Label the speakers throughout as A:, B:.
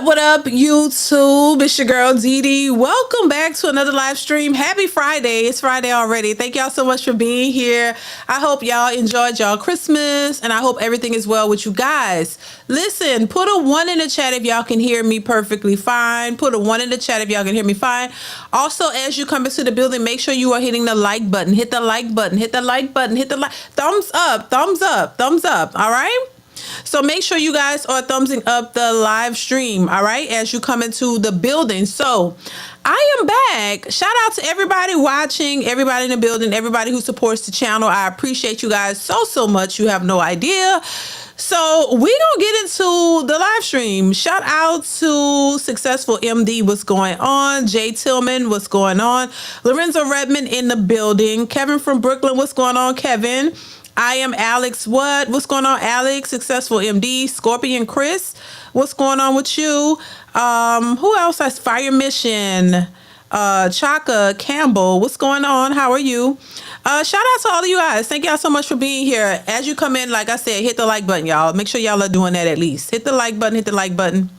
A: What up, YouTube? It's your girl, DeeDee. Welcome back to another live stream. Happy Friday. It's Friday already. Thank y'all so much for being here. I hope y'all enjoyed y'all Christmas, and I hope everything is well with you guys. Listen, put a 1 in the chat if y'all can hear me perfectly fine. Put a 1 in the chat if y'all can hear me fine. Also, as you come into the building, make sure you are hitting the like button. Hit the like button. Hit the like button. Hit the like. Thumbs up. Thumbs up. Thumbs up. All right? So make sure you guys are thumbsing up the live stream, all right, as you come into the building. So I am back. Shout out to everybody watching, everybody in the building, everybody who supports the channel. I appreciate you guys so much. You have no idea. So we gonna get into the live stream. Shout out to Successful MD, what's going on? Jay Tillman, what's going on? Lorenzo Redmond in the building. Kevin from Brooklyn, what's going on, Kevin? I am Alex. What's going on, Alex? Successful MD. Scorpion Chris, what's going on with you? Who else has Fire Mission? Chaka Campbell, what's going on? How are you? Shout out to all of you guys. Thank y'all so much for being here. As you come in, like I said, hit the like button, y'all. Make sure y'all are doing that at least. Hit the like button, hit the like button.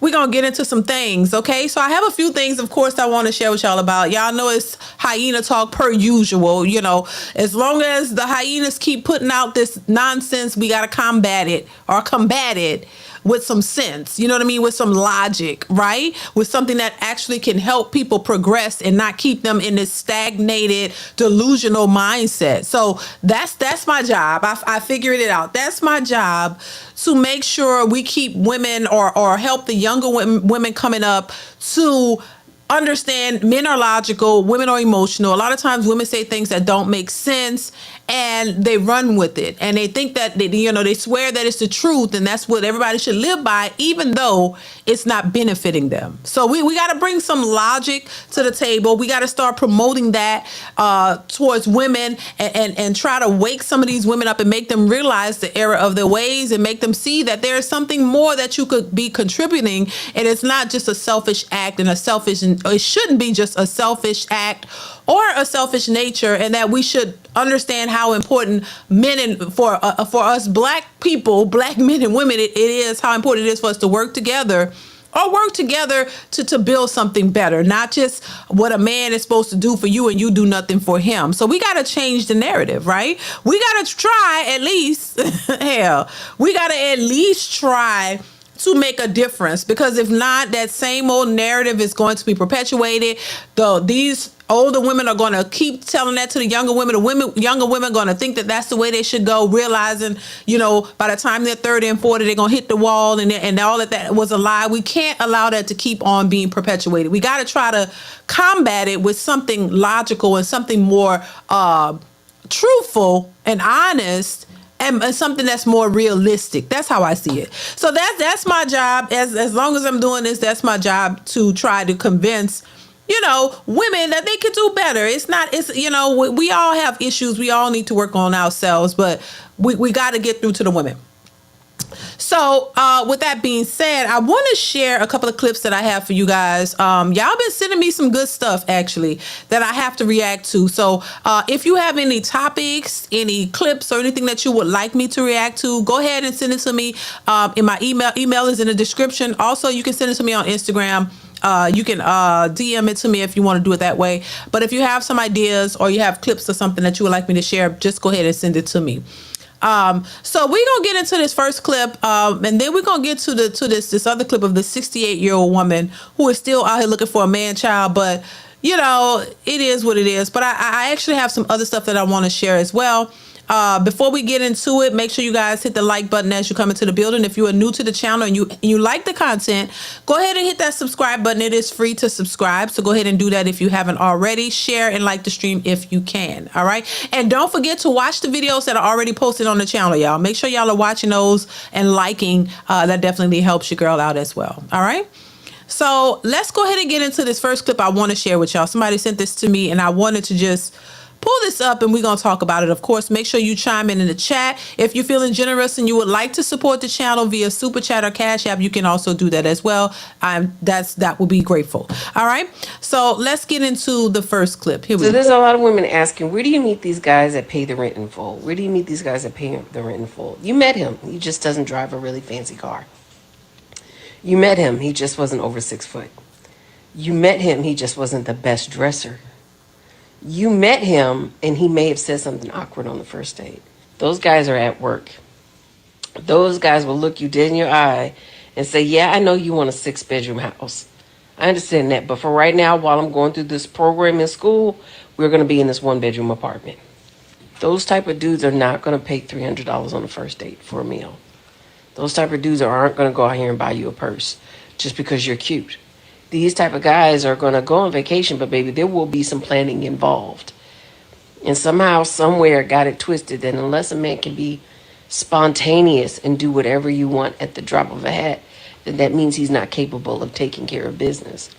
A: We're going to get into some things, okay? So I have a few things, of course, I want to share with y'all about. Y'all know it's hyena talk per usual. You know, as long as the hyenas keep putting out this nonsense, we got to combat it with some sense, you know what I mean? With some logic, right? With something that actually can help people progress and not keep them in this stagnated, delusional mindset. So that's my job. I figured it out. That's my job, to make sure we keep women or help the younger women coming up to understand men are logical, women are emotional. A lot of times women say things that don't make sense and they run with it. And they think that, they swear that it's the truth and that's what everybody should live by, even though it's not benefiting them. So we got to bring some logic to the table. We got to start promoting that towards women and try to wake some of these women up and make them realize the error of their ways and make them see that there is something more that you could be contributing. And it's not just a selfish act and it shouldn't be just a selfish act or a selfish nature, and that we should understand how important men and for us black people, black men and women, it is how important it is for us to work together to build something better, not just what a man is supposed to do for you and you do nothing for him. So we got to change the narrative, right? We got to try at least, we got to at least try to make a difference, because if not, that same old narrative is going to be perpetuated. These older women are going to keep telling that to the younger women. Younger women are going to think that that's the way they should go, realizing, by the time they're 30 and 40, they're going to hit the wall and all that was a lie. We can't allow that to keep on being perpetuated. We got to try to combat it with something logical and something more truthful and honest, and something that's more realistic. That's how I see it. So that's my job. As long as I'm doing this, that's my job, to try to convince women that they could do better. We all have issues. We all need to work on ourselves, but we got to get through to the women. So with that being said, I want to share a couple of clips that I have for you guys. Y'all been sending me some good stuff, actually, that I have to react to. So if you have any topics, any clips, or anything that you would like me to react to, go ahead and send it to me in my email. Email is in the description. Also, you can send it to me on Instagram. You can DM it to me if you want to do it that way. But if you have some ideas or you have clips or something that you would like me to share, just go ahead and send it to me. So we're gonna get into this first clip, and then we're gonna get to this other clip of the 68-year-old woman who is still out here looking for a man child. But it is what it is. But I actually have some other stuff that I want to share as well. Before we get into it, make sure you guys hit the like button as you come into the building. If you are new to the channel and you like the content, go ahead and hit that subscribe button. It is free to subscribe, so go ahead and do that if you haven't already. Share and like the stream if you can. All right, and don't forget to watch the videos that are already posted on the channel, y'all. Make sure y'all are watching those and liking. That definitely helps your girl out as well. All right. So let's go ahead and get into this first clip I want to share with y'all. Somebody sent this to me and I wanted to just pull this up and we're going to talk about it. Of course, make sure you chime in the chat. If you're feeling generous and you would like to support the channel via Super Chat or Cash App, you can also do that as well. That would be grateful. All right. So let's get into the first clip. Here we go.
B: So there's a lot of women asking, where do you meet these guys that pay the rent in full? Where do you meet these guys that pay the rent in full? You met him. He just doesn't drive a really fancy car. You met him, he just wasn't over 6 foot. You met him, he just wasn't the best dresser. You met him, and he may have said something awkward on the first date. Those guys are at work. Those guys will look you dead in your eye and say, yeah, I know you want a 6 bedroom house. I understand that. But for right now, while I'm going through this program in school, we're going to be in this 1 bedroom apartment. Those type of dudes are not going to pay $300 on the first date for a meal. Those type of dudes aren't going to go out here and buy you a purse just because you're cute. These type of guys are going to go on vacation, but baby, there will be some planning involved. And somehow, somewhere, got it twisted that unless a man can be spontaneous and do whatever you want at the drop of a hat, then that means he's not capable of taking care of business.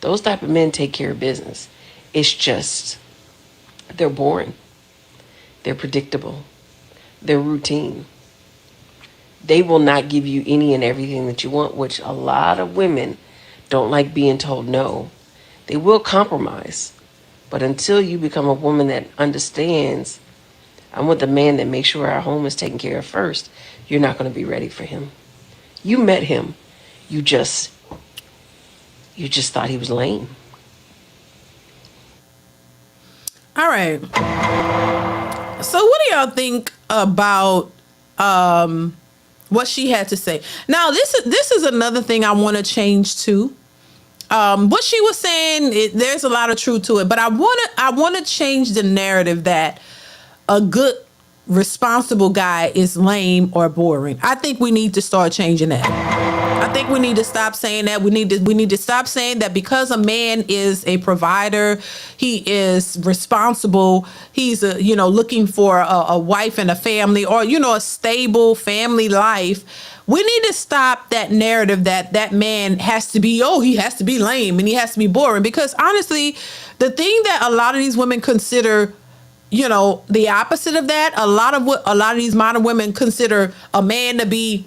B: Those type of men take care of business. It's just, they're boring. They're predictable. They're routine. They will not give you any and everything that you want, which a lot of women don't like being told no. They will compromise. But until you become a woman that understands, I want the man that makes sure our home is taken care of first, you're not going to be ready for him. You met him. You just you just thought he was lame.
A: All right. So what do y'all think about what she had to say? Now this is another thing I want to change too. What she was saying, there's a lot of truth to it, but I want to change the narrative that a good responsible guy is lame or boring. I think we need to start changing that. I think we need to stop saying that. We need to stop saying that because a man is a provider, he is responsible. He's looking for a wife and a family, or a stable family life. We need to stop that narrative that that man has to be, he has to be lame and he has to be boring, because honestly, the thing that a lot of these women consider, the opposite of that, a lot of these modern women consider a man to be,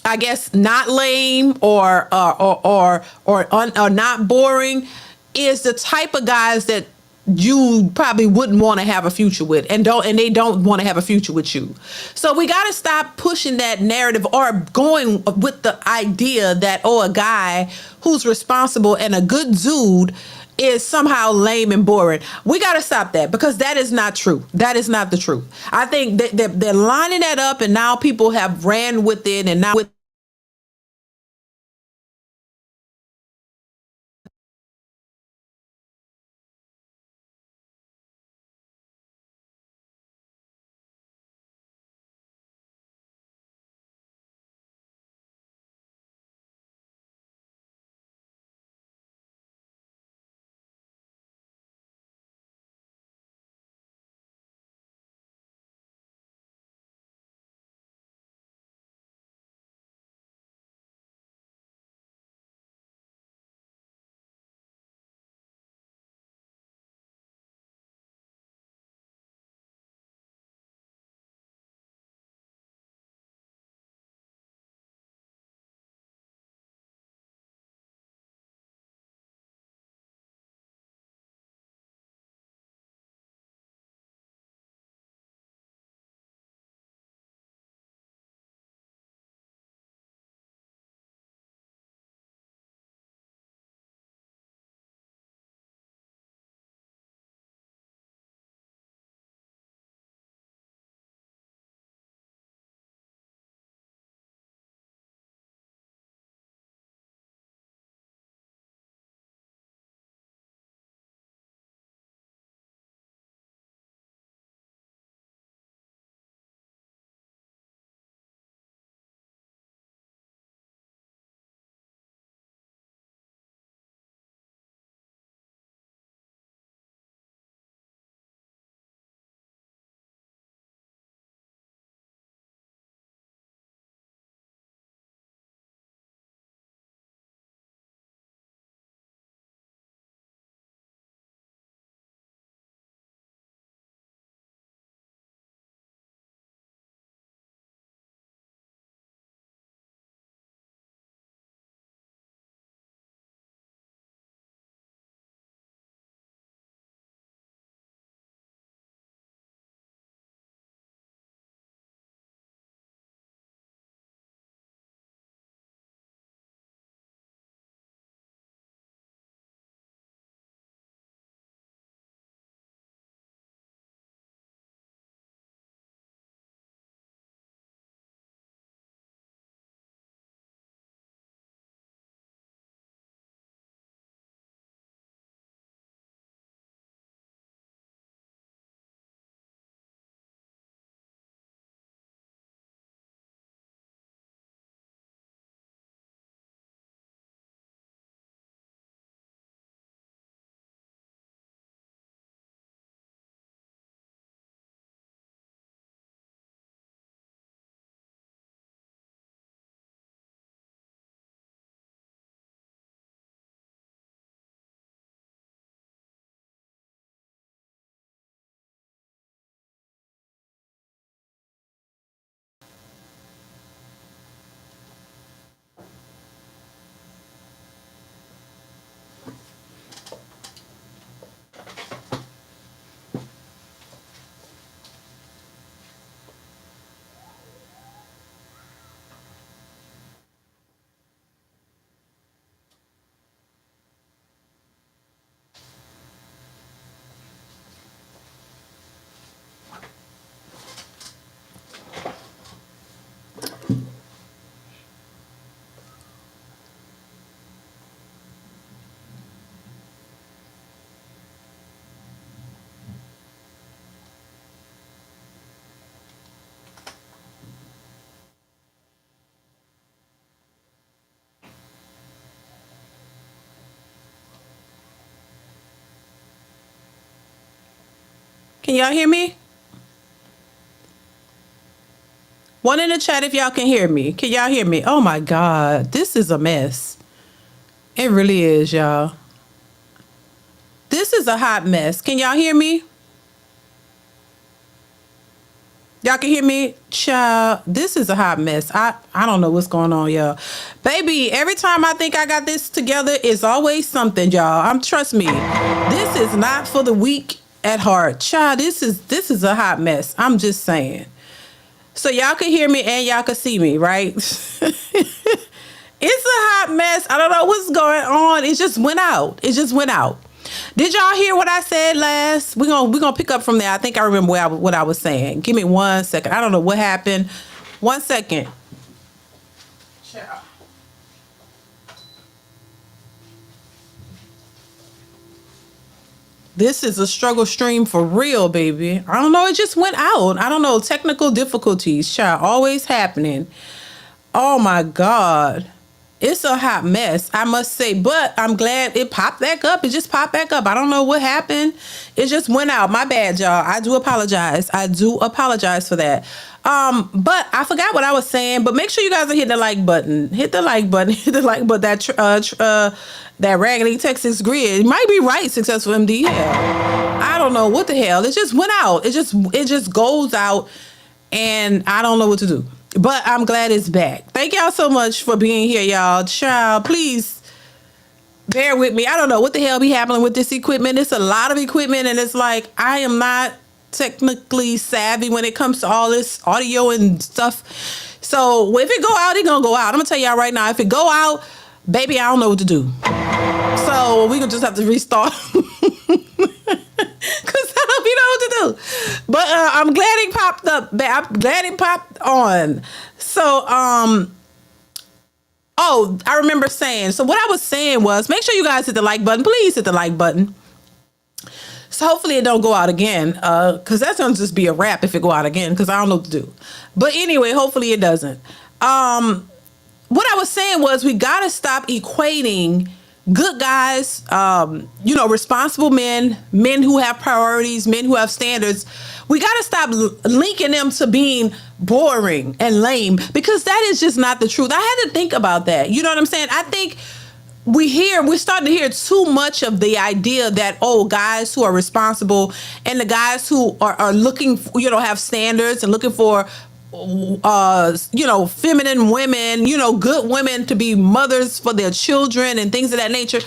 A: I guess, not lame or not boring, is the type of guys that you probably wouldn't want to have a future with, and they don't want to have a future with you. So we got to stop pushing that narrative, or going with the idea that, a guy who's responsible and a good dude is somehow lame and boring. We got to stop that, because that is not true. That is not the truth. I think that they're lining that up, and now people have ran with it, and now with Can y'all hear me? One in the chat if y'all can hear me. Can y'all hear me? Oh my God, this is a mess. It really is, y'all. This is a hot mess. Can y'all hear me? Y'all can hear me? Child, this is a hot mess. I don't know what's going on, y'all. Baby, every time I think I got this together, it's always something, y'all. Trust me. This is not for the weak at heart. Child, this is a hot mess. I'm just saying. So y'all can hear me and y'all can see me, right? It's a hot mess. I don't know what's going on. It just went out. It just went out. Did y'all hear what I said last? We're gonna pick up from there. I think I remember what I was saying. Give me 1 second. I don't know what happened. 1 second. Ciao. This is a struggle stream for real, baby. I don't know. It just went out. I don't know. Technical difficulties, child, always happening. Oh my God. It's a hot mess, I must say, but I'm glad it popped back up. It just popped back up. I don't know what happened. It just went out. My bad, y'all. I do apologize. I do apologize for that. But I forgot what I was saying, but make sure you guys are hitting the like button. Hit the like button. Hit the like button. That Raggedy Texas Grid might be right, Successful MD. Hell, I don't know what the hell. It just went out. It just goes out, and I don't know what to do. But I'm glad it's back. Thank y'all so much for being here, y'all. Child, please bear with me. I don't know what the hell be happening with this equipment. It's a lot of equipment, and it's like I am not technically savvy when it comes to all this audio and stuff. So if it go out, it gonna go out. I'm gonna tell y'all right now. If it go out, baby, I don't know what to do. So we gonna just have to restart. Cause I don't know what to do. But I'm glad it popped up. I'm glad it popped on. So oh, I remember saying. So what I was saying was, make sure you guys hit the like button. Please hit the like button. So hopefully it don't go out again. Cause that's gonna just be a wrap if it go out again. Cause I don't know what to do. But anyway, hopefully it doesn't. What I was saying was we gotta stop equating good guys, responsible men who have priorities, men who have standards. We got to stop linking them to being boring and lame, because that is just not the truth. I had to think about that. You know what I'm saying? I think we're starting to hear too much of the idea that, guys who are responsible and the guys who are looking, have standards and looking for feminine women, good women to be mothers for their children and things of that nature,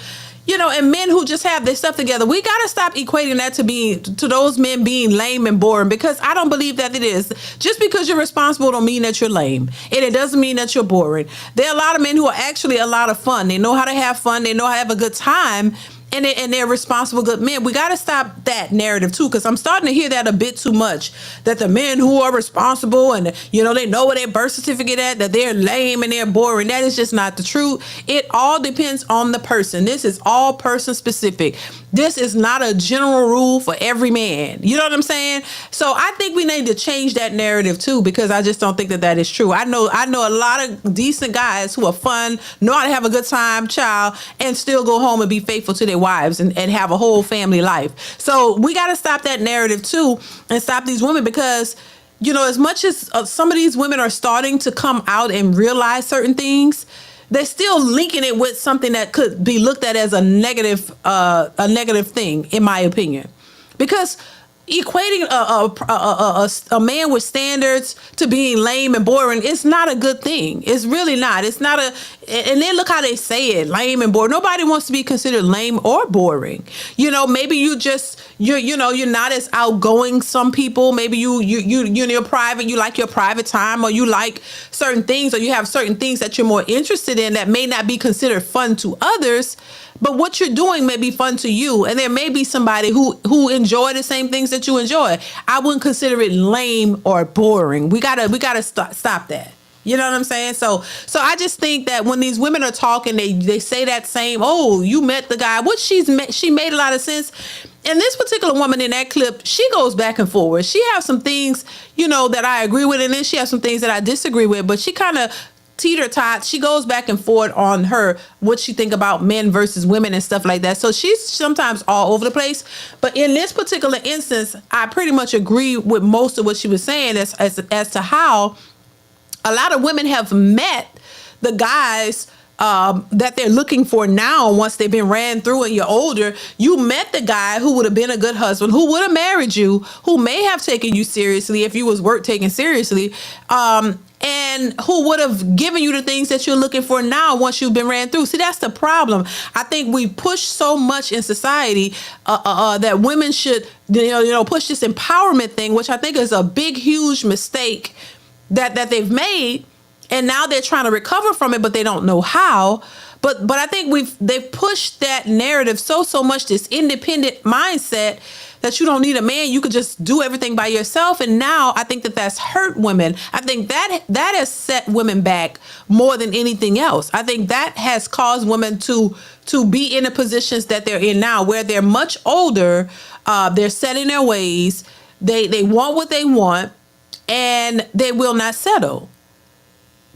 A: and men who just have their stuff together. We got to stop equating that to those men being lame and boring, because I don't believe that it is. Just because you're responsible don't mean that you're lame, and it doesn't mean that you're boring. There are a lot of men who are actually a lot of fun. They know how to have fun. They know how to have a good time. And they're responsible, good men. We got to stop that narrative too, because I'm starting to hear that a bit too much. That the men who are responsible and they know where their birth certificate at, that they're lame and they're boring. That is just not the truth. It all depends on the person. This is all person specific. This is not a general rule for every man. You know what I'm saying? So I think we need to change that narrative too, because I just don't think that is true. I know a lot of decent guys who are fun, know how to have a good time, child, and still go home and be faithful to their wives and have a whole family life. So we got to stop that narrative too, and stop these women, because as much as some of these women are starting to come out and realize certain things, they're still linking it with something that could be looked at as a negative thing, in my opinion. Because equating a man with standards to being lame and boring is not a good thing. It's really not. It's not and then look how they say it, lame and boring. Nobody wants to be considered lame or boring. Maybe you're not as outgoing, some people. Maybe you're private, you like your private time, or you like certain things, or you have certain things that you're more interested in that may not be considered fun to others. But what you're doing may be fun to you, and there may be somebody who enjoy the same things that you enjoy. I wouldn't consider it lame or boring. We gotta stop that. You know what I'm saying? So I just think that when these women are talking, they say that same, you met the guy. What she made a lot of sense. And this particular woman in that clip, she goes back and forward. She has some things, that I agree with, and then she has some things that I disagree with. But she kind of teeter-tot. She goes back and forth on what she think about men versus women and stuff like that. So she's sometimes all over the place. But in this particular instance, I pretty much agree with most of what she was saying as to how a lot of women have met the guys that they're looking for now. Once they've been ran through and you're older, you met the guy who would have been a good husband, who would have married you, who may have taken you seriously if you was worth taking seriously, and who would have given you the things that you're looking for now once you've been ran through. See, that's the problem. I think we push so much in society that women should, push this empowerment thing, which I think is a big, huge mistake that they've made. And now they're trying to recover from it, but they don't know how. But I think they've pushed that narrative so much, this independent mindset, that you don't need a man. You could just do everything by yourself. And now I think that's hurt women. I think that has set women back more than anything else. I think that has caused women to be in the positions that they're in now, where they're much older. They're set in their ways. They want what they want, and they will not settle.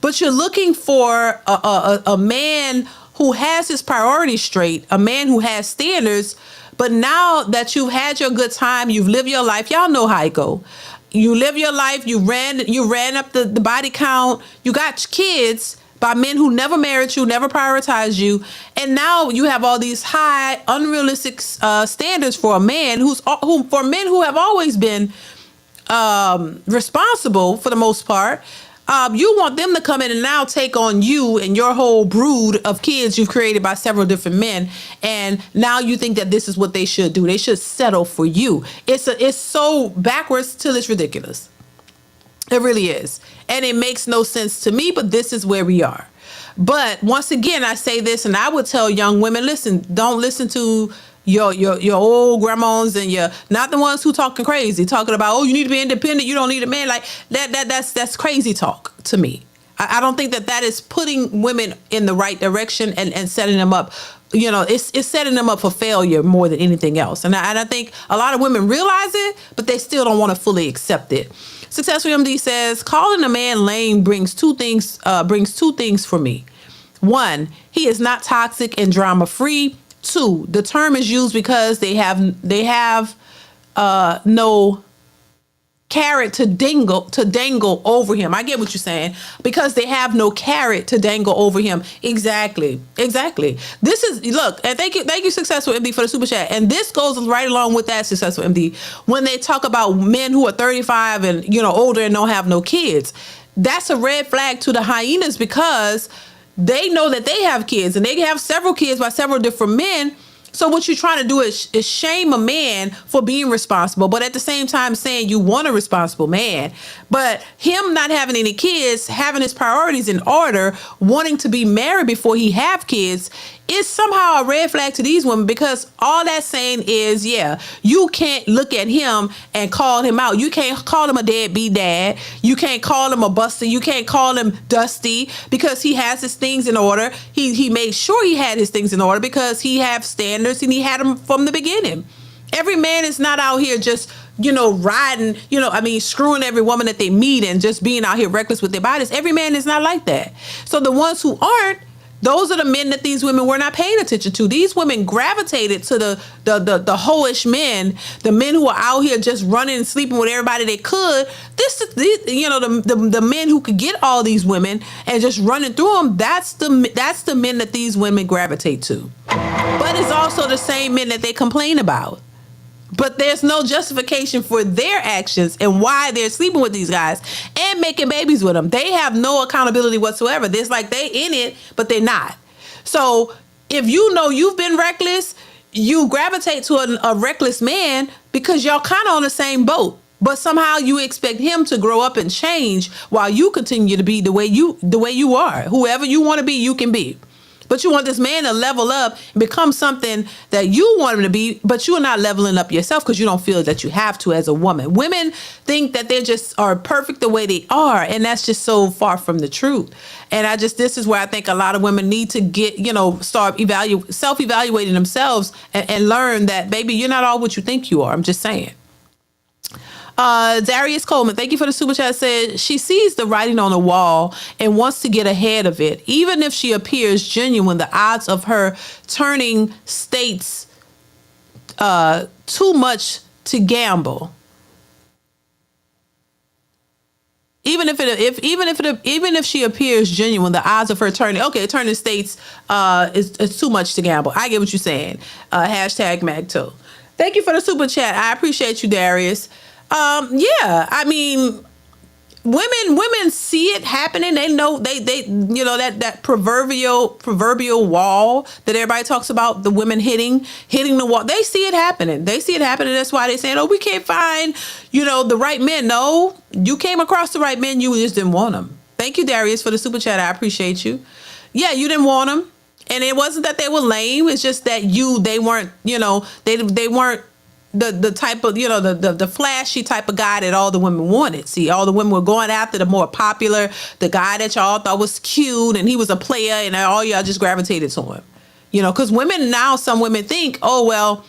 A: But you're looking for a man who has his priorities straight, a man who has standards. But now that you've had your good time, you've lived your life, y'all know how it go. You live your life, you ran up the body count, you got kids by men who never married you, never prioritized you. And now you have all these high, unrealistic standards for a man for men who have always been responsible for the most part. You want them to come in and now take on you and your whole brood of kids you've created by several different men. And now you think that this is what they should do. They should settle for you. It's so backwards till it's ridiculous. It really is. And it makes no sense to me, but this is where we are. But once again, I say this, and I would tell young women, listen, don't listen to your old grandmas and not the ones who talking crazy, talking about, you need to be independent, you don't need a man. Like that's crazy talk to me. I don't think that is putting women in the right direction and setting them up. It's setting them up for failure more than anything else. And I think a lot of women realize it, but they still don't want to fully accept it. Successful MD says, calling a man lame brings two things for me. One, he is not toxic and drama free. Two, the term is used because they have no carrot to dangle over him. I get what you're saying, because they have no carrot to dangle over him. Exactly. This is, look, and thank you, Successful MD, for the super chat. And this goes right along with that, Successful MD. When they talk about men who are 35 and older and don't have no kids, that's a red flag to the hyenas, because they know that they have kids and they have several kids by several different men. So what you're trying to do is shame a man for being responsible, but at the same time saying you want a responsible man. But him not having any kids, having his priorities in order, wanting to be married before he have kids, is somehow a red flag to these women, because all that's saying is, you can't look at him and call him out. You can't call him a deadbeat dad. You can't call him a buster. You can't call him dusty, because he has his things in order. He made sure he had his things in order because he have standards, and he had them from the beginning. Every man is not out here just, riding, screwing every woman that they meet and just being out here reckless with their bodies. Every man is not like that. So the ones who aren't, those are the men that these women were not paying attention to. These women gravitated to the hoish men, the men who are out here just running and sleeping with everybody they could. The men who could get all these women and just running through them. That's the men that these women gravitate to. But it's also the same men that they complain about. But there's no justification for their actions and why they're sleeping with these guys and making babies with them. They have no accountability whatsoever. It's like they in it, but they're not. So if you know you've been reckless, you gravitate to a reckless man because y'all kind of on the same boat. But somehow you expect him to grow up and change while you continue to be the way you are. Whoever you want to be, you can be. But you want this man to level up and become something that you want him to be, but you're not leveling up yourself because you don't feel that you have to as a woman. Women think that they just are perfect the way they are, and that's just so far from the truth. And this is where I think a lot of women need to get, start self-evaluating themselves and learn that, baby, you're not all what you think you are. I'm just saying. Darius Coleman, thank you for the super chat. Said she sees the writing on the wall and wants to get ahead of it. Even if she appears genuine, the odds of her turning states too much to gamble. Even if she appears genuine, the odds of her turning states is too much to gamble. I get what you're saying. Hashtag Magto. Thank you for the super chat. I appreciate you, Darius. Yeah, I mean, women see it happening. They know they that proverbial wall that everybody talks about, the women hitting the wall. They see it happening. That's why they saying, oh, we can't find the right men. No, you came across the right men, you just didn't want them. Thank you, Darius, for the super chat. I appreciate you. Yeah, you didn't want them, and it wasn't that they were lame. It's just that they weren't they weren't the type of the flashy type of guy that all the women wanted. See, all the women were going after the more popular, the guy that y'all thought was cute and he was a player, and all y'all just gravitated to him. Because women now, some women think, oh well,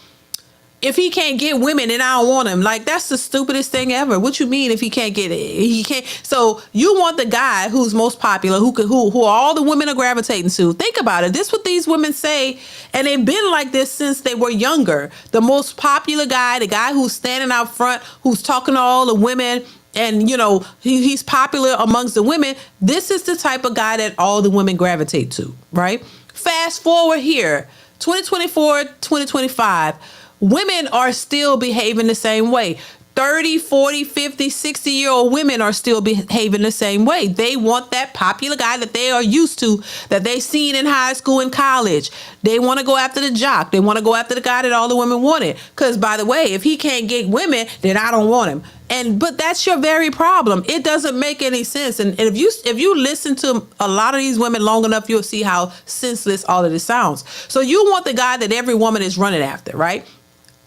A: if he can't get women, then I don't want him. Like, that's the stupidest thing ever. What you mean if he can't get it? He can't. So you want the guy who's most popular, who all the women are gravitating to. Think about it. This is what these women say, and they've been like this since they were younger. The most popular guy, the guy who's standing out front, who's talking to all the women, and he's popular amongst the women. This is the type of guy that all the women gravitate to, right? Fast forward here, 2024, 2025. Women are still behaving the same way. 30, 40, 50, 60-year-old women are still behaving the same way. They want that popular guy that they are used to, that they seen in high school and college. They want to go after the jock. They want to go after the guy that all the women wanted. Because, by the way, if he can't get women, then I don't want him. But that's your very problem. It doesn't make any sense. And if you listen to a lot of these women long enough, you'll see how senseless all of this sounds. So you want the guy that every woman is running after, right?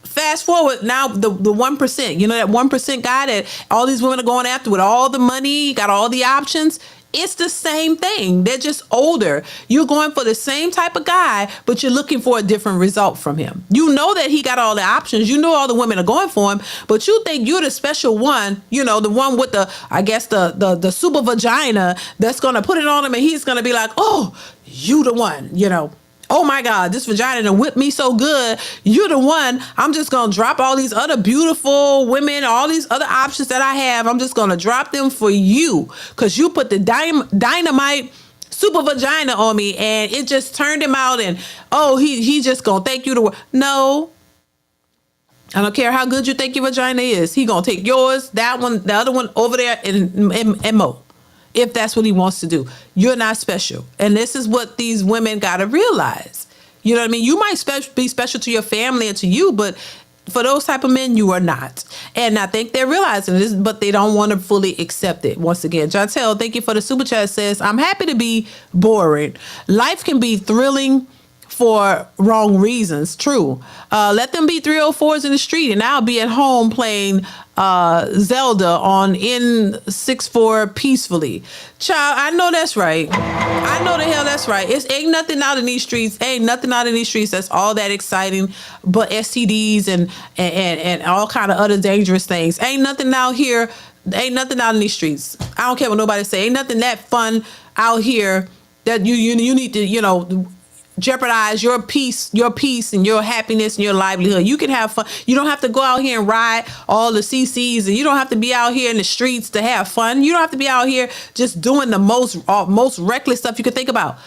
A: Fast forward now, the 1%, that 1% guy that all these women are going after with all the money, got all the options. It's the same thing. They're just older. You're going for the same type of guy, but you're looking for a different result from him. You know that he got all the options. You know all the women are going for him, but you think you're the special one, the one with the super vagina that's going to put it on him, and he's going to be like, oh, you the one, Oh my God, this vagina done whipped me so good. You're the one. I'm just going to drop all these other beautiful women, all these other options that I have. I'm just going to drop them for you because you put the dynamite super vagina on me, and it just turned him out. And, oh, he just going to thank you. No, I don't care how good you think your vagina is. He going to take yours, that one, the other one over there, and mo. If that's what he wants to do. You're not special. And this is what these women got to realize. You know what I mean? You might be special to your family and to you, but for those type of men, you are not. And I think they're realizing this, but they don't want to fully accept it. Once again, Jantel, thank you for the super chat, says, I'm happy to be boring. Life can be thrilling for wrong reasons. True. Let them be 304s in the street, and I'll be at home playing Zelda on N64 peacefully. Child, I know that's right. I know the hell that's right. Ain't nothing out in these streets. That's all that exciting, but STDs and all kind of other dangerous things. Ain't nothing out here. Ain't nothing out in these streets. I don't care what nobody say. Ain't nothing that fun out here that you need to jeopardize your peace and your happiness and your livelihood. You can have fun. You don't have to go out here and ride all the CCs, and you don't have to be out here in the streets to have fun. You don't have to be out here just doing the most reckless stuff you could think about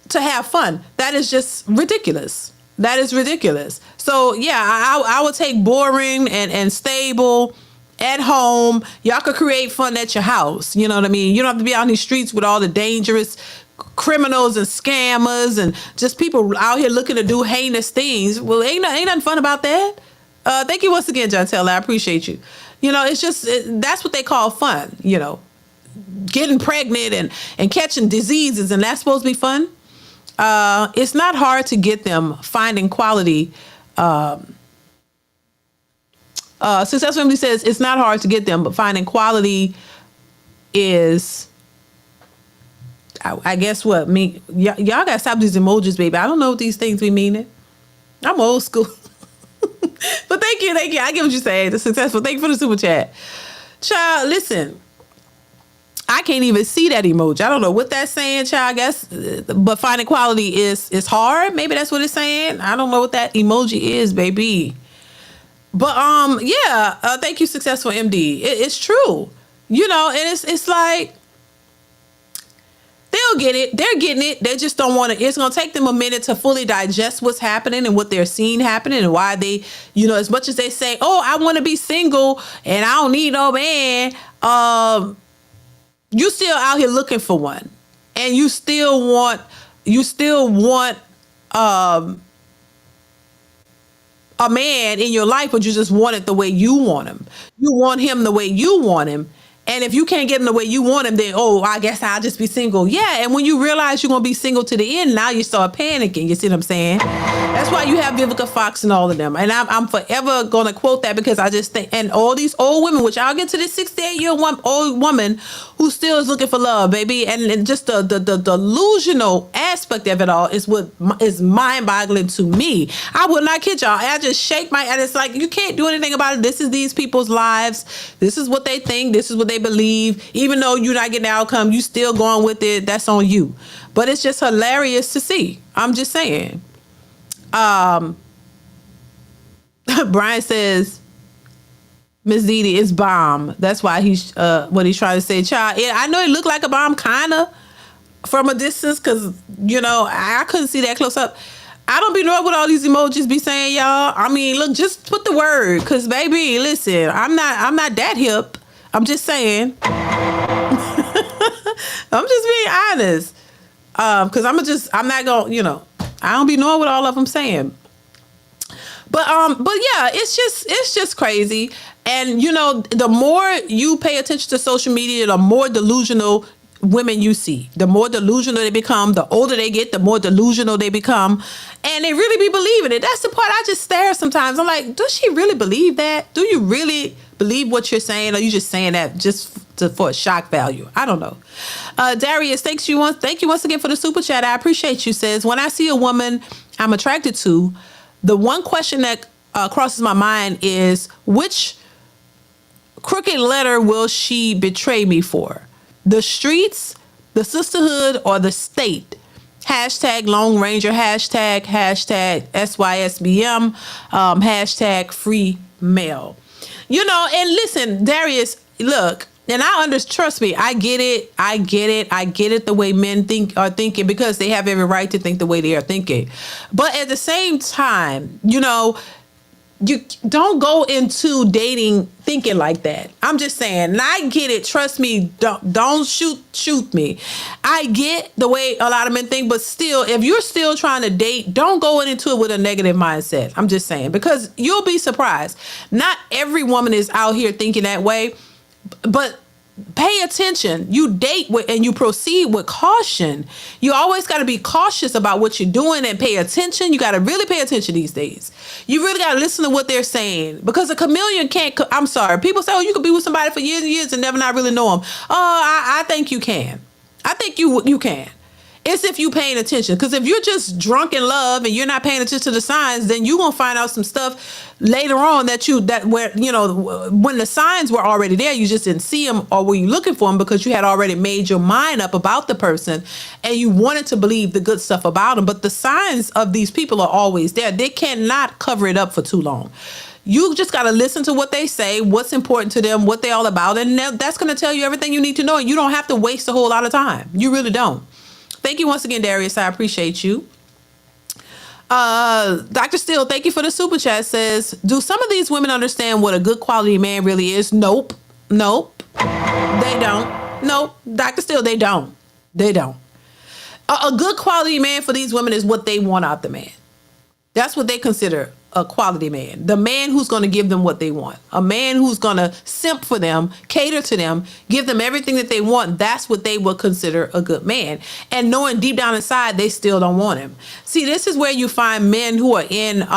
A: to have fun. That is just ridiculous. That is ridiculous. So yeah, I would take boring and stable at home. Y'all could create fun at your house. You know what I mean? You don't have to be out in these streets with all the dangerous criminals and scammers and just people out here looking to do heinous things. Well, ain't nothing fun about that. Thank you once again, Jantel. I appreciate you. It's just that's what they call fun. Getting pregnant and catching diseases, and that's supposed to be fun. It's not hard to get them finding quality. Success Family says it's not hard to get them, but finding quality is. I guess what y'all gotta stop these emojis, baby. I don't know what these things be meaning. I'm old school. But thank you, thank you. I get what you're saying. The successful. Thank you for the super chat. Child, listen. I can't even see that emoji. I don't know what that's saying, child. I guess, but finding quality is hard. Maybe that's what it's saying. I don't know what that emoji is, baby. But yeah. Thank you, successful MD. It's true, and it's like they'll get it. They're getting it. They just don't want to. It's gonna take them a minute to fully digest what's happening and what they're seeing happening and why they, as much as they say, "Oh, I want to be single and I don't need no man." You still out here looking for one, and you still want a man in your life, but you just want it the way you want him. You want him the way you want him. And if you can't get him the way you want him, then, oh, I guess I'll just be single. Yeah. And when you realize you're going to be single to the end, now you start panicking. You see what I'm saying? That's why you have Vivica Fox and all of them. And I'm forever going to quote that because I just think, and all these old women, which I'll get to this 68-year-old old woman who still is looking for love, baby. And just the delusional aspect of it all is what is mind boggling to me. I will not kid y'all. I just shake my head. It's like, you can't do anything about it. This is these people's lives. This is what they think. This is what they believe. Even though you're not getting the outcome, you still going with it. That's on you. But it's just hilarious to see. I'm just saying. Brian says, Miss DeeDee is bomb. That's why he's what he's trying to say. Child, yeah, I know it looked like a bomb kinda from a distance because I couldn't see that close up. I don't be knowing what all these emojis be saying, y'all. I mean, look, just put the word, cause baby, listen, I'm not that hip. I'm just saying. I'm just being honest. Cause I'm not gonna, I don't be knowing what all of them saying. But yeah, it's just crazy. And the more you pay attention to social media, the more delusional women you see. The more delusional they become, the older they get, the more delusional they become. And they really be believing it. That's the part I just stare sometimes. I'm like, does she really believe that? Do you really believe what you're saying? Or are you just saying that just for a shock value? I don't know. Darius, thank you once again for the super chat. I appreciate you. Says, when I see a woman I'm attracted to, the one question that crosses my mind is, which crooked letter will she betray me for? The streets, the sisterhood, or the state? Hashtag Lone Ranger, hashtag SYSBM, hashtag free male. And listen, Darius, look, and trust me, I get it the way men are thinking, because they have every right to think the way they are thinking. But at the same time, you don't go into dating thinking like that. I'm just saying, and I get it. Trust me, don't shoot me. I get the way a lot of men think, but still, if you're still trying to date, don't go into it with a negative mindset. I'm just saying, because you'll be surprised. Not every woman is out here thinking that way, but pay attention. You date with and you proceed with caution. You always got to be cautious about what you're doing and pay attention. You got to really pay attention these days. You really got to listen to what they're saying, because a chameleon can't. I'm sorry. People say, oh, you could be with somebody for years and years and never not really know them. Oh, I think you can. I think you can. It's if you paying attention. Because if you're just drunk in love and you're not paying attention to the signs, then you're going to find out some stuff later on when the signs were already there, you just didn't see them, or were you looking for them because you had already made your mind up about the person and you wanted to believe the good stuff about them. But the signs of these people are always there. They cannot cover it up for too long. You just got to listen to what they say, what's important to them, what they're all about. And that's going to tell you everything you need to know. And you don't have to waste a whole lot of time. You really don't. Thank you once again, Darius. I appreciate you. Dr. Steele, thank you for the super chat. Says, do some of these women understand what a good quality man really is? Nope. They don't. Nope. Dr. Steele, they don't. A good quality man for these women is what they want out the man. That's what they consider a quality man. The man who's going to give them what they want. A man who's going to simp for them, cater to them, give them everything that they want. That's what they would consider a good man. And knowing deep down inside, they still don't want him. See, this is where you find men who are in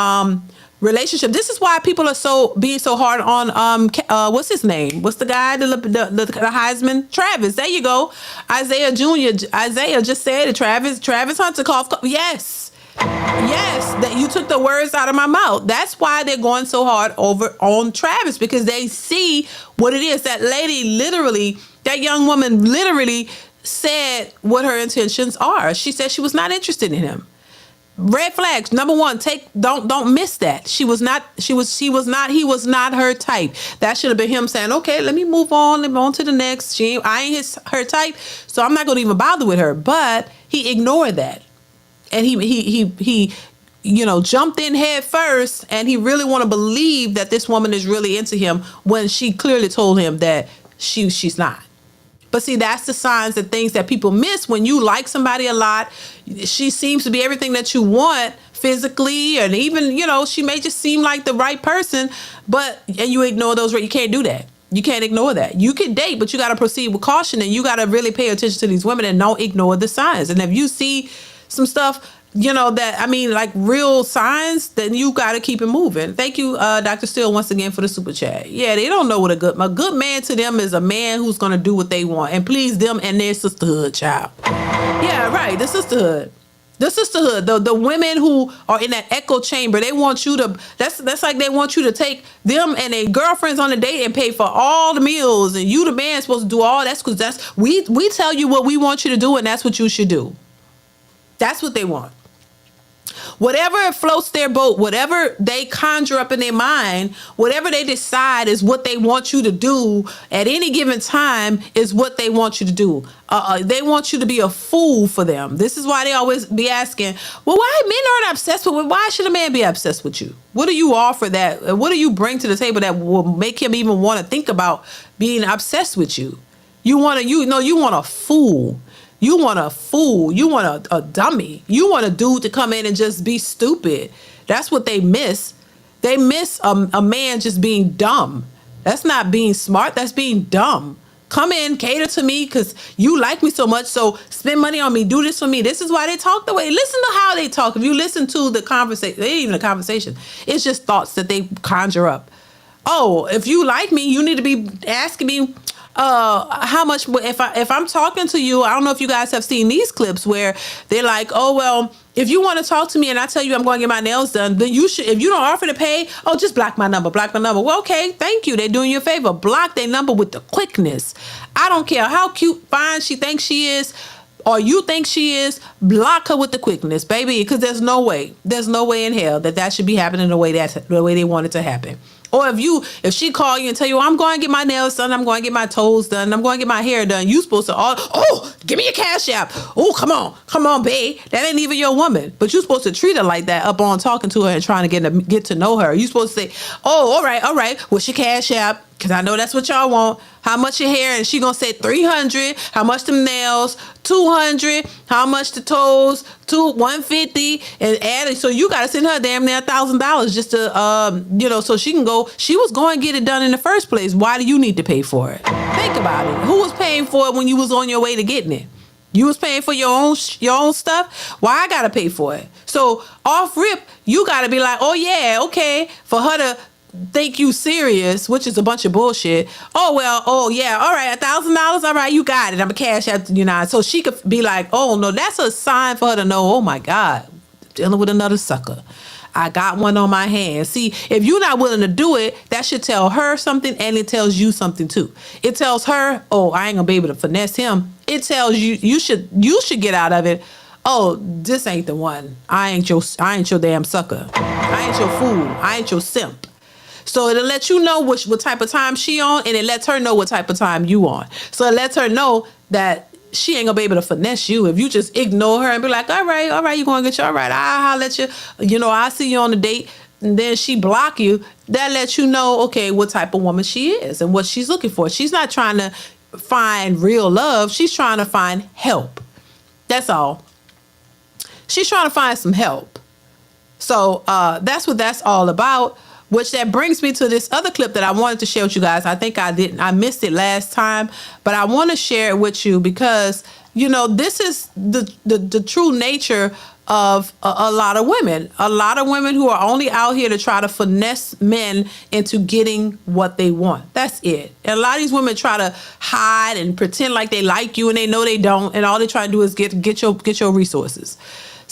A: relationship. This is why people are being so hard on what's his name? What's the guy? The Heisman? Travis. There you go. Isaiah Jr. Isaiah just said it. Travis Hunter cough. Yes. That you took the words out of my mouth. That's why they're going so hard over on Travis, because they see what it is. That lady literally, that young woman literally said what her intentions are. She said she was not interested in him. Red flags. Number one, don't miss that. He was not her type. That should have been him saying, okay, let me move on, let me on to the next. I ain't her type, so I'm not gonna even bother with her. But he ignored that. And he jumped in head first, and he really want to believe that this woman is really into him when she clearly told him that she's not. But see, that's the signs and things that people miss when you like somebody a lot. She seems to be everything that you want physically, and even, she may just seem like the right person, and you ignore those. You can't do that. You can't ignore that. You can date, but you got to proceed with caution, and you got to really pay attention to these women and don't ignore the signs. And if you see some stuff, like real signs, then you got to keep it moving. Thank you, Dr. Steele, once again for the super chat. Yeah, they don't know what a good man to them is a man who's going to do what they want and please them and their sisterhood, child. Yeah, right. The sisterhood. The women who are in that echo chamber, they want you to, that's like they want you to take them and their girlfriends on a date and pay for all the meals, and you, the man, supposed to do all that, because we tell you what we want you to do, and that's what you should do. That's what they want. Whatever floats their boat, whatever they conjure up in their mind, whatever they decide is what they want you to do at any given time is what they want you to do. They want you to be a fool for them. This is why they always be asking, well, why men aren't obsessed with? Why should a man be obsessed with you? What do you offer that? What do you bring to the table that will make him even want to think about being obsessed with you? You want a fool. You want a fool. You want a dummy. You want a dude to come in and just be stupid. That's what they miss. They miss a man just being dumb. That's not being smart. That's being dumb. Come in, cater to me because you like me so much. So spend money on me. Do this for me. This is why they talk the way. Listen to how they talk. If you listen to the conversation, it ain't even a conversation. It's just thoughts that they conjure up. Oh, if you like me, you need to be asking me, how much, if I'm talking to you. I don't know if you guys have seen these clips where they're like, oh, well, if you want to talk to me and I tell you I'm going to get my nails done, then you should, if you don't offer to pay, just block my number. Well, okay, thank you. They're doing you a favor. Block their number with the quickness. I don't care how cute, fine she thinks she is, or you think she is, block her with the quickness, baby, because there's no way in hell that should be happening the way they want it to happen. Or if she call you and tell you, I'm going to get my nails done, I'm going to get my toes done, I'm going to get my hair done, you supposed to, give me your cash app. Oh, come on, babe. That ain't even your woman. But you're supposed to treat her like that up on talking to her and trying to get to know her. You're supposed to say, all right, what's your cash app? Because I know that's what y'all want. How much your hair? And she going to say 300. How much them nails? 200. How much the toes? 150. And add it. So you got to send her damn near $1,000 just to, so she can go. She was going to get it done in the first place. Why do you need to pay for it? Think about it. Who was paying for it when you was on your way to getting it? You was paying for your own stuff. Why I got to pay for it? So off rip, you got to be like, oh yeah, okay, for her to think you serious, which is a bunch of bullshit. Oh yeah, all right, $1,000, all right, you got it. I'm a cash out, so she could be like, oh no, that's a sign for her to know, oh my God, dealing with another sucker. I got one on my hands. See, if you're not willing to do it, that should tell her something, and it tells you something too. It tells her, oh, I ain't gonna be able to finesse him. It tells you, you should get out of it. Oh, this ain't the one. I ain't your damn sucker. I ain't your fool. I ain't your simp. So it'll let you know what type of time she on, and it lets her know what type of time you on. So it lets her know that she ain't gonna be able to finesse you if you just ignore her and be like, all right, you gonna get you, all right, I'll let you, I'll see you on the date, and then she block you. That lets you know, okay, what type of woman she is and what she's looking for. She's not trying to find real love. She's trying to find help. That's all. She's trying to find some help. So that's what that's all about. Which that brings me to this other clip that I wanted to share with you guys. I think I missed it last time, but I want to share it with you because, this is the true nature of a lot of women. A lot of women who are only out here to try to finesse men into getting what they want. That's it. And a lot of these women try to hide and pretend like they like you, and they know they don't. And all they try to do is get your resources.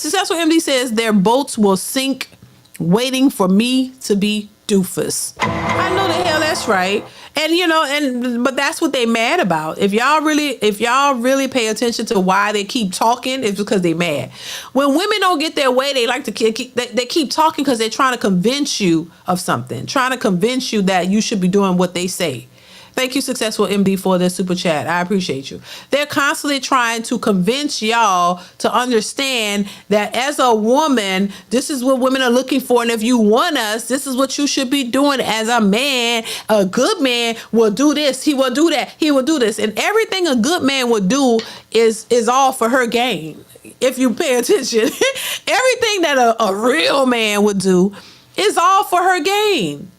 A: Successful MD says their boats will sink waiting for me to be doofus. I know the hell that's right. And but that's what they mad about. If y'all really pay attention to why they keep talking, it's because they mad. When women don't get their way, they like to they keep talking because they're trying to convince you of something, trying to convince you that you should be doing what they say. Thank you, Successful MD, for this super chat. I appreciate you. They're constantly trying to convince y'all to understand that as a woman, this is what women are looking for. And if you want us, this is what you should be doing. As a man, a good man will do this. He will do that. He will do this. And everything a good man would do is all for her gain. If you pay attention, everything that a real man would do is all for her gain.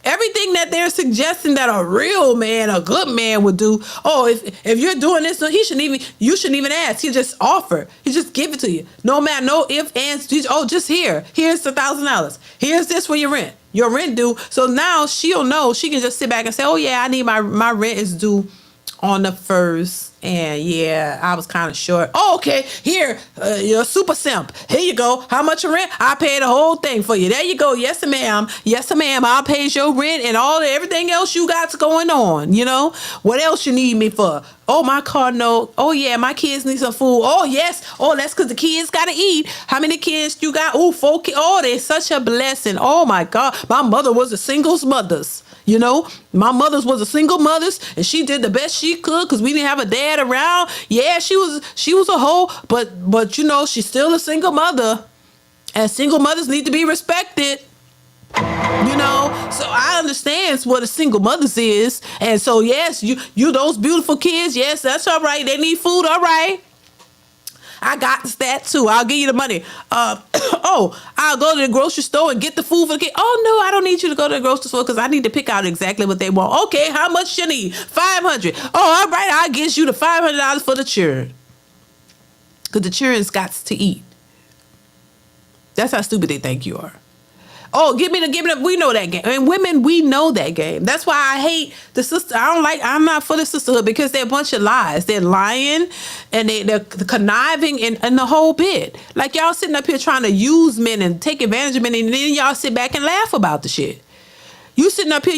A: Everything that they're suggesting that a real man, a good man would do. Oh, if you're doing this, you shouldn't even ask. He just offer. He just give it to you. No matter, no ifs, ands. Just here's $1,000. Here's this for your rent. Your rent due. So now she'll know. She can just sit back and say, oh yeah, I need my rent is due on the 1st. And yeah, I was kind of short. Oh, okay. Here, you're a super simp. Here you go. How much your rent? I pay the whole thing for you. There you go. Yes, ma'am. Yes, ma'am. I'll pay your rent and everything else you got going on. What else you need me for? Oh, my car note. Oh yeah, my kids need some food. Oh yes. Oh, that's because the kids gotta eat. How many kids you got? Oh, 4 kids. Oh, they're such a blessing. Oh my God, my mother was a singles mothers. My mother's was a single mothers, and she did the best she could because we didn't have a dad around. Yeah, she was a hoe, but she's still a single mother, and single mothers need to be respected. So I understand what a single mother's is, and so yes, you those beautiful kids. Yes, that's all right. They need food. All right. I got that too. I'll give you the money. I'll go to the grocery store and get the food for the kid. Oh no, I don't need you to go to the grocery store because I need to pick out exactly what they want. Okay, how much you need? $500. Oh, all right, I'll get you the $500 for the children. Because the children's got to eat. That's how stupid they think you are. Oh, give me the, we know that game. And women, we know that game. That's why I hate the sister. I'm not for the sisterhood because they're a bunch of lies. They're lying and they're conniving and the whole bit. Like y'all sitting up here trying to use men and take advantage of men, and then y'all sit back and laugh about the shit. You sitting up here,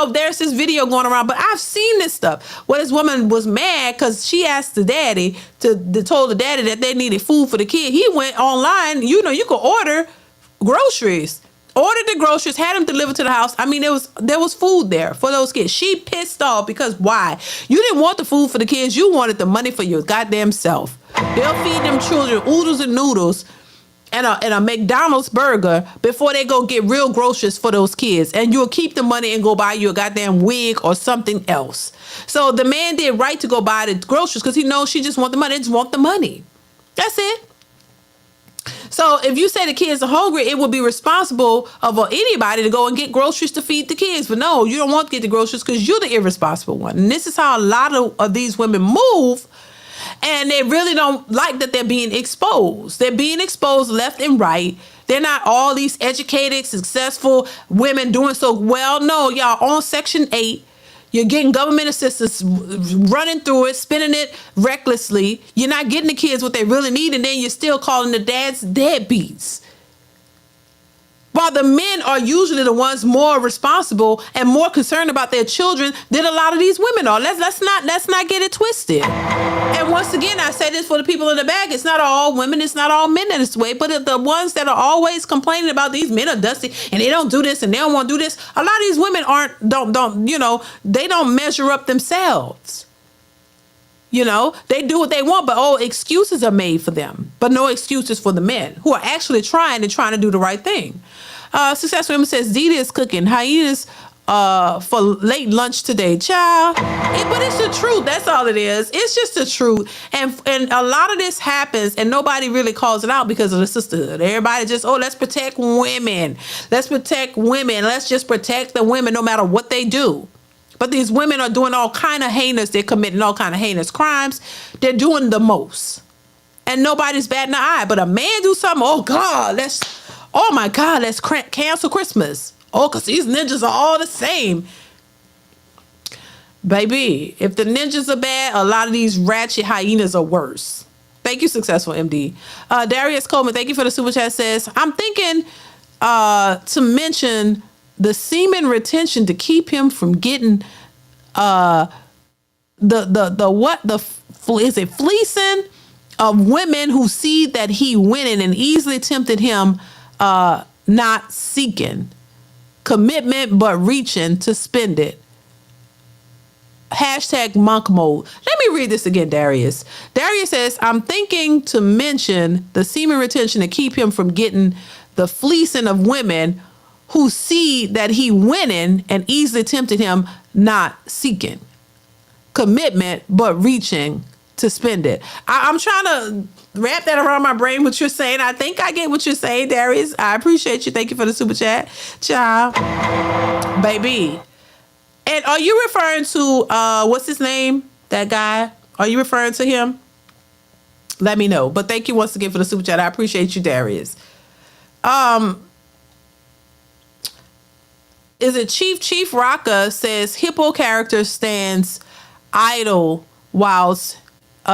A: there's this video going around, but I've seen this stuff where this woman was mad because she asked the daddy told the daddy that they needed food for the kid. He went online, you could order groceries. Ordered the groceries, had them delivered to the house. I mean, there was food there for those kids. She pissed off because why? You didn't want the food for the kids. You wanted the money for your goddamn self. They'll feed them children oodles and noodles and a McDonald's burger before they go get real groceries for those kids. And you'll keep the money and go buy you a goddamn wig or something else. So the man did right to go buy the groceries because he knows she just want the money. They just want the money. That's it. So if you say the kids are hungry, it would be responsible of anybody to go and get groceries to feed the kids. But no, you don't want to get the groceries because you're the irresponsible one. And this is how a lot of these women move. And they really don't like that they're being exposed. They're being exposed left and right. They're not all these educated, successful women doing so well. No, y'all on Section 8. You're getting government assistance, running through it, spending it recklessly. You're not getting the kids what they really need, and then you're still calling the dads deadbeats. While the men are usually the ones more responsible and more concerned about their children than a lot of these women are. Let's not get it twisted. And once again, I say this for the people in the back. It's not all women. It's not all men in this way. But the ones that are always complaining about these men are dusty and they don't do this and they don't want to do this. A lot of these women they don't measure up themselves. They do what they want, but excuses are made for them, but no excuses for the men who are actually trying to do the right thing. Successful Women says, DeeDee is cooking hyenas for late lunch today, child. But it's the truth. That's all it is. It's just the truth. And a lot of this happens and nobody really calls it out because of the sisterhood. Everybody just, let's protect women. Let's protect women. Let's just protect the women no matter what they do. But these women are doing all kind of heinous. They're committing all kind of heinous crimes. They're doing the most. And nobody's batting an eye. But a man do something, oh my God, let's cancel Christmas. Oh, because these ninjas are all the same. Baby, if the ninjas are bad, a lot of these ratchet hyenas are worse. Thank you, Successful MD. Darius Coleman, thank you for the super chat, says, I'm thinking to mention the semen retention to keep him from getting is it fleecing of women who see that he winning and easily tempted him, not seeking commitment but reaching to spend it. Hashtag monk mode. Let me read this again, Darius. Darius says, I'm thinking to mention the semen retention to keep him from getting the fleecing of women who see that he winning and easily tempted him, not seeking commitment but reaching to spend it. I'm trying to wrap that around my brain, what you're saying. I think I get what you're saying, Darius. I appreciate you. Thank you for the super chat. Ciao. Baby. And are you referring to, what's his name? That guy? Are you referring to him? Let me know. But thank you once again for the super chat. I appreciate you, Darius. Is it Chief Rocka says Hippo character stands idle whilst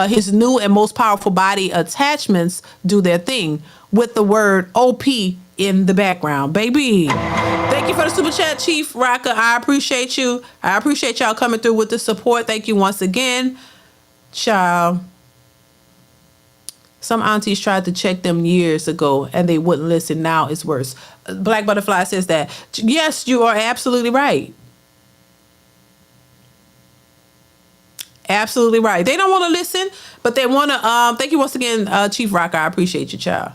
A: his new and most powerful body attachments do their thing with the word OP in the background. Baby, thank you for the super chat, Chief Rocka. I appreciate you. I appreciate y'all coming through with the support. Thank you once again. Child. Some aunties tried to check them years ago and they wouldn't listen. Now it's worse. Black Butterfly says that. Yes, you are absolutely right. Absolutely right. They don't want to listen, but they want to. Thank you once again, Chief Rocker. I appreciate you, child.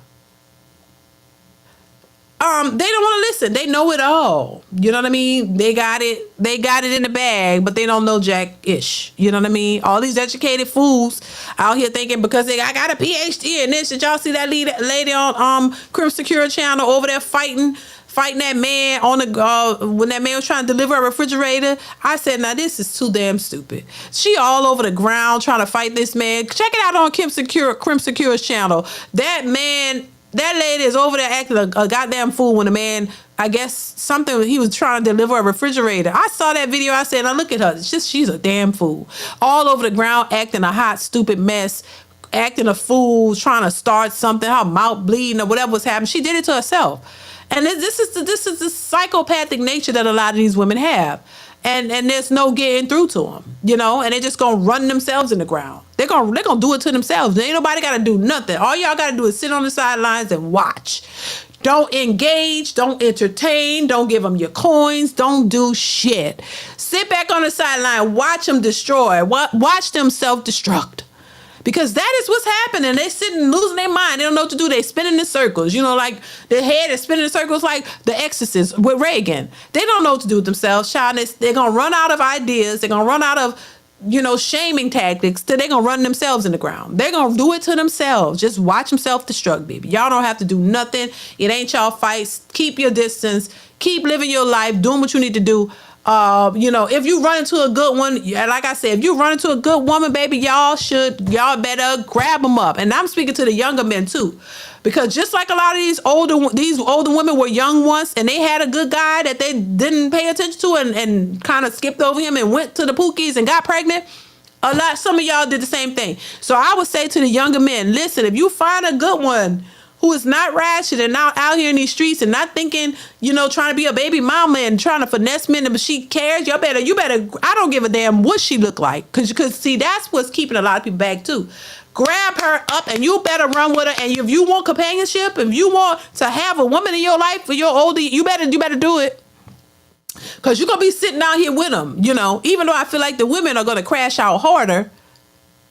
A: They don't want to listen. They know it all. You know what I mean? They got it. They got it in the bag, but they don't know jack-ish. You know what I mean? All these educated fools out here thinking because I got a PhD in this. Did y'all see that lady on Crim Secure channel over there fighting that man on the when that man was trying to deliver a refrigerator? I said, now this is too damn stupid. She all over the ground trying to fight this man. Check it out on Crim Secure's channel. That lady is over there acting a goddamn fool when a man, I guess something, he was trying to deliver a refrigerator. I saw that video. I said, now look at her. It's just, she's a damn fool. All over the ground acting a hot, stupid mess, acting a fool, trying to start something, her mouth bleeding or whatever was happening. She did it to herself. And this is the psychopathic nature that a lot of these women have. And there's no getting through to them, you know, and they're just going to run themselves in the ground. They're going to do it to themselves. Ain't nobody got to do nothing. All y'all got to do is sit on the sidelines and watch. Don't engage. Don't entertain. Don't give them your coins. Don't do shit. Sit back on the sideline. Watch them destroy. Watch them self-destruct. Because that is what's happening. They sitting losing their mind. They don't know what to do. They spinning in circles. You know, like their head is spinning in circles like The Exorcist with Reagan. They don't know what to do with themselves. Child, they're going to run out of ideas. They're going to run out of, you know, shaming tactics. They're going to run themselves in the ground. They're going to do it to themselves. Just watch them self-destruct, baby. Y'all don't have to do nothing. It ain't y'all fights. Keep your distance. Keep living your life. Doing what you need to do. You know, if you run into a good one, like I said, if you run into a good woman, baby, y'all better grab them up. And I'm speaking to the younger men too, because just like a lot of these older women were young once and they had a good guy that they didn't pay attention to and kind of skipped over him and went to the pookies and got pregnant. Some of y'all did the same thing. So I would say to the younger men, listen, if you find a good one who is not ratchet and not out here in these streets and not thinking, you know, trying to be a baby mama and trying to finesse men, but she cares, you better, I don't give a damn what she look like. Cause see, that's what's keeping a lot of people back too. Grab her up and you better run with her. And if you want companionship, if you want to have a woman in your life for your older, you better do it. Cause you're going to be sitting out here with them, you know, even though I feel like the women are going to crash out harder,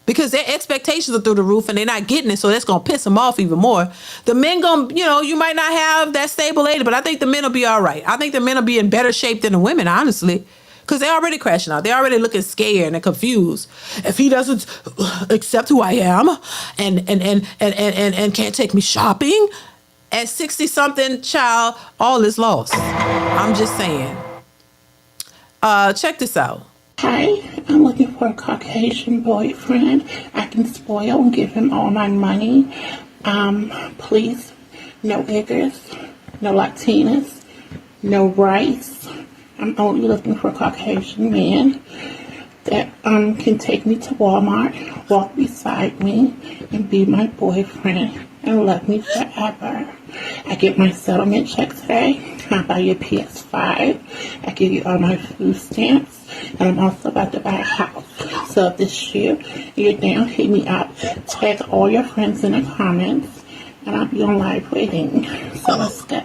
A: because their expectations are through the roof and they're not getting it. So that's going to piss them off even more. The men you know, you might not have that stable lady, but I think the men will be all right. I think the men will be in better shape than the women, honestly, because they're already crashing out. They're already looking scared and confused. If he doesn't accept who I am and can't take me shopping at 60 something, child, all is lost. I'm just saying. Check this out.
C: Hi, I'm looking for a Caucasian boyfriend. I can spoil and give him all my money. Please, no niggers, no Latinas, no rice. I'm only looking for a Caucasian man. that can take me to Walmart, walk beside me, and be my boyfriend and love me forever. I get my settlement check today. I buy you a PS5. I give you all my food stamps. And I'm also about to buy a house. So if this year you're down, hit me up. Tag all your friends in the comments. And I'll be on live waiting. So it's good.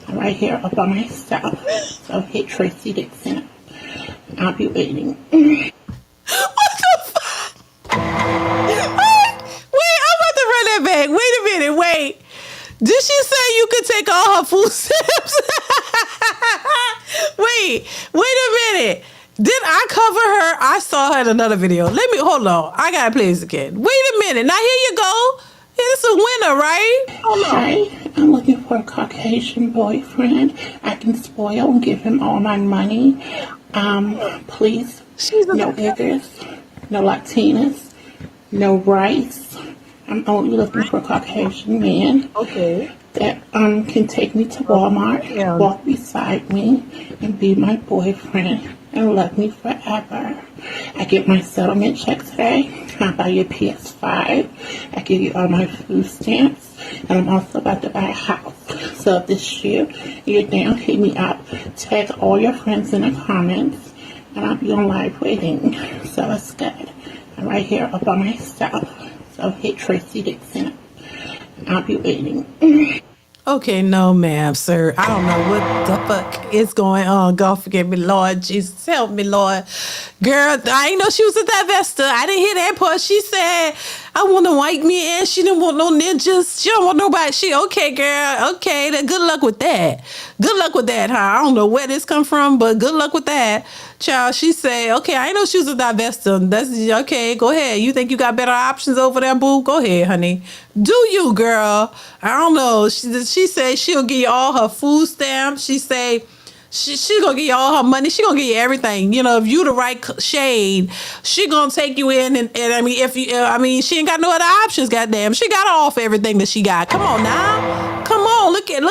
C: I'm right here all by myself. So hit Tracy Dixon. I'll be waiting.
A: What the fuck? Wait, I'm about to run that back. Wait a minute, wait. Did she say you could take all her food stamps? wait a minute. Did I cover her? I saw her in another video. Hold on. I gotta play this again. Wait a minute. Now here you go. It's a winner, right?
C: Hi, I'm looking for a Caucasian boyfriend. I can spoil and give him all my money. Please, no niggers, no Latinas, no rice. I'm only looking for a Caucasian man.
A: Okay.
C: That can take me to Walmart, walk beside me, and be my boyfriend and love me forever. I get my settlement check today. I buy you a PS5. I give you all my food stamps. And I'm also about to buy a house. So if this year you're down, hit me up. Tag all your friends in the comments. And I'll be on live waiting. So it's good. I'm right here all by myself. So hit Tracy Dixon. I'll be waiting.
A: Okay, no, ma'am, sir. I don't know what the fuck is going on. God forgive me, Lord. Jesus, help me, Lord. Girl, I ain't know she was a divester. I didn't hear that part. She said, I want a white man. She didn't want no ninjas. She don't want nobody. Okay, girl. Okay, then good luck with that. Good luck with that, huh? I don't know where this come from, but good luck with that. Child, she said, okay, I ain't know she was a divester. That's okay, go ahead. You think you got better options over there, boo? Go ahead, honey. Do you, girl? I don't know. She said she'll give you all her food stamps. She say she gonna give you all her money. She gonna give you everything. You know, if you the right shade, she gonna take you in. And I mean, if you, I mean, she ain't got no other options. Goddamn, she got to offer everything that she got. Come on now. Come on, look at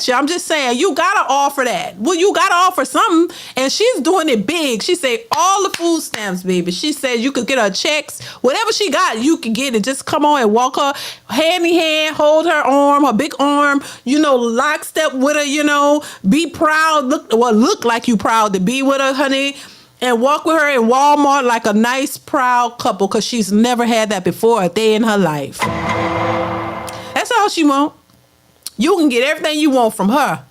A: you. I'm just saying, you gotta offer that. Well, you gotta offer something, and she's doing it big. She said all the food stamps, baby. She said you could get her checks, whatever she got, you can get it. Just come on and walk her hand in hand, hold her arm, her big arm. You know, lockstep with her. You know, be proud. Look like you proud to be with her, honey. And walk with her in Walmart like a nice, proud couple, because she's never had that before a day in her life. That's all she wants. You can get everything you want from her,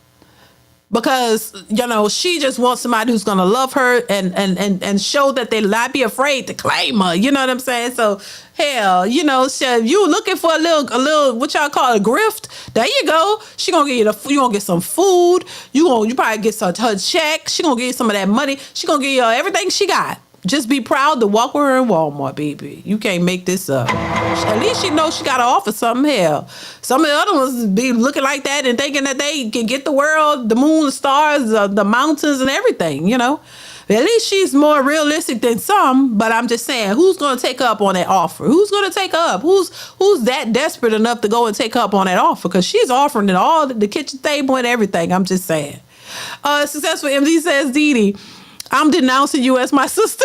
A: because, you know, she just wants somebody who's going to love her and show that they not be afraid to claim her. You know what I'm saying? So, hell, you know, so you looking for a little, what y'all call a grift? There you go. She going to give you going to get some food. You probably get her check. She going to give you some of that money. She going to give you everything she got. Just be proud to walk with her in Walmart, baby. You can't make this up. At least she knows she got to offer something. Hell, some of the other ones be looking like that and thinking that they can get the world, the moon, the stars, the mountains, and everything, you know. At least she's more realistic than some, but I'm just saying, who's going to take her up on that offer? Who's going to take her up? Who's that desperate enough to go and take her up on that offer? Because she's offering it all, the kitchen table and everything. I'm just saying. Successful MD says, DeeDee, I'm denouncing you as my sister.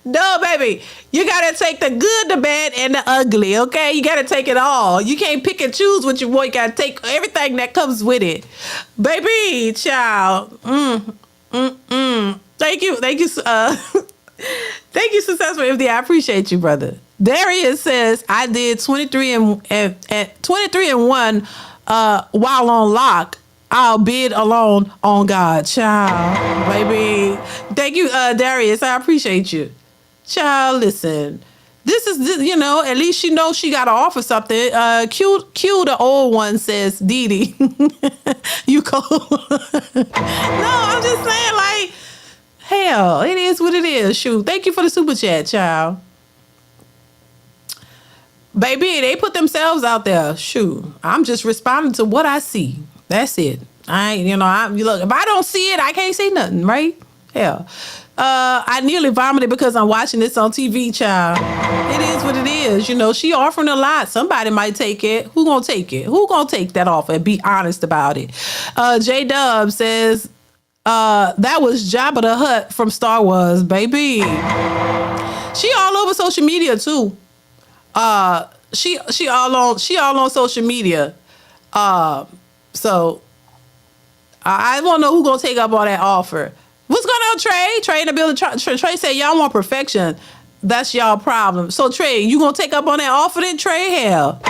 A: No, baby. You got to take the good, the bad, and the ugly, okay? You got to take it all. You can't pick and choose what you want. You got to take everything that comes with it. Baby, child. Thank you. Thank you, Successful MD. I appreciate you, brother. Darius says, I did 23 and 1 while on lock. I'll bid alone on God. Child, baby. Thank you, Darius. I appreciate you. Child, listen. This is, you know, at least she knows she got to offer something. Q, the old one, says, DeeDee, you cold. No, I'm just saying, like, hell, it is what it is. Shoot. Thank you for the super chat, child. Baby, they put themselves out there. Shoot, I'm just responding to what I see. That's it. Look, if I don't see it, I can't say nothing, right? Hell. I nearly vomited because I'm watching this on TV, child. It is what it is. You know, she offering a lot. Somebody might take it. Who gonna take it? Who gonna take that offer and be honest about it? J Dub says, that was Jabba the Hutt from Star Wars, baby. She all over social media too. She all on social media. So I want to know who gonna take up all that offer. What's going on, Trey? Trey in the building. Trey said y'all want perfection. That's y'all problem. So Trey, you gonna take up on that offer then, Trey? Hell,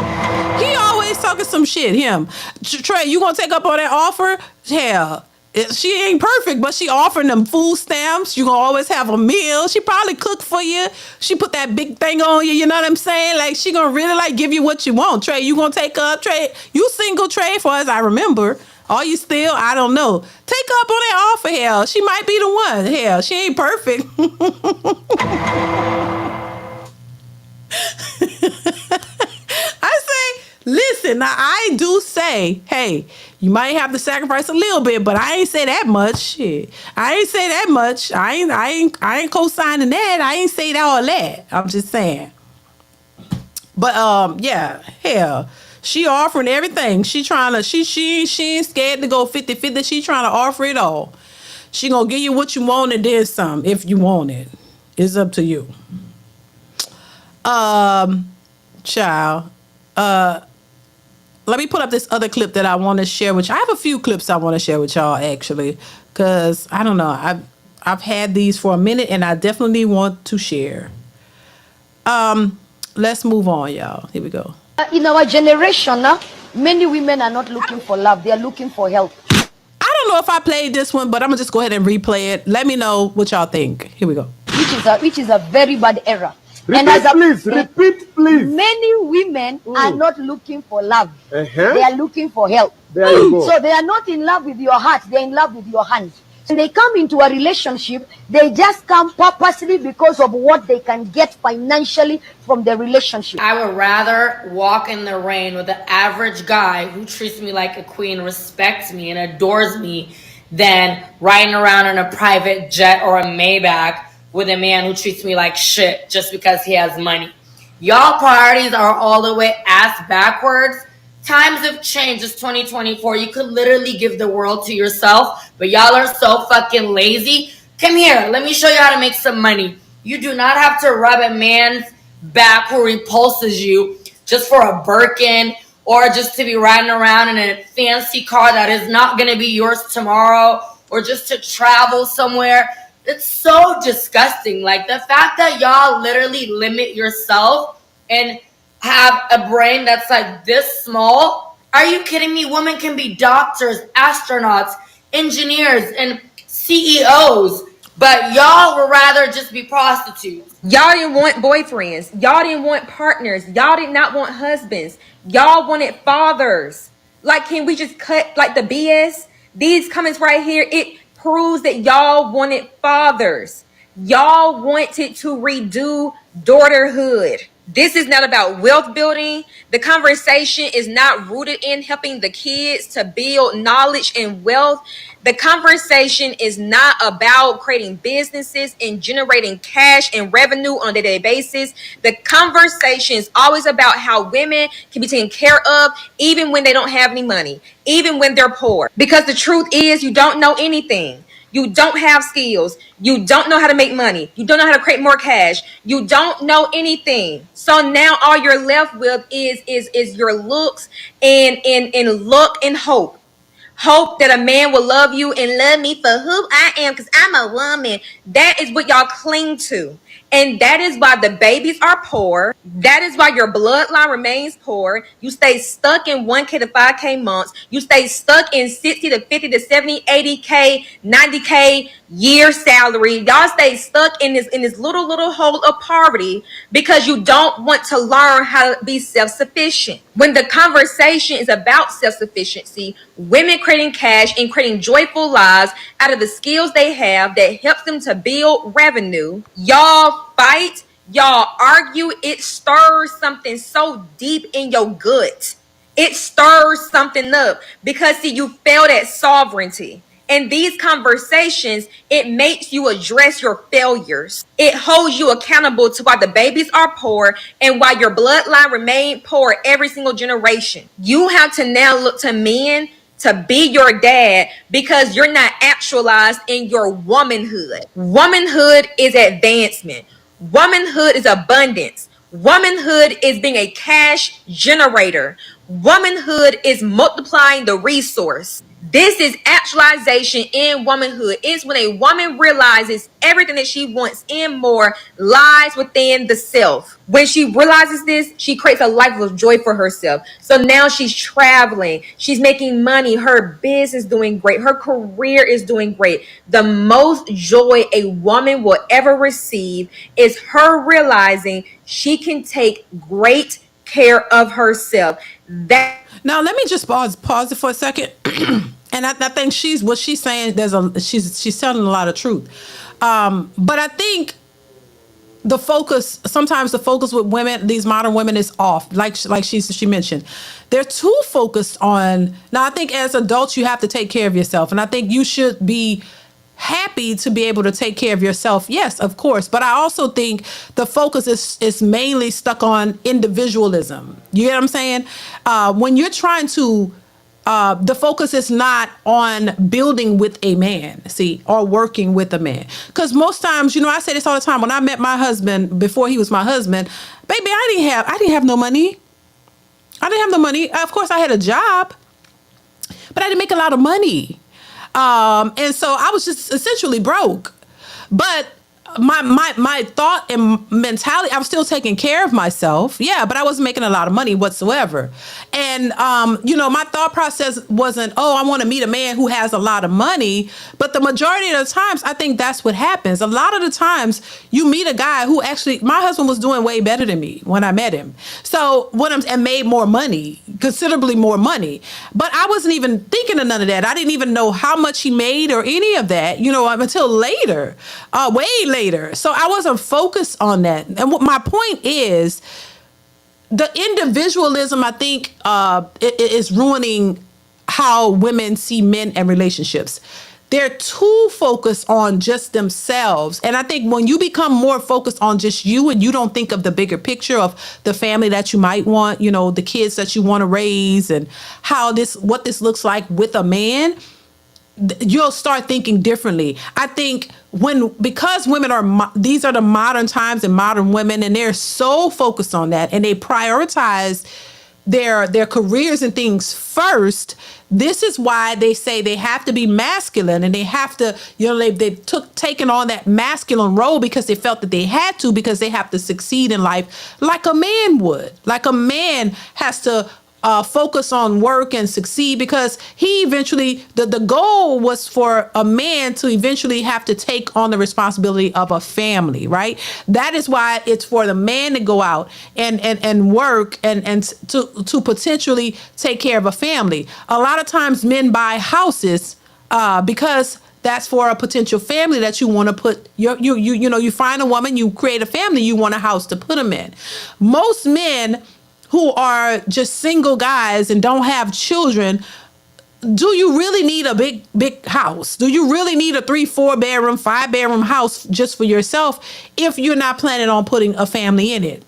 A: he always talking some shit. Him, Trey, you gonna take up on that offer? Hell. She ain't perfect, but she offering them food stamps. You gonna always have a meal. She probably cook for you. She put that big thing on you. You know what I'm saying? Like she gonna really like give you what you want. Trey, you gonna take up? Trey, you single, Trey? For as I remember, are you still? I don't know. Take up on that offer. Hell, she might be the one. Hell, she ain't perfect. I say, listen, now I do say, hey, you might have to sacrifice a little bit, but I ain't say that much. Shit, I ain't say that much. I ain't co-signing that. I ain't say all that. I'm just saying. But yeah, hell, she offering everything. She trying to, she ain't scared to go 50-50. She trying to offer it all. She gonna give you what you want and then some if you want it. It's up to you. Child. Let me put up this other clip that I want to share with you. I have a few clips I want to share with y'all actually, because I don't know. I've had these for a minute and I definitely want to share. Let's move on, y'all. Here we go.
D: In our generation, many women are not looking for love. They are looking for help.
A: I don't know if I played this one, but I'm gonna just go ahead and replay it. Let me know what y'all think. Here we go.
D: Which is a very bad era.
E: Repeat, please.
D: Many women are not looking for love. They are looking for help.
E: There you go.
D: So they are not in love with your heart. They're in love with your hands. When they come into a relationship, they just come purposely because of what they can get financially from the relationship.
F: I would rather walk in the rain with an average guy who treats me like a queen, respects me, and adores me than riding around in a private jet or a Maybach with a man who treats me like shit just because he has money. Y'all priorities are all the way ass backwards. Times have changed. It's 2024. You could literally give the world to yourself, but y'all are so fucking lazy. Come here. Let me show you how to make some money. You do not have to rub a man's back who repulses you just for a Birkin or just to be riding around in a fancy car that is not going to be yours tomorrow or just to travel somewhere. It's so disgusting. Like the fact that y'all literally limit yourself and have a brain that's like this small. Are you kidding me? Women can be doctors, astronauts, engineers, and CEOs, but y'all would rather just be prostitutes.
G: Y'all didn't want boyfriends. Y'all didn't want partners. Y'all did not want husbands. Y'all wanted fathers. Like, can we just cut like the BS? These comments right here, it proves that y'all wanted fathers. Y'all wanted to redo daughterhood. This is not about wealth building. The conversation is not rooted in helping the kids to build knowledge and wealth. The conversation is not about creating businesses and generating cash and revenue on a day-to-day basis. The conversation is always about how women can be taken care of even when they don't have any money, even when they're poor. Because the truth is, you don't know anything. You don't have skills. You don't know how to make money. You don't know how to create more cash. You don't know anything. So now all you're left with is your looks and look and hope. Hope that a man will love you and love me for who I am because I'm a woman. That is what y'all cling to. And that is why the babies are poor. That is why your bloodline remains poor. You stay stuck in 1K to 5K months. You stay stuck in 60 to 50 to 70, 80K, 90K year salary. Y'all stay stuck in this little hole of poverty because you don't want to learn how to be self-sufficient. When the conversation is about self-sufficiency, women creating cash and creating joyful lives out of the skills they have that helps them to build revenue, y'all fight, y'all argue, it stirs something so deep in your gut. It stirs something up because see, you failed at sovereignty. In these conversations, it makes you address your failures. It holds you accountable to why the babies are poor and why your bloodline remain poor every single generation. You have to now look to men to be your dad because you're not actualized in your womanhood. Womanhood is advancement. Womanhood is abundance. Womanhood is being a cash generator. Womanhood is multiplying the resource. This is actualization in womanhood. It's when a woman realizes everything that she wants and more lies within the self. When she realizes this, she creates a life of joy for herself. So now she's traveling, she's making money, her business is doing great, her career is doing great. The most joy a woman will ever receive is her realizing she can take great care of herself. That
A: Now let me just pause it for a second. And I think what she's saying. She's telling a lot of truth. But I think sometimes the focus with women, these modern women, is off. Like she mentioned, they're too focused on. Now I think as adults you have to take care of yourself, and I think you should be happy to be able to take care of yourself. Yes, of course. But I also think the focus is mainly stuck on individualism. You get what I'm saying? When you're trying to, the focus is not on building with a man, see, or working with a man. Because most times, I say this all the time. When I met my husband, before he was my husband, baby, I didn't have no money. I didn't have no money. Of course, I had a job, but I didn't make a lot of money. And so I was just essentially broke. But my thought and mentality, I was still taking care of myself. Yeah, but I wasn't making a lot of money whatsoever. And, my thought process wasn't, oh, I want to meet a man who has a lot of money. But the majority of the times, I think that's what happens. A lot of the times you meet a guy who actually, my husband was doing way better than me when I met him. So and made more money, considerably more money. But I wasn't even thinking of none of that. I didn't even know how much he made or any of that, until later, way later. So I wasn't focused on that. And what my point is, the individualism, I think, is ruining how women see men and relationships. They're too focused on just themselves. And I think when you become more focused on just you and you don't think of the bigger picture of the family that you might want, the kids that you want to raise and what this looks like with a man, you'll start thinking differently. I think because women these are the modern times and modern women, and they're so focused on that and they prioritize their careers and things first. This is why they say they have to be masculine and they have to, they've taken on that masculine role because they felt that they had to, because they have to succeed in life like a man would. Like a man has to focus on work and succeed, because he eventually, the goal was for a man to eventually have to take on the responsibility of a family, right? That is why it's for the man to go out and work and to potentially take care of a family. A lot of times men buy houses because that's for a potential family that you want to put you find a woman, you create a family, you want a house to put them in. Most men who are just single guys and don't have children, do you really need a big house? Do you really need a 3-4 bedroom, 5-bedroom house just for yourself if you're not planning on putting a family in it?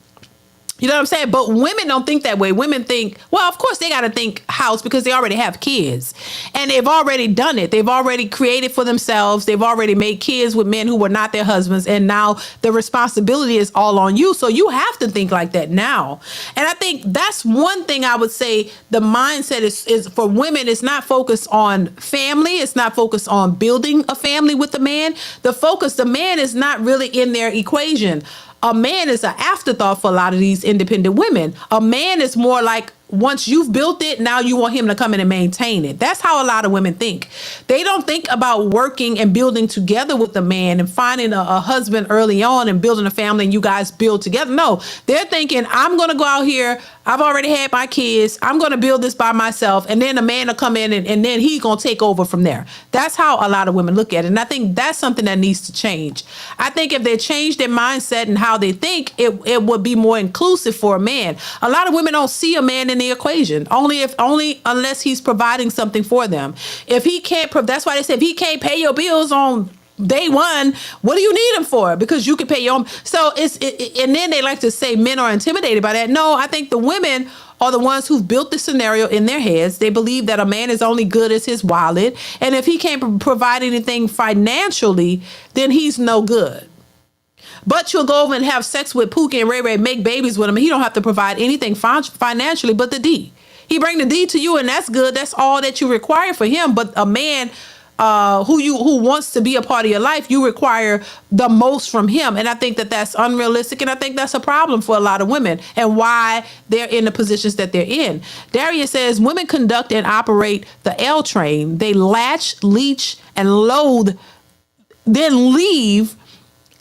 A: You know what I'm saying? But women don't think that way. Women think, well, of course they got to think house because they already have kids and they've already done it. They've already created for themselves. They've already made kids with men who were not their husbands. And now the responsibility is all on you. So you have to think like that now. And I think that's one thing I would say the mindset is for women. It's not focused on family. It's not focused on building a family with the man. The man is not really in their equation. A man is an afterthought for a lot of these independent women. A man is more like, once you've built it, now you want him to come in and maintain it. That's how a lot of women think. They don't think about working and building together with a man and finding a husband early on and building a family and you guys build together. No, they're thinking, I'm going to go out here. I've already had my kids. I'm going to build this by myself. And then a man will come in and then he's going to take over from there. That's how a lot of women look at it. And I think that's something that needs to change. I think if they change their mindset and how they think, it would be more inclusive for a man. A lot of women don't see a man in the equation. Only unless he's providing something for them. If he can't, that's why they say if he can't pay your bills on day one, what do you need him for? Because you can pay your own. So and then they like to say men are intimidated by that. No, I think the women are the ones who've built the scenario in their heads. They believe that a man is only good as his wallet, and if he can't provide anything financially, then he's no good. But you'll go over and have sex with Pookie and Ray Ray, make babies with him, and he don't have to provide anything financially but the D. He bring the D to you, and that's good. That's all that you require for him. But a man who wants to be a part of your life, you require the most from him. And I think that that's unrealistic, and I think that's a problem for a lot of women and why they're in the positions that they're in. Darius says women conduct and operate the L train. They latch, leech, and loathe, then leave,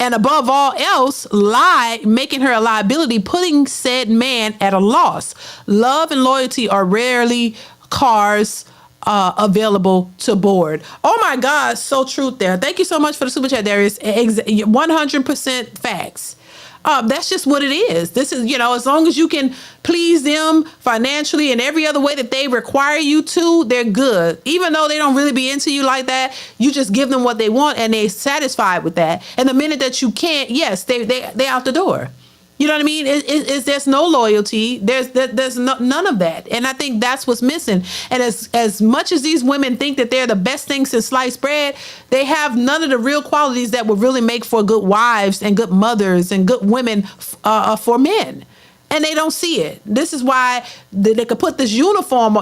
A: and above all else, lie, making her a liability, putting said man at a loss. Love and loyalty are rarely cars available to board. Oh my God, so truth there. Thank you so much for the super chat, Darius. 100% facts. That's just what it is. This is, as long as you can please them financially and every other way that they require you to, they're good. Even though they don't really be into you like that, you just give them what they want and they're satisfied with that. And the minute that you can't, yes, they out the door. You know what I mean? There's no loyalty. There's none of that. And I think that's what's missing. And as much as these women think that they're the best thing since sliced bread, they have none of the real qualities that would really make for good wives and good mothers and good women for men. And they don't see it. This is why they could put that uniform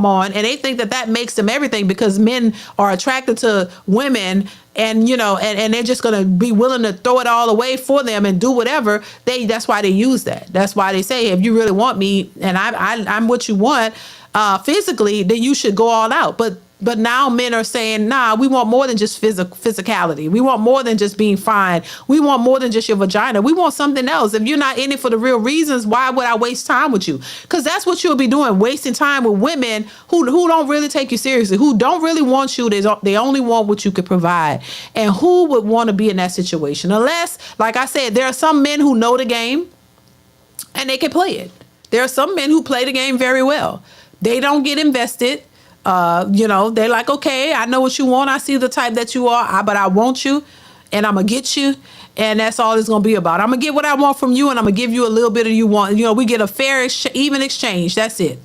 A: on, and they think that makes them everything because men are attracted to women, and and they're just gonna be willing to throw it all away for them and do whatever. That's why they use that. That's why they say, if you really want me and I'm what you want physically, then you should go all out. But now men are saying, nah, we want more than just physicality. We want more than just being fine. We want more than just your vagina. We want something else. If you're not in it for the real reasons, why would I waste time with you? Because that's what you'll be doing, wasting time with women who don't really take you seriously, who don't really want you. They only want what you could provide. And who would want to be in that situation? Unless, like I said, there are some men who know the game and they can play it. There are some men who play the game very well. They don't get invested. They're like, okay, I know what you want. I see the type that you are, but I want you and I'm going to get you. And that's all it's going to be about. I'm going to get what I want from you and I'm going to give you a little bit of you want. We get a fair, even exchange. That's it.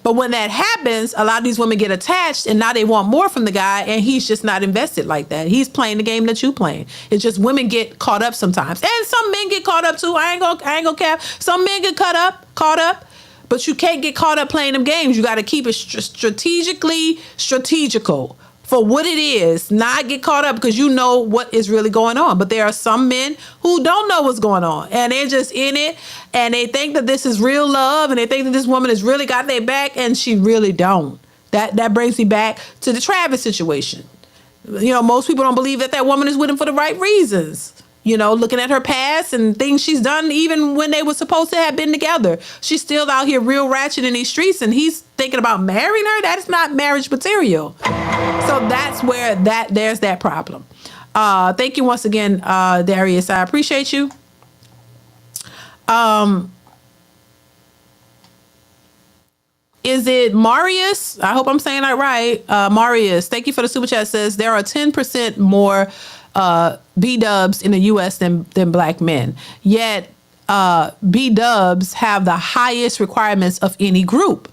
A: But when that happens, a lot of these women get attached and now they want more from the guy and he's just not invested like that. He's playing the game that you playing. It's just women get caught up sometimes. And some men get caught up too. I ain't gonna cap. Some men get caught up. But you can't get caught up playing them games. You got to keep it strategical for what it is. Not get caught up because you know what is really going on. But there are some men who don't know what's going on. And they're just in it. And they think that this is real love. And they think that this woman has really got their back. And she really don't. That brings me back to the Travis situation. Most people don't believe that woman is with him for the right reasons. Looking at her past and things she's done, even when they were supposed to have been together. She's still out here real ratchet in these streets and he's thinking about marrying her. That is not marriage material. So that's where there's that problem. Thank you once again, Darius. I appreciate you. Is it Marius? I hope I'm saying that right. Marius, thank you for the super chat. Says there are 10% more B-dubs in the U.S. than black men. Yet B-dubs have the highest requirements of any group,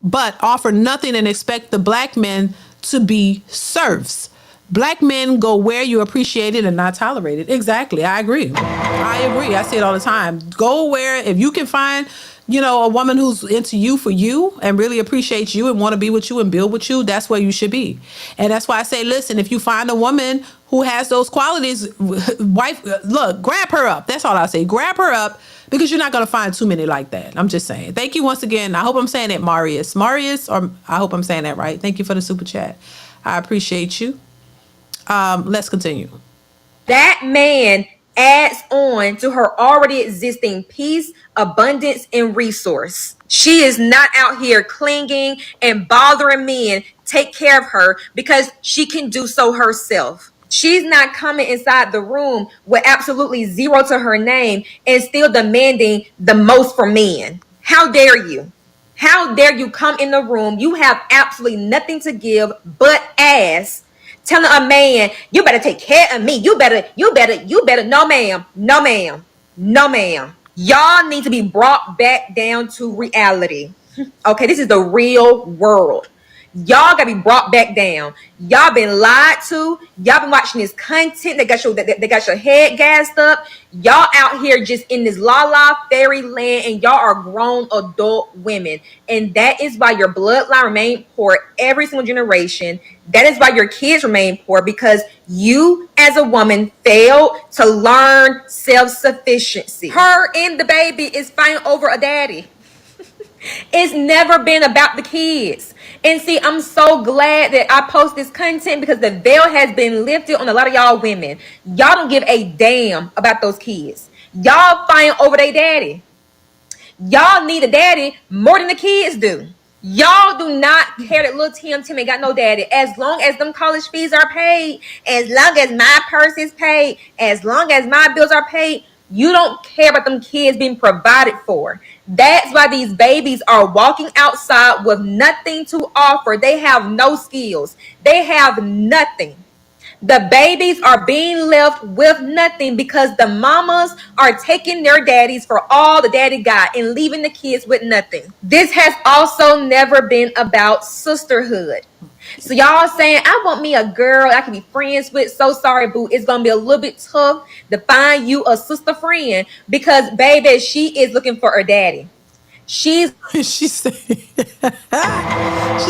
A: but offer nothing and expect the black men to be serfs. Black men go where you're appreciated and not tolerated. Exactly. I agree. I say it all the time. Go where, if you can find a woman who's into you for you and really appreciates you and want to be with you and build with you, that's where you should be. And that's why I say, listen, if you find a woman who has those qualities, grab her up. That's all I say. Grab her up because you're not going to find too many like that. I'm just saying. Thank you once again. I hope I'm saying it, Marius, or I hope I'm saying that right. Thank you for the super chat. I appreciate you. Let's continue.
G: That man adds on to her already existing peace, abundance, and resource. She is not out here clinging and bothering men take care of her because she can do so herself. She's not coming inside the room with absolutely zero to her name and still demanding the most from men. How dare you? How dare you come in the room? You have absolutely nothing to give but ass. Telling a man, you better take care of me. You better. No, ma'am. No, ma'am. No, ma'am. Y'all need to be brought back down to reality. Okay, this is the real world. Y'all gotta be brought back down. Y'all been lied to. Y'all been watching this content that got your head gassed up. Y'all out here just in this la la fairyland, and y'all are grown adult women, and that is why your bloodline remain poor every single generation. That is why your kids remain poor, because you as a woman failed to learn self-sufficiency. Her and the baby is fighting over a daddy. It's never been about the kids. And see, I'm so glad that I post this content, because the veil has been lifted on a lot of y'all women. Y'all don't give a damn about those kids. Y'all fighting over their daddy. Y'all need a daddy more than the kids do. Y'all do not care that little Tim ain't got no daddy. As long as them college fees are paid, as long as my purse is paid, as long as my bills are paid, you don't care about them kids being provided for. That's why these babies are walking outside with nothing to offer. They have no skills. They have nothing. The babies are being left with nothing because the mamas are taking their daddies for all the daddy got and leaving the kids with nothing. This has also never been about sisterhood. So y'all saying, I want me a girl I can be friends with. So sorry, boo. It's going to be a little bit tough to find you a sister friend, because, baby, she is looking for her daddy. She's
A: She said, she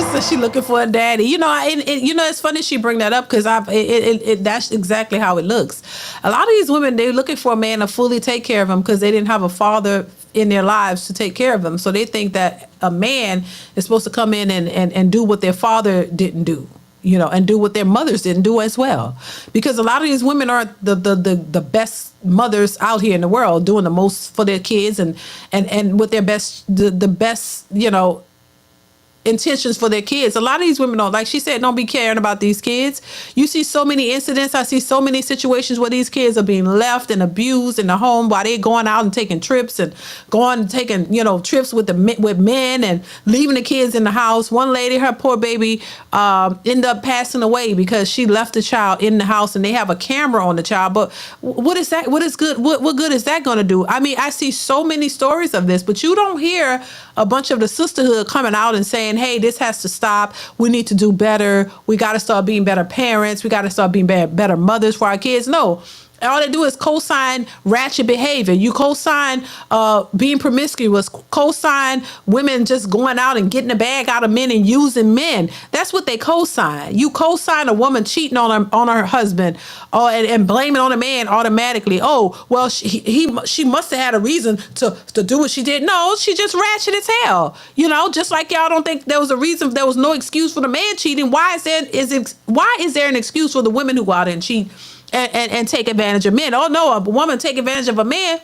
A: said she looking for a daddy. You know, it's funny she bring that up, because that's exactly how it looks. A lot of these women, they're looking for a man to fully take care of them because they didn't have a father in their lives to take care of them. So they think that a man is supposed to come in and do what their father didn't do. You know, and do what their mothers didn't do as well. Because a lot of these women are the best mothers out here in the world, doing the most for their kids and with their best, the best, you know, intentions for their kids. A lot of these women don't, like she said, don't be caring about these kids. You see so many incidents. I see so many situations where these kids are being left and abused in the home while they're going out and taking trips and taking, you know, trips with men and leaving the kids in the house. One lady, her poor baby, ended up passing away because she left the child in the house, and they have a camera on the child. But what is that? What is good? What good is that going to do? I mean, I see so many stories of this, but you don't hear a bunch of the sisterhood coming out and saying, hey, this has to stop. We need to do better. We got to start being better parents. We got to start being better mothers for our kids. No. All they do is co-sign ratchet behavior. You co-sign being promiscuous, co-sign women just going out and getting a bag out of men and using men. That's what they co-sign. You co-sign a woman cheating on her husband, and blaming on a man automatically. Oh, well, she must have had a reason to do what she did. No, she just ratchet as hell. You know, just like y'all don't think there was a reason, there was no excuse for the man cheating. Why is there an excuse for the women who go out and cheat and take advantage of men? Oh no, a woman take advantage of a man.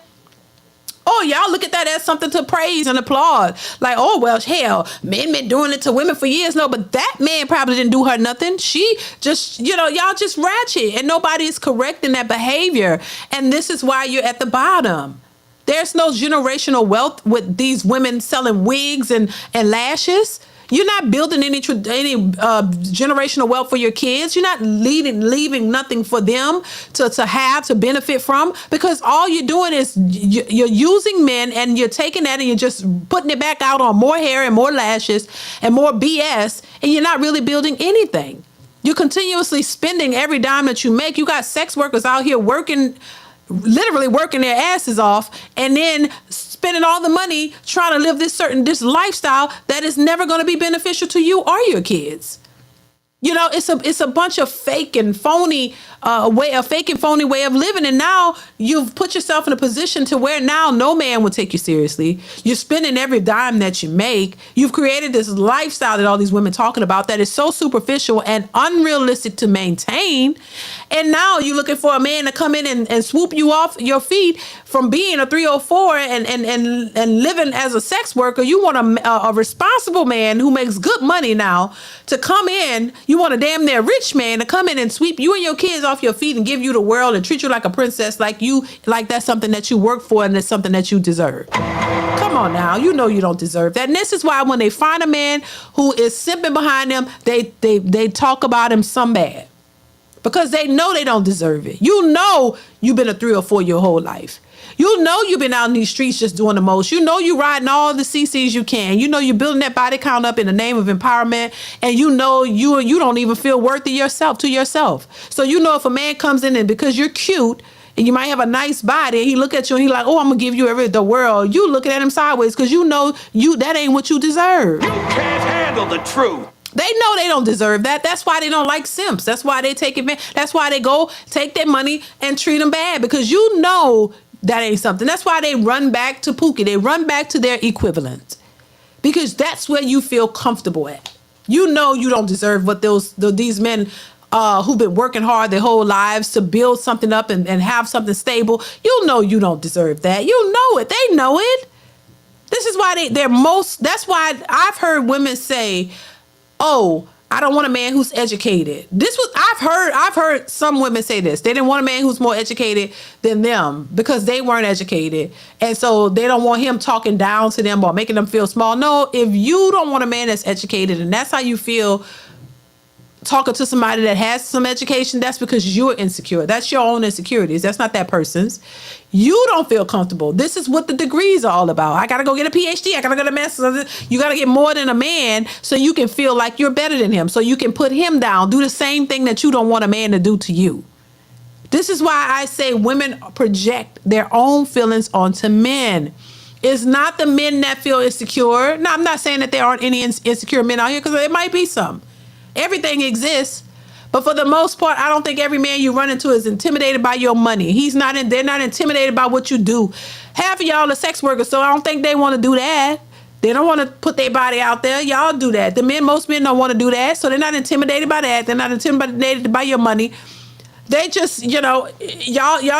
A: Oh, y'all look at that as something to praise and applaud. Like, oh, well, hell, men been doing it to women for years. No, but that man probably didn't do her nothing. She just, you know, y'all just ratchet, and nobody is correcting that behavior. And this is why you're at the bottom. There's no generational wealth with these women selling wigs and lashes. You're not building any generational wealth for your kids. You're not leaving nothing for them to benefit from, because all you're doing is you're using men, and you're taking that and you're just putting it back out on more hair and more lashes and more BS, and you're not really building anything. You're continuously spending every dime that you make. You got sex workers out here literally working their asses off, and then spending all the money trying to live this lifestyle that is never going to be beneficial to you or your kids. You know, it's a bunch of fake and phony way of living, and now you've put yourself in a position to where now no man will take you seriously. You're spending every dime that you make. You've created this lifestyle that all these women talking about that is so superficial and unrealistic to maintain. And now you're looking for a man to come in and swoop you off your feet from being a 304 and living as a sex worker. You want a responsible man who makes good money now to come in. You want a damn near rich man to come in and sweep you and your kids off your feet and give you the world and treat you like a princess, like that's something that you work for and it's something that you deserve. Come on now. You know you don't deserve that. And this is why when they find a man who is simping behind them, they talk about him some bad. Because they know they don't deserve it. You know you've been a 3 or 4 your whole life. You know you've been out in these streets just doing the most. You know you riding all the CCs you can. You know you're building that body count up in the name of empowerment. And you know you don't even feel worthy yourself to yourself. So you know if a man comes in and because you're cute and you might have a nice body, and he look at you and he like, oh, I'm gonna give you the world. You looking at him sideways because you know that ain't what you deserve.
H: You can't handle the truth.
A: They know they don't deserve that. That's why they don't like simps. That's why they take advantage. That's why they go take their money and treat them bad, because you know that ain't something. That's why they run back to Pookie. They run back to their equivalent, because that's where you feel comfortable at. You know you don't deserve what these men who've been working hard their whole lives to build something up and have something stable. You know you don't deserve that. You know it. They know it. This is why that's why I've heard women say, oh, I don't want a man who's educated. I've heard some women say this. They didn't want a man who's more educated than them because they weren't educated. And so they don't want him talking down to them or making them feel small. No, if you don't want a man that's educated and that's how you feel talking to somebody that has some education, that's because you're insecure. That's your own insecurities. That's not that person's. You don't feel comfortable. This is what the degrees are all about. I got to go get a PhD. I got to get a master's. You got to get more than a man so you can feel like you're better than him. So you can put him down. Do the same thing that you don't want a man to do to you. This is why I say women project their own feelings onto men. It's not the men that feel insecure. No, I'm not saying that there aren't any insecure men out here, because there might be some. Everything exists, but for the most part, I don't think every man you run into is intimidated by your money. They're not intimidated by what you do. Half of y'all are sex workers, so I don't think they want to do that. They don't want to put their body out there. Y'all do that. Most men don't want to do that, so they're not intimidated by that. They're not intimidated by your money. They just, y'all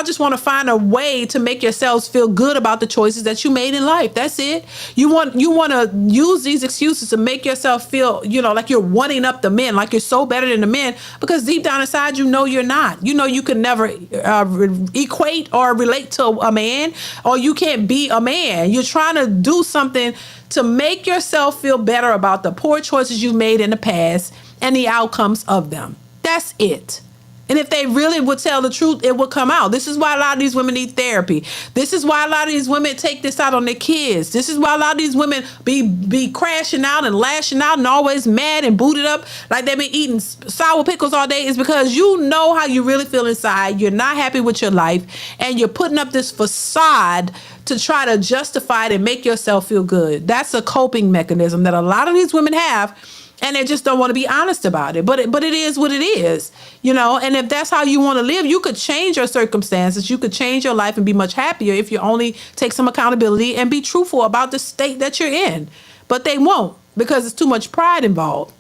A: just want to find a way to make yourselves feel good about the choices that you made in life. That's it. You want to use these excuses to make yourself feel, like you're wanting up the men, like you're so better than the men, because deep down inside, you're not. You can never equate or relate to a man, or you can't be a man. You're trying to do something to make yourself feel better about the poor choices you've made in the past and the outcomes of them. That's it. And if they really would tell the truth, it would come out. This is why a lot of these women need therapy. This is why a lot of these women take this out on their kids. This is why a lot of these women be crashing out and lashing out and always mad and booted up like they've been eating sour pickles all day. Is because you know how you really feel inside. You're not happy with your life, and you're putting up this facade to try to justify it and make yourself feel good. That's a coping mechanism that a lot of these women have. And they just don't want to be honest about it. But it is what it is, And if that's how you want to live, you could change your circumstances. You could change your life and be much happier if you only take some accountability and be truthful about the state that you're in. But they won't, because it's too much pride involved.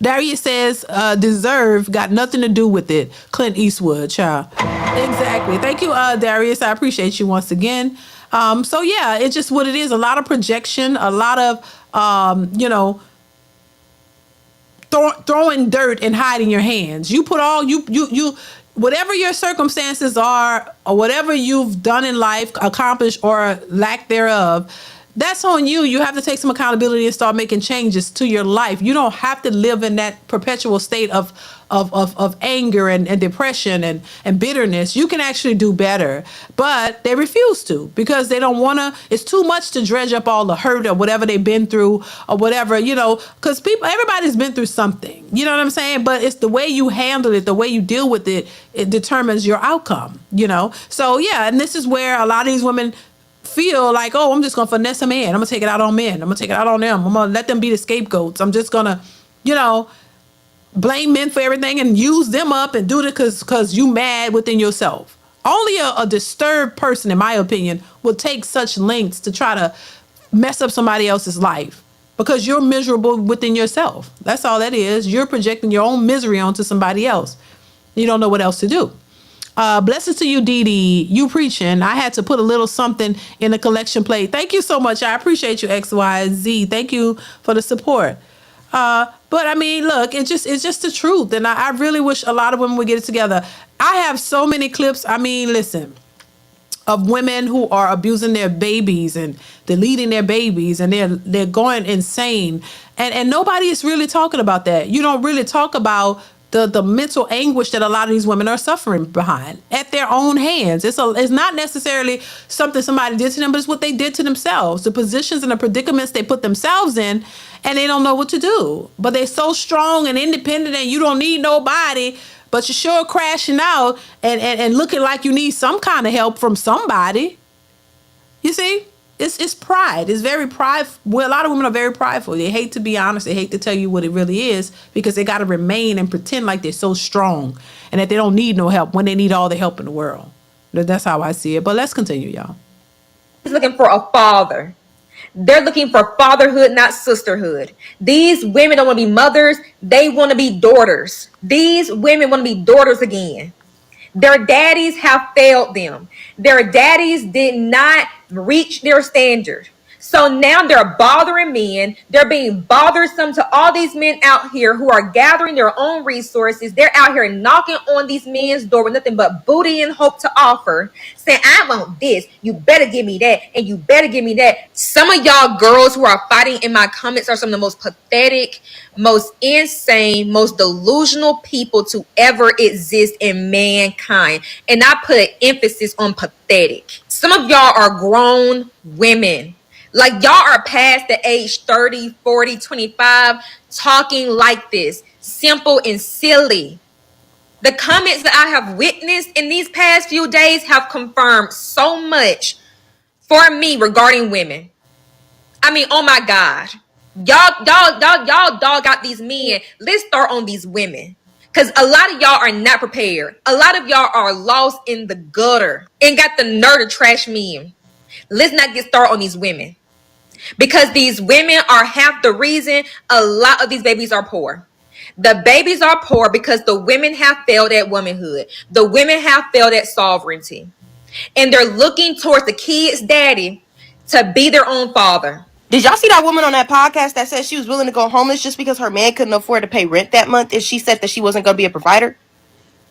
A: Darius says, deserve got nothing to do with it. Clint Eastwood, child. Exactly. Thank you, Darius. I appreciate you once again. So, yeah, it's just what it is. A lot of projection, a lot of, throwing dirt and hiding your hands. You put all you whatever your circumstances are, or whatever you've done in life, accomplished or lack thereof, that's on you. You have to take some accountability and start making changes to your life. You don't have to live in that perpetual state of anger and depression and bitterness. You can actually do better, but they refuse to, because they don't want to. It's too much to dredge up all the hurt or whatever they've been through or whatever, because everybody's been through something, you know what I'm saying? But it's the way you handle it, the way you deal with it, it determines your outcome, So yeah, and this is where a lot of these women feel like, oh, I'm just going to finesse a man. I'm going to take it out on men. I'm going to take it out on them. I'm going to let them be the scapegoats. I'm just going to, blame men for everything and use them up and do it because you mad within yourself. Only a disturbed person, in my opinion, will take such lengths to try to mess up somebody else's life, because you're miserable within yourself. That's all that is. You're projecting your own misery onto somebody else. You don't know what else to do. Blessings to you, DeeDee. You preaching. I had to put a little something in the collection plate. Thank you so much. I appreciate you, XYZ. Thank you for the support. But I mean, look, it's just the truth. And I really wish a lot of women would get it together. I have so many clips. I mean, listen, of women who are abusing their babies and deleting their babies, and they're going insane, and nobody is really talking about that. You don't really talk about the mental anguish that a lot of these women are suffering behind at their own hands. It's not necessarily something somebody did to them, but it's what they did to themselves, the positions and the predicaments they put themselves in, and they don't know what to do. But they're so strong and independent, and you don't need nobody, but you're sure crashing out and looking like you need some kind of help from somebody. You see? It's pride. It's very prideful. Well, a lot of women are very prideful. They hate to be honest. They hate to tell you what it really is, because they got to remain and pretend like they're so strong and that they don't need no help when they need all the help in the world. That's how I see it. But let's continue, y'all.
G: He's looking for a father. They're looking for fatherhood, not sisterhood. These women don't want to be mothers. They want to be daughters. These women want to be daughters again. Their daddies have failed them. Their daddies did not reach their standard. So now they're bothering men. They're being bothersome to all these men out here who are gathering their own resources. They're out here knocking on these men's door with nothing but booty and hope to offer, saying, I want this. You better give me that. And you better give me that. Some of y'all girls who are fighting in my comments are some of the most pathetic, most insane, most delusional people to ever exist in mankind. And I put emphasis on pathetic. Some of y'all are grown women. Like, y'all are past the age 30, 40, 25, talking like this. Simple and silly. The comments that I have witnessed in these past few days have confirmed so much for me regarding women. I mean, oh my God. Y'all dog out these men. Let's start on these women. Because a lot of y'all are not prepared. A lot of y'all are lost in the gutter and got the nerve to trash men. Let's not get started on these women. Because these women are half the reason a lot of these babies are poor. The babies are poor because the women have failed at womanhood. The women have failed at sovereignty. And they're looking towards the kid's daddy to be their own father.
I: Did y'all see that woman on that podcast that said she was willing to go homeless just because her man couldn't afford to pay rent that month, and she said that she wasn't going to be a provider?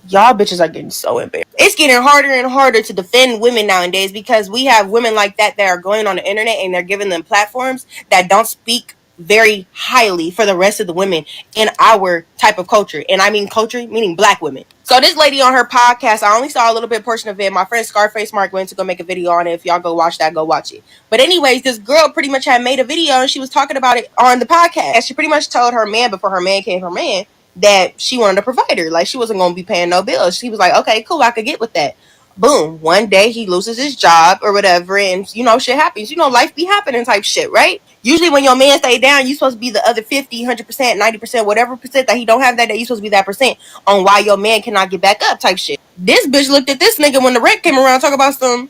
I: Y'all bitches are getting so embarrassed. It's getting harder and harder to defend women nowadays because we have women like that are going on the internet and they're giving them platforms that don't speak very highly for the rest of the women in our type of culture. And I mean culture, meaning black women. So this lady on her podcast, I only saw a little bit portion of it. My friend Scarface Mark went to go make a video on it. If y'all go watch that, go watch it. But anyways, this girl pretty much had made a video and she was talking about it on the podcast. She pretty much told her man before her man came her man that she wanted a provider. Like, she wasn't going to be paying no bills. She was like, okay, cool, I could get with that. Boom. One day he loses his job or whatever, and, you know, shit happens. You know, life be happening type shit, right? Usually when your man stay down, you supposed to be the other 50, 100%, 90%, whatever percent that he don't have that day, you supposed to be that percent on why your man cannot get back up type shit. This bitch looked at this nigga when the rent came around talking about some,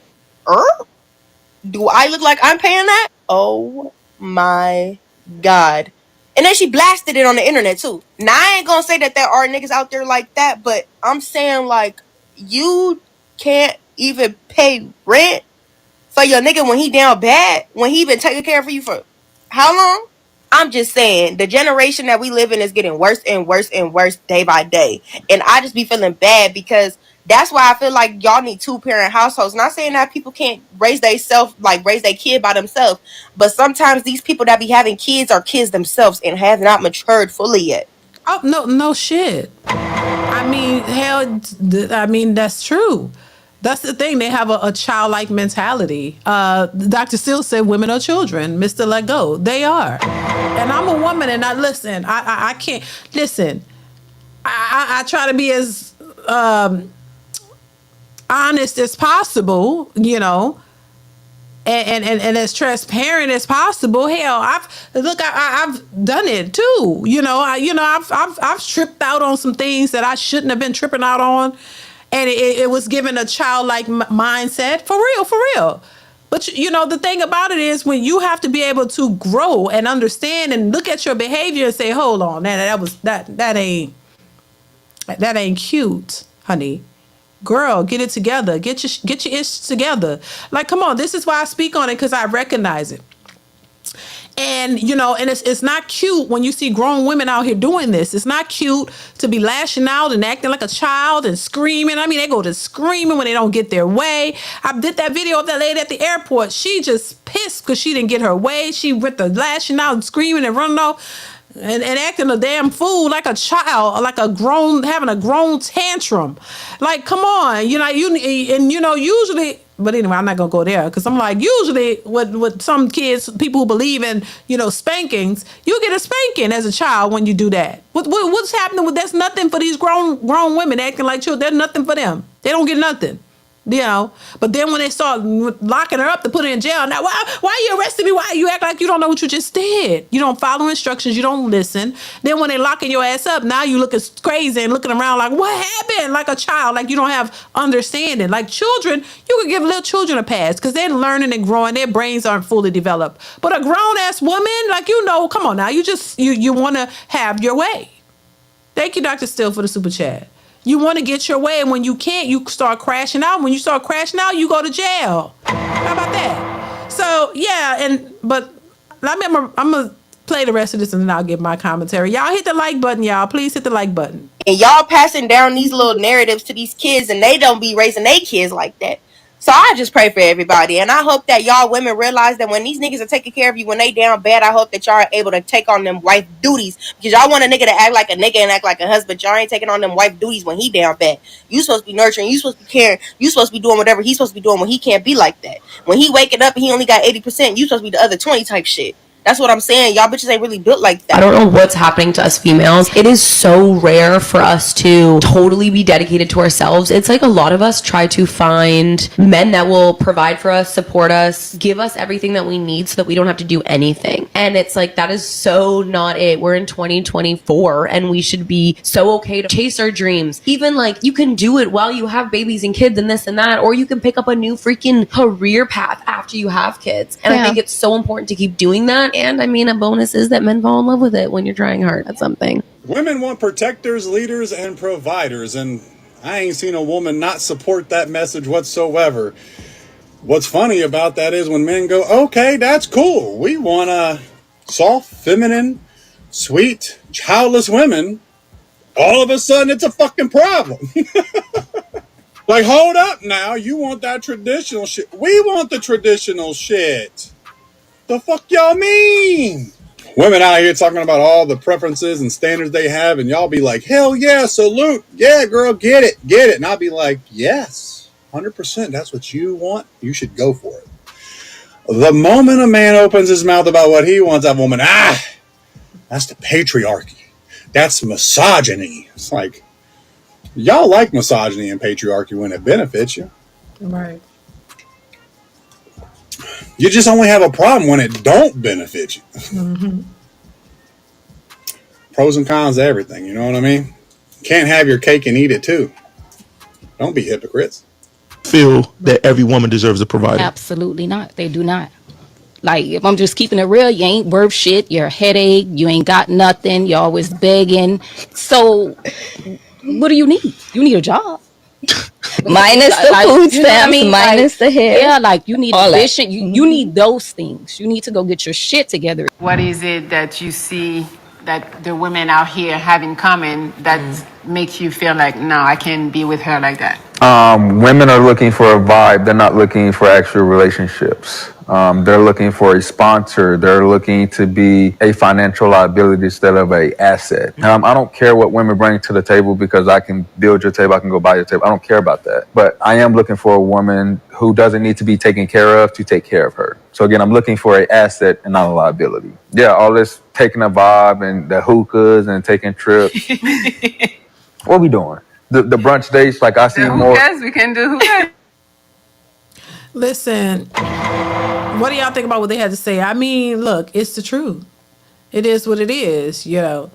I: do I look like I'm paying that? Oh my God. And then she blasted it on the internet too. Now, I ain't gonna say that there are niggas out there like that, but I'm saying, like, you can't even pay rent for your nigga when he down bad, when he been taking care of you for how long? I'm just saying, the generation that we live in is getting worse and worse and worse day by day. And I just be feeling bad because that's why I feel like y'all need 2-parent households. Not saying that people can't raise their kid by themselves, but sometimes these people that be having kids are kids themselves and have not matured fully yet.
A: Oh, no shit. I mean, hell, I mean, that's true. That's the thing. They have a childlike mentality. Dr. Steele said women are children. Mr. Let Go. They are. And I'm a woman, and I can't. Listen, I try to be as honest as possible, you know, and as transparent as possible. Hell, I've done it too. You know, I've tripped out on some things that I shouldn't have been tripping out on. And it was given a childlike mindset, for real. But, you know, the thing about it is when you have to be able to grow and understand and look at your behavior and say, hold on, that ain't cute, honey. Girl, get it together. Get your ish together. Like, come on, this is why I speak on it, because I recognize it. And and it's not cute when you see grown women out here doing this. It's not cute to be lashing out and acting like a child and screaming. I mean, they go to screaming when they don't get their way. I did that video of that lady at the airport. She just pissed because she didn't get her way. She went to lashing out and screaming and running off and acting a damn fool, like a child, like having a grown tantrum. Like, come on, usually. But anyway, I'm not gonna go there because I'm like, usually with some kids, people who believe in spankings, you get a spanking as a child when you do that. What's happening with that's nothing for these grown women acting like children. There's nothing for them. They don't get nothing. But then when they start locking her up to put her in jail, now why you arrested me? Why you act like you don't know what you just did? You don't follow instructions. You don't listen. Then when they locking your ass up, now you looking crazy and looking around like, what happened? Like a child, like you don't have understanding. Like children, you could give little children a pass because they're learning and growing. Their brains aren't fully developed. But a grown ass woman, like come on now, you want to have your way. Thank you, Dr. Still, for the super chat. You want to get your way, and when you can't, you start crashing out. When you start crashing out, you go to jail. How about that? So, yeah, but I'm going to play the rest of this, and then I'll give my commentary. Y'all hit the like button, y'all. Please hit the like button.
I: And y'all passing down these little narratives to these kids, and they don't be raising their kids like that. So I just pray for everybody, and I hope that y'all women realize that when these niggas are taking care of you when they down bad, I hope that y'all are able to take on them wife duties, because y'all want a nigga to act like a nigga and act like a husband. Y'all ain't taking on them wife duties when he down bad. You supposed to be nurturing, you supposed to be caring, you supposed to be doing whatever he's supposed to be doing when he can't be like that. When he waking up and he only got 80%, you supposed to be the other 20 type shit. That's what I'm saying. Y'all bitches ain't really built like that.
J: I don't know what's happening to us females. It is so rare for us to totally be dedicated to ourselves. It's like a lot of us try to find men that will provide for us, support us, give us everything that we need so that we don't have to do anything. And it's like, that is so not it. We're in 2024 and we should be so okay to chase our dreams. Even like, you can do it while you have babies and kids and this and that, or you can pick up a new freaking career path after you have kids. And I think it's so important to keep doing that. And I mean, a bonus is that men fall in love with it when you're trying hard at something.
K: Women want protectors, leaders, and providers, and I ain't seen a woman not support that message whatsoever. What's funny about that is when men go, okay, that's cool. We want a soft, feminine, sweet, childless women. All of a sudden, it's a fucking problem. Like, hold up now. You want that traditional shit. We want the traditional shit. The fuck y'all mean? Women out here talking about all the preferences and standards they have, and y'all be like, hell yeah, salute. Yeah, girl, get it. And I'll be like, yes, 100%. That's what you want. You should go for it. The moment a man opens his mouth about what he wants, that woman, that's the patriarchy. That's misogyny. It's like, y'all like misogyny and patriarchy when it benefits you.
A: Right.
K: You just only have a problem when it don't benefit you.
A: Mm-hmm.
K: Pros and cons of everything, you know what I mean? Can't have your cake and eat it too. Don't be hypocrites.
L: Feel that every woman deserves a provider.
M: Absolutely not. They do not. Like, if I'm just keeping it real, you ain't worth shit. You're a headache. You ain't got nothing. You're always begging. So what do you need? You need a job.
N: Minus the food stamps, minus the hair.
M: Yeah, like you need efficient. You need those things. You need to go get your shit together.
O: What is it that you see that the women out here have in common that makes you feel like, no, I can't be with her like that?
P: Women are looking for a vibe. They're not looking for actual relationships. They're looking for a sponsor. They're looking to be a financial liability instead of a asset. I don't care what women bring to the table because I can build your table. I can go buy your table. I don't care about that. But I am looking for a woman who doesn't need to be taken care of to take care of her. So again, I'm looking for an asset and not a liability. Yeah, all this taking a vibe and the hookahs and taking trips. What we doing? The brunch dates, like I see more.
O: Hookahs, we can do hookahs.
A: Listen, what do y'all think about what they had to say? I mean, look, it's the truth. It is what it is, you know.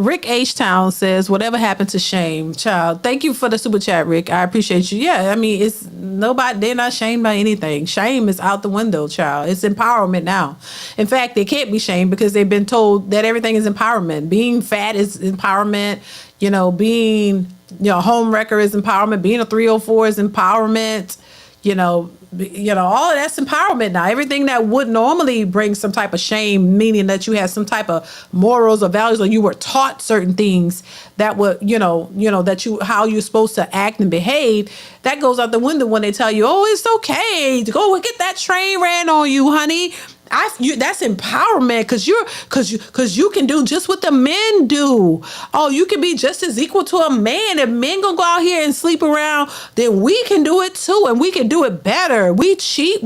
A: Rick H. Town says, whatever happened to shame? Child, thank you for the super chat, Rick. I appreciate you. Yeah, I mean, it's nobody, they're not shamed by anything. Shame is out the window, child. It's empowerment now. In fact, they can't be shamed because they've been told that everything is empowerment. Being fat is empowerment. Being, a home wrecker is empowerment. Being a 304 is empowerment. All of that's empowerment now. Everything that would normally bring some type of shame, meaning that you had some type of morals or values, or you were taught certain things that would, how you're supposed to act and behave, that goes out the window when they tell you, oh, it's okay to go and get that train ran on you, honey. That's empowerment because you can do just what the men do. Oh, you can be just as equal to a man. If men gonna go out here and sleep around, then we can do it too, and we can do it better. We cheat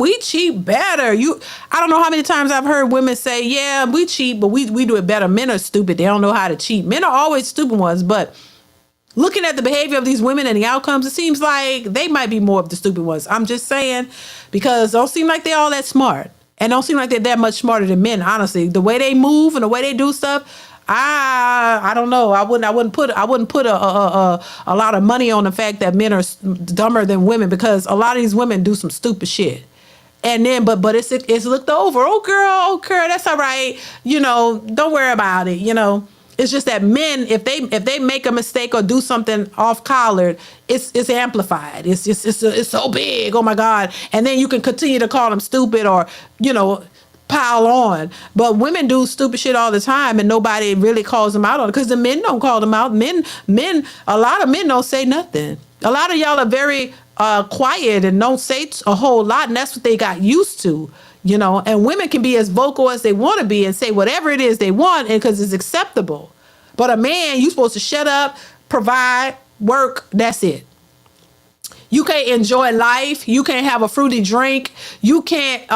A: better. I don't know how many times I've heard women say, yeah, we cheat, but we do it better. Men are stupid. They don't know how to cheat. Men are always stupid ones, but looking at the behavior of these women and the outcomes, it seems like they might be more of the stupid ones. I'm just saying, because don't seem like they're all that smart. And don't seem like they're that much smarter than men, honestly. The way they move and the way they do stuff, I don't know. I wouldn't put a lot of money on the fact that men are dumber than women, because a lot of these women do some stupid shit. And then, but it's looked over. Oh girl, that's all right. Don't worry about it. It's just that men, if they make a mistake or do something off collared, it's amplified. It's so big. Oh my God! And then you can continue to call them stupid or pile on. But women do stupid shit all the time, and nobody really calls them out on it because the men don't call them out. A lot of men don't say nothing. A lot of y'all are very quiet and don't say a whole lot, and that's what they got used to. And women can be as vocal as they want to be and say whatever it is they want, and because it's acceptable. But a man, you're supposed to shut up, provide, work, that's it. You can't enjoy life. You can't have a fruity drink. You can't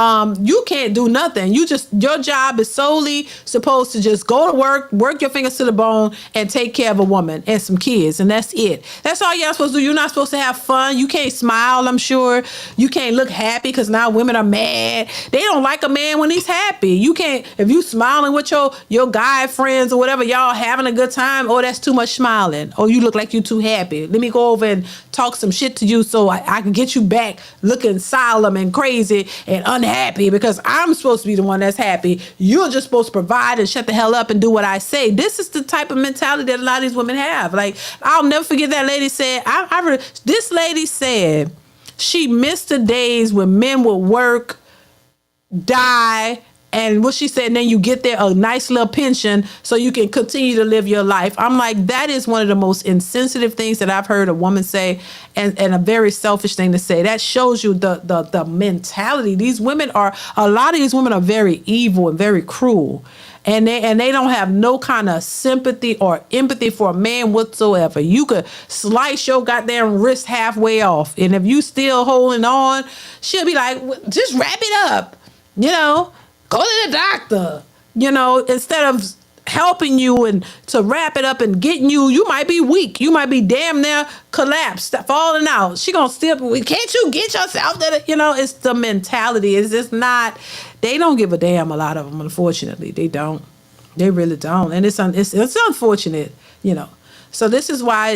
A: do nothing. Your job is solely supposed to just go to work your fingers to the bone, and take care of a woman and some kids, and that's it. That's all y'all supposed to do. You're not supposed to have fun. You can't smile, I'm sure. You can't look happy because now women are mad. They don't like a man when he's happy. You can't, if you smiling with your guy friends or whatever, y'all having a good time, oh, that's too much smiling. Oh, you look like you too happy. Let me go over and talk some shit to you so I can get you back looking solemn and crazy and unhappy because I'm supposed to be the one that's happy. You're just supposed to provide and shut the hell up and do what I say. This is the type of mentality that a lot of these women have. Like, I'll never forget that lady said, this lady said she missed the days when men would work, die, and what she said, and then you get there a nice little pension so you can continue to live your life. I'm like, that is one of the most insensitive things that I've heard a woman say, and a very selfish thing to say. That shows you the mentality. A lot of these women are very evil and very cruel. And they don't have no kind of sympathy or empathy for a man whatsoever. You could slice your goddamn wrist halfway off, and if you still holding on, she'll be like, just wrap it up, go to the doctor, instead of helping you and to wrap it up and getting you might be weak. You might be damn near collapsed, falling out. She gonna still, can't you get yourself that, it's the mentality. It's just not, they don't give a damn, a lot of them, unfortunately. They don't. They really don't. And it's unfortunate, So this is why,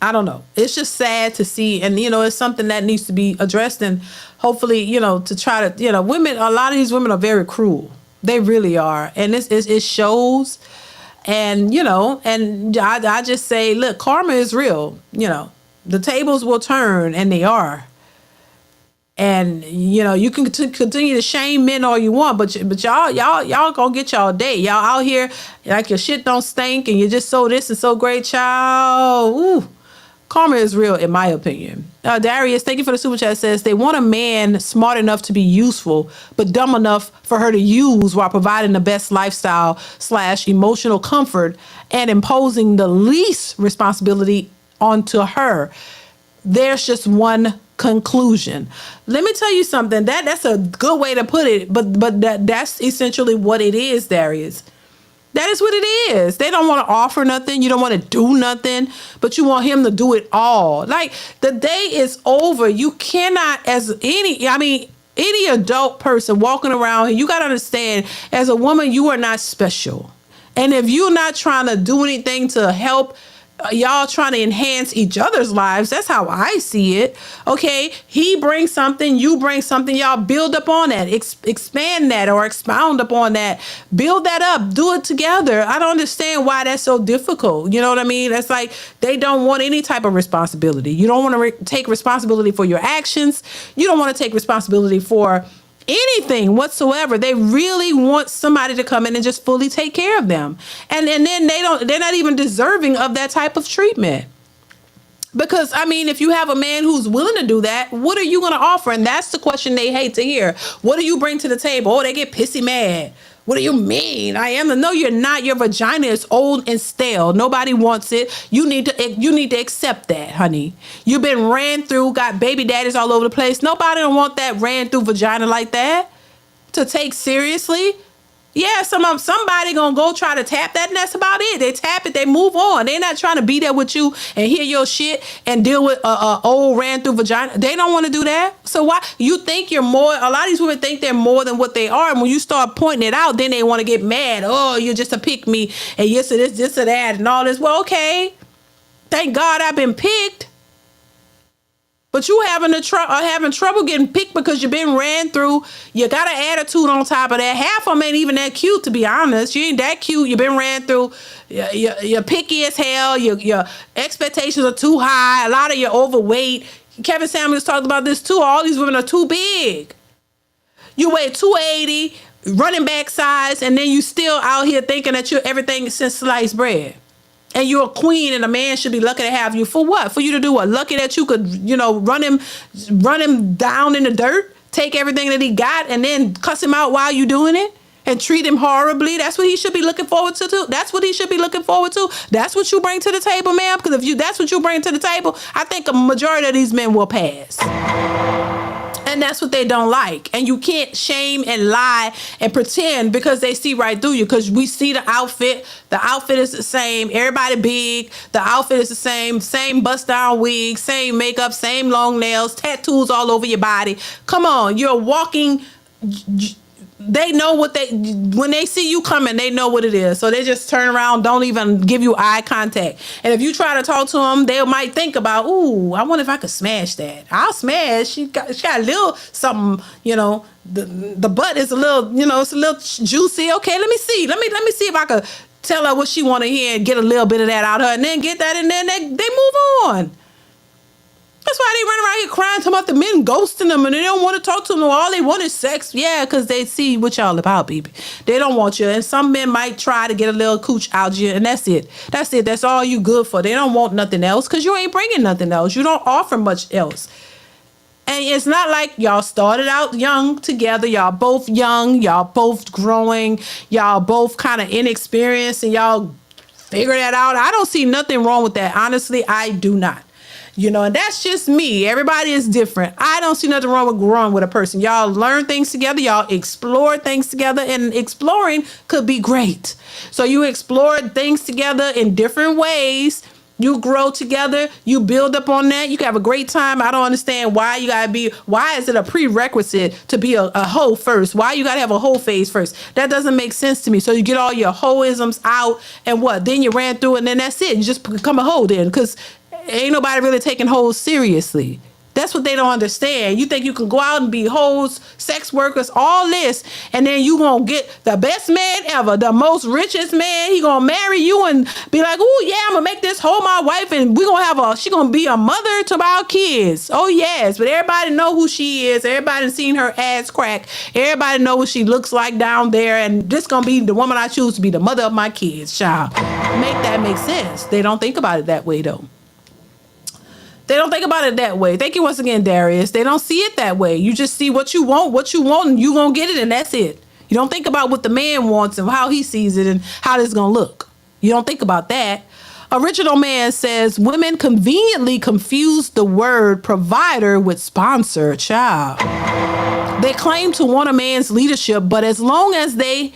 A: I don't know. It's just sad to see. And, it's something that needs to be addressed. And hopefully, to try to, women, a lot of these women are very cruel. They really are. And it shows. And, and I just say, look, karma is real. The tables will turn, and they are. And, you can continue to shame men all you want, but y'all gonna get y'all day. Y'all out here like your shit don't stink and you're just so this and so great, child. Ooh. Karma is real, in my opinion. Darius, thank you for the super chat. Says they want a man smart enough to be useful, but dumb enough for her to use while providing the best lifestyle / emotional comfort and imposing the least responsibility onto her. There's just one conclusion. Let me tell you something. That's a good way to put it, but that's essentially what it is, Darius. That is what it is. They don't want to offer nothing. You don't want to do nothing, but you want him to do it all. Like, the day is over. You cannot, any adult person walking around, you got to understand, as a woman, you are not special. And if you're not trying to do anything to help y'all trying to enhance each other's lives. That's how I see it. Okay, he brings something, you bring something, y'all build up on that, expand that or expound upon that, build that up, do it together. I don't understand why that's so difficult. You know what I mean? That's like they don't want any type of responsibility. You don't want to take responsibility for your actions. You don't want to take responsibility for anything whatsoever. They really want somebody to come in and just fully take care of them. And then they're not even deserving of that type of treatment. Because, I mean, if you have a man who's willing to do that, what are you going to offer? And that's the question they hate to hear. What do you bring to the table? Oh, they get pissy mad. What do you mean? No, you're not. Your vagina is old and stale. Nobody wants it. You need to accept that, honey. You've been ran through, got baby daddies all over the place. Nobody don't want that ran through vagina like that to take seriously. Yeah, somebody gonna go try to tap that, and that's about it. They tap it, they move on. They're not trying to be there with you and hear your shit and deal with old ran through vagina. They don't want to do that. So why you think you're more? A lot of these women think they're more than what they are, and when you start pointing it out, then they want to get mad. Oh, you're just a pick me, and yes, it is this or that, and all this. Well, okay, thank God I've been picked. But you having trouble getting picked because you've been ran through. You got an attitude on top of that. Half of them ain't even that cute, to be honest. You ain't that cute. You've been ran through. You're picky as hell. Your expectations are too high. A lot of you overweight. Kevin Samuels talked about this too. All these women are too big. You weigh 280, running back size, and then you still out here thinking that you're everything since sliced bread. And you're a queen, and a man should be lucky to have you. For what? For you to do what? Lucky that you could, run him down in the dirt, take everything that he got, and then cuss him out while you doing it, and treat him horribly. That's what he should be looking forward to too. That's what he should be looking forward to. That's what you bring to the table, ma'am. Because if that's what you bring to the table, I think a majority of these men will pass. And that's what they don't like. And you can't shame and lie and pretend because they see right through you. Because we see the outfit. The outfit is the same. Everybody big. The outfit is the same. Same bust down wig. Same makeup. Same long nails. Tattoos all over your body. Come on. You're walking. They know when they see you coming, they know what it is. So they just turn around, don't even give you eye contact. And if you try to talk to them, they might think about, ooh, I wonder if I could smash that. I'll smash. She got a little something, the butt is a little, it's a little juicy. Okay, let me see. Let me see if I could tell her what she want to hear and get a little bit of that out of her, and then get that, and then they move on. That's why they run around here crying, talking about the men ghosting them, and they don't want to talk to them. All they want is sex. Yeah, because they see what y'all about, baby. They don't want you. And some men might try to get a little cooch out you, and that's it. That's it. That's all you good for. They don't want nothing else because you ain't bringing nothing else. You don't offer much else. And it's not like y'all started out young together. Y'all both young. Y'all both growing. Y'all both kind of inexperienced, and y'all figure that out. I don't see nothing wrong with that. Honestly, I do not. And that's just me. Everybody is different. I don't see nothing wrong with growing with a person. Y'all learn things together. Y'all explore things together, and exploring could be great. So you explore things together in different ways. You grow together. You build up on that. You can have a great time. I don't understand why is it a prerequisite to be a hoe first? Why you got to have a hoe phase first? That doesn't make sense to me. So you get all your hoisms out, and what? Then you ran through, and then that's it. You just become a hoe then, because ain't nobody really taking hoes seriously. That's what they don't understand. You think you can go out and be hoes, sex workers, all this, and then you gonna get the best man ever, the most richest man. He gonna marry you and be like, "Oh yeah, I'm gonna make this hoe my wife, and we gonna have she gonna be a mother to our kids." Oh yes, but everybody know who she is. Everybody seen her ass crack. Everybody know what she looks like down there, and this gonna be the woman I choose to be the mother of my kids. Child, make that make sense. They don't think about it that way though. They don't think about it that way. Thank you once again, Darius. They don't see it that way. You just see what you want, and you gonna get it, and that's it. You don't think about what the man wants and how he sees it and how this gonna look. You don't think about that. Original Man says, women conveniently confuse the word provider with sponsor. Child. They claim to want a man's leadership, but as long as they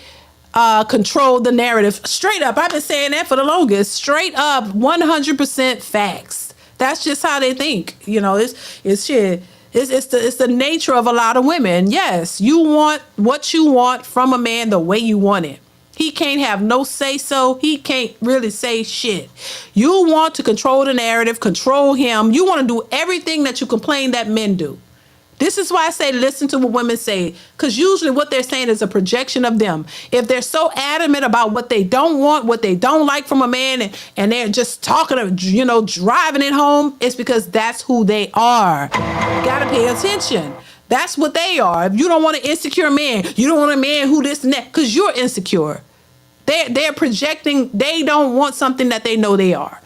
A: control the narrative, straight up, I've been saying that for the longest, straight up, 100% facts. That's just how they think. It's shit. It's the nature of a lot of women. Yes, you want what you want from a man the way you want it. He can't have no say so. He can't really say shit. You want to control the narrative, control him. You want to do everything that you complain that men do. This is why I say listen to what women say, because usually what they're saying is a projection of them. If they're so adamant about what they don't want, what they don't like from a man, and they're just talking, driving it home, it's because that's who they are. Gotta pay attention. That's what they are. If you don't want an insecure man, you don't want a man who this and that, because you're insecure. They're projecting, they don't want something that they know they are.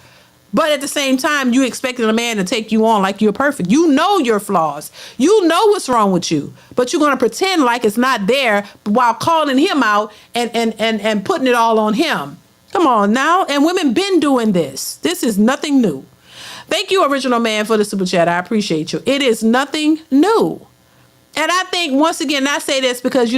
A: But at the same time, you expecting a man to take you on like you're perfect. You know your flaws. You know what's wrong with you. But you're going to pretend like it's not there while calling him out and putting it all on him. Come on now. And women been doing this. This is nothing new. Thank you, Original Man, for the super chat. I appreciate you. It is nothing new. And I think, once again, I say this because,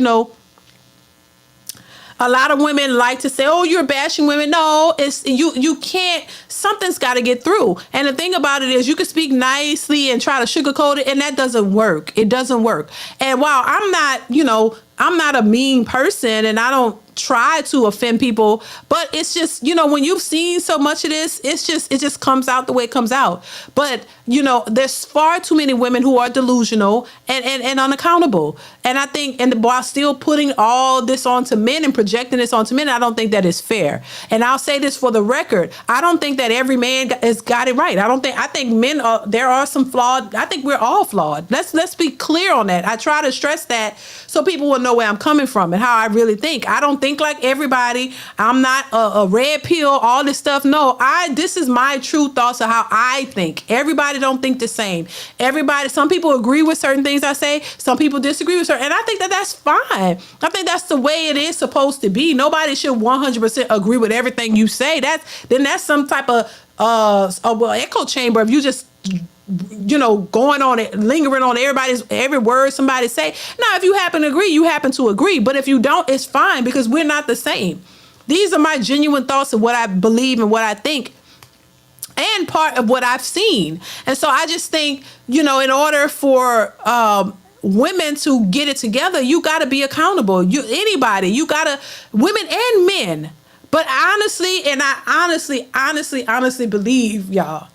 A: a lot of women like to say, oh, you're bashing women. No, it's you can't, something's got to get through. And the thing about it is you can speak nicely and try to sugarcoat it, and that doesn't work. It doesn't work. And while I'm not a mean person and I don't try to offend people, but it's just, when you've seen so much of this, it just comes out the way it comes out. But, there's far too many women who are delusional and unaccountable. And I think, and while still putting all this onto men and projecting this onto men, I don't think that is fair. And I'll say this for the record. I don't think that every man has got it right. I think men there are some flawed. I think we're all flawed. Let's be clear on that. I try to stress that so people will know where I'm coming from and how I really think. I don't think like everybody. I'm not a red pill, all this stuff. No, this is my true thoughts of how I think. Everybody don't think the same. Some people agree with certain things I say. Some people disagree with certain, and I think that that's fine. I think that's the way it is supposed to be. Nobody should 100% agree with everything you say. That's some type of echo chamber. If you just going on it, lingering on every word somebody say. Now, if you happen to agree, you happen to agree. But if you don't, it's fine, because we're not the same. These are my genuine thoughts of what I believe and what I think, and part of what I've seen. And so I just think, in order for women to get it together, you got to be accountable. Women and men. But honestly, and I honestly believe, y'all,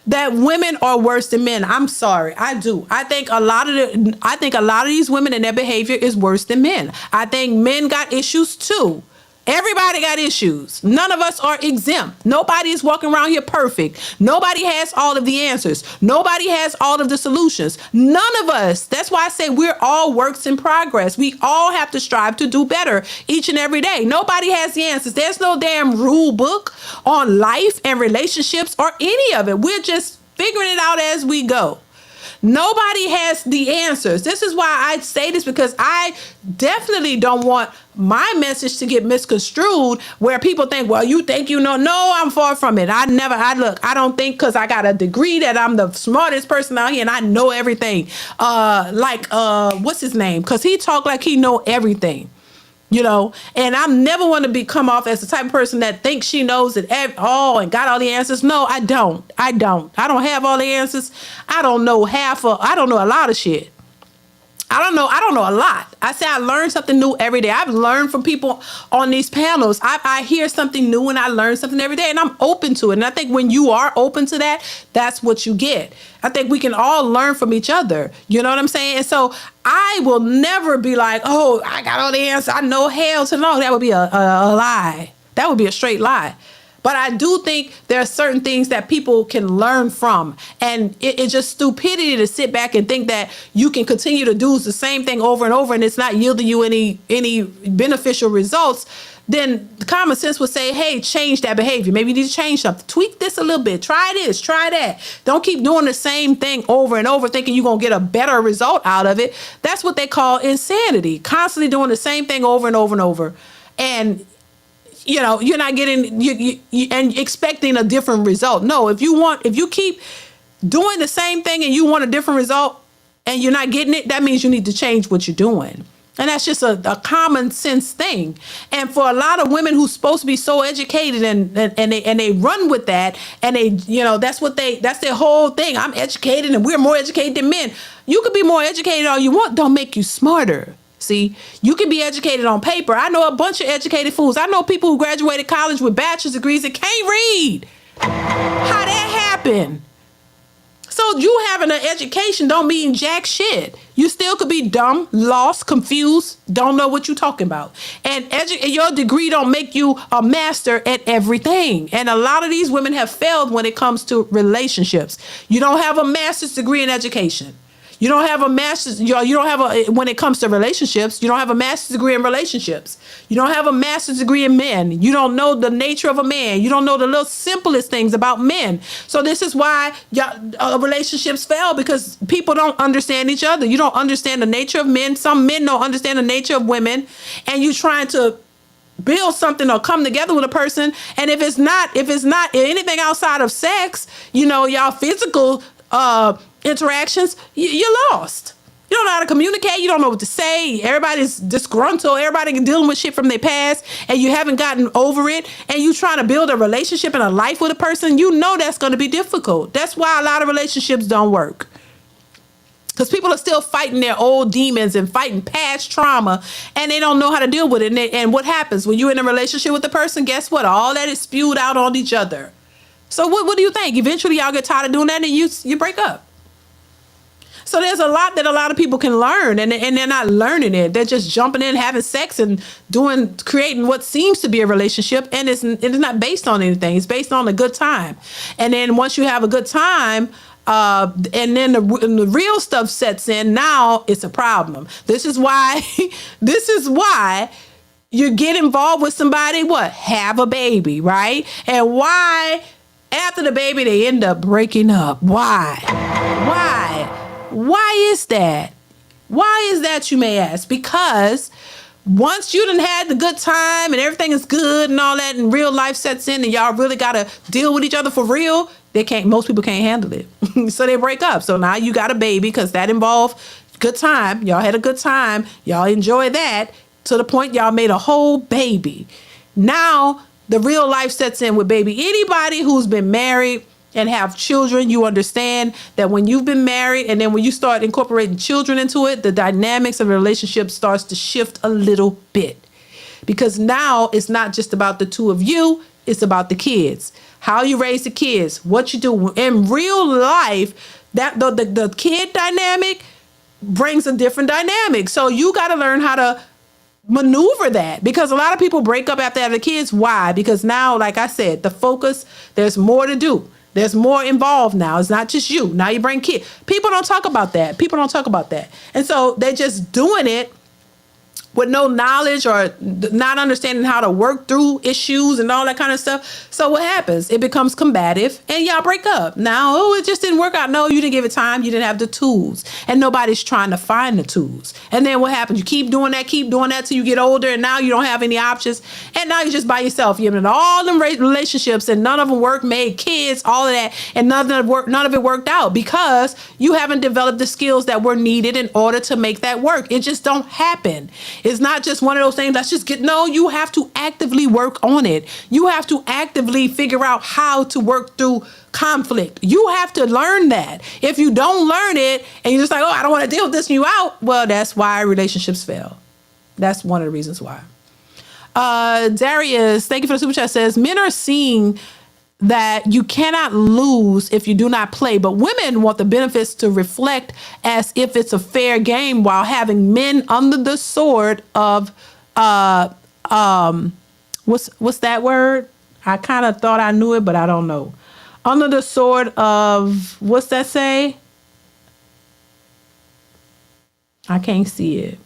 A: that women are worse than men. I'm sorry. I do. I think a lot of these women and their behavior is worse than men. I think men got issues too. Everybody got issues. None of us are exempt. Nobody is walking around here perfect. Nobody has all of the answers. Nobody has all of the solutions. None of us. That's why I say we're all works in progress. We all have to strive to do better each and every day. Nobody has the answers. There's no damn rule book on life and relationships or any of it. We're just figuring it out as we go. Nobody has the answers. This is why I say this, because I definitely don't want my message to get misconstrued where people think, well, you think you know. No, I'm far from it. I don't think because I got a degree that I'm the smartest person out here and I know everything. What's his name? Because he talk like he know everything. And I never want to come off as the type of person that thinks she knows it all and got all the answers. No, I don't. I don't have all the answers. I don't know I don't know a lot of shit. I don't know a lot. I say I learn something new every day. I've learned from people on these panels. I hear something new and I learn something every day, and I'm open to it. And I think when you are open to that, that's what you get. I think we can all learn from each other. You know what I'm saying? And so I will never be like, oh, I got all the answers. I know hell to no. That would be a lie. That would be a straight lie. But I do think there are certain things that people can learn from. And it's just stupidity to sit back and think that you can continue to do the same thing over and over and it's not yielding you any beneficial results. Then common sense would say, hey, change that behavior. Maybe you need to change something. Tweak this a little bit. Try this. Try that. Don't keep doing the same thing over and over thinking you're going to get a better result out of it. That's what they call insanity. Constantly doing the same thing over and over and over. And you're not getting and expecting a different result. No, if you keep doing the same thing and you want a different result and you're not getting it, that means you need to change what you're doing. And that's just a common sense thing. And for a lot of women who's supposed to be so educated and they run with that and they, that's their whole thing. I'm educated and we're more educated than men. You could be more educated all you want. Don't make you smarter. See, you can be educated on paper. I know a bunch of educated fools. I know people who graduated college with bachelor's degrees and can't read. How that happen? So you having an education don't mean jack shit. You still could be dumb, lost, confused, don't know what you're talking about. And your degree don't make you a master at everything. And a lot of these women have failed when it comes to relationships. You don't have a master's degree in education. You don't have a master's, you don't have a, when it comes to relationships, you don't have a master's degree in relationships. You don't have a master's degree in men. You don't know the nature of a man. You don't know the little simplest things about men. So this is why relationships fail, because people don't understand each other. You don't understand the nature of men. Some men don't understand the nature of women. And you trying to build something or come together with a person. And if it's not anything outside of sex, y'all physical, interactions, you're lost. You don't know how to communicate. You don't know what to say. Everybody's disgruntled. Everybody dealing with shit from their past, and you haven't gotten over it. And you trying to build a relationship and a life with a person. You know that's going to be difficult. That's why a lot of relationships don't work. Because people are still fighting their old demons and fighting past trauma, and they don't know how to deal with it. And what happens when you're in a relationship with a person? Guess what? All that is spewed out on each other. So what do you think? Eventually, y'all get tired of doing that, and you break up. So there's a lot that a lot of people can learn, and they're not learning it. They're just jumping in, having sex, and creating what seems to be a relationship, and it's not based on anything. It's based on a good time. And then once you have a good time, and then the real stuff sets in, now it's a problem. This is why you get involved with somebody, have a baby, right? And why after the baby they end up breaking up? Why is that? Why is that, you may ask? Because once you done had the good time and everything is good and all that, and real life sets in and y'all really got to deal with each other for real, most people can't handle it. So they break up. So now you got a baby because that involved good time. Y'all had a good time. Y'all enjoy that to the point y'all made a whole baby. Now the real life sets in with baby. Anybody who's been married and have children, you understand that when you've been married and then when you start incorporating children into it, the dynamics of the relationship starts to shift a little bit. Because now it's not just about the two of you, it's about the kids. How you raise the kids, what you do. In real life, that the kid dynamic brings a different dynamic. So you got to learn how to maneuver that, because a lot of people break up after having kids. Why? Because now, like I said, the focus, there's more to do. There's more involved now. It's not just you. Now you bring kids. People don't talk about that. And so they're just doing it with no knowledge or not understanding how to work through issues and all that kind of stuff. So what happens? It becomes combative and y'all break up. Now, it just didn't work out. No, you didn't give it time. You didn't have the tools, and nobody's trying to find the tools. And then what happens? You keep doing that till you get older, and now you don't have any options. And now you're just by yourself. You're in all them relationships, and none of them work, made kids, all of that, and none of it worked out because you haven't developed the skills that were needed in order to make that work. It just don't happen. It's not just one of those things. You have to actively work on it. You have to actively figure out how to work through conflict. You have to learn that. If you don't learn it and you're just like, I don't want to deal with this, and you out, well, that's why relationships fail. That's one of the reasons why. Darius, thank you for the super chat, says, men are seeing that you cannot lose if you do not play, but women want the benefits to reflect as if it's a fair game while having men under the sword of what's that word? I kind of thought I knew it, but I don't know. Under the sword of, what's that say? I can't see it.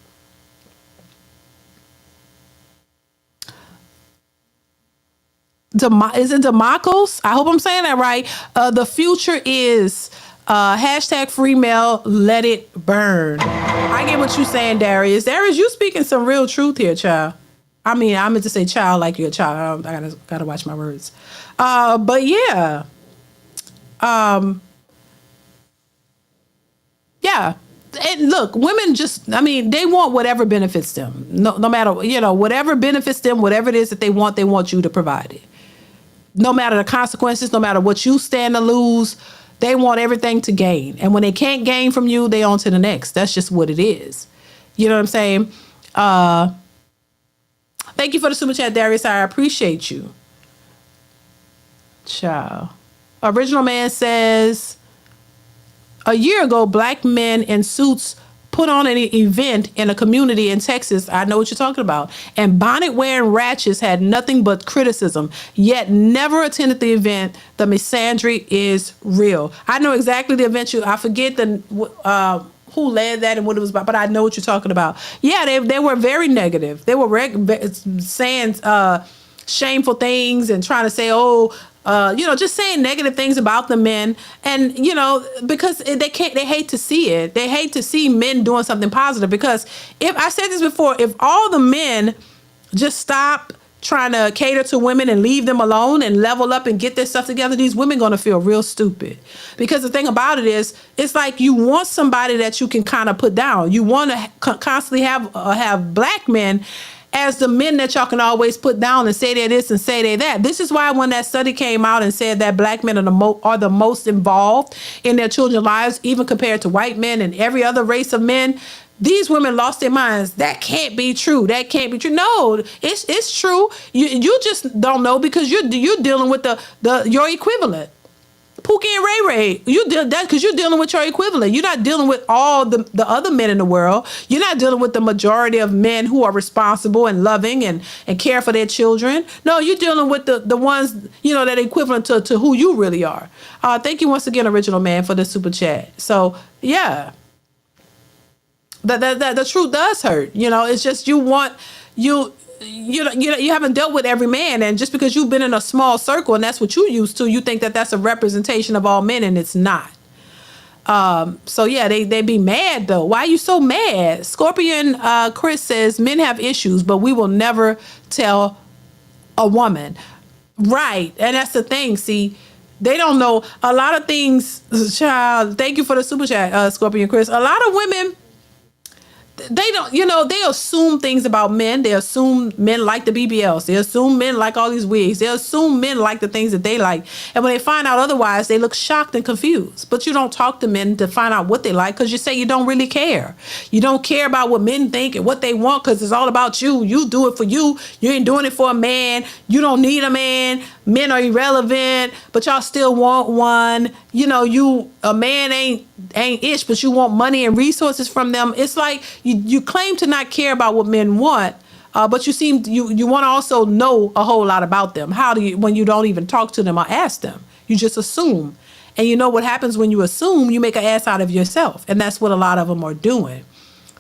A: Is it Demacos? I hope I'm saying that right. The future is hashtag free male, let it burn. I get what you're saying, Darius. Darius, you speaking some real truth here, child. I mean, I meant to say child like you're a child. I gotta watch my words. But yeah. Yeah. And look, women they want whatever benefits them. No matter, whatever benefits them, whatever it is that they want you to provide it. No matter the consequences, no matter what you stand to lose, they want everything to gain. And when they can't gain from you, they on to the next. That's just what it is. You know what I'm saying? Thank you for the super chat, Darius. I appreciate you. Ciao. Original Man says, a year ago, black men in suits put on an event in a community in Texas. I know what you're talking about. And bonnet wearing ratchets had nothing but criticism, yet never attended the event. The misandry is real. I know exactly the event I forget who led that and what it was about, but I know what you're talking about. Yeah, they were very negative. They were saying shameful things and trying to say, just saying negative things about the men. And, because they hate to see it. They hate to see men doing something positive. Because if I said this before, if all the men just stop trying to cater to women and leave them alone and level up and get their stuff together, these women going to feel real stupid. Because the thing about it is, it's like you want somebody that you can kind of put down. You want to constantly have black men as the men that y'all can always put down and say they're this and say they're that. This is why when that study came out and said that black men are the most involved in their children's lives, even compared to white men and every other race of men, these women lost their minds. That can't be true. That can't be true. No, it's true. You just don't know because you're dealing with your equivalent. Pookie and Ray Ray, you deal that because you're dealing with your equivalent. You're not dealing with all the other men in the world. You're not dealing with the majority of men who are responsible and loving and care for their children. No, you're dealing with the ones, that are equivalent to who you really are. Thank you once again, Original Man, for the super chat. So yeah. The truth does hurt. It's just you haven't dealt with every man, and just because you've been in a small circle and that's what you used to, you think that that's a representation of all men, and it's not. So yeah, they be mad though. Why are you so mad? Scorpion Chris says men have issues, but we will never tell a woman. Right, and that's the thing. See, they don't know a lot of things. Child, thank you for the super chat, Scorpion Chris. A lot of women, they don't, they assume things about men. They assume men like the BBLs. They assume men like all these wigs. They assume men like the things that they like. And when they find out otherwise, they look shocked and confused. But you don't talk to men to find out what they like because you say you don't really care. You don't care about what men think and what they want because it's all about you. You do it for you. You ain't doing it for a man. You don't need a man. Men are irrelevant, but y'all still want one. A man ain't ish, but you want money and resources from them. It's like you claim to not care about what men want, but you want to also know a whole lot about them. How do you, when you don't even talk to them or ask them? You just assume. And you know what happens when you assume? You make an ass out of yourself. And that's what a lot of them are doing.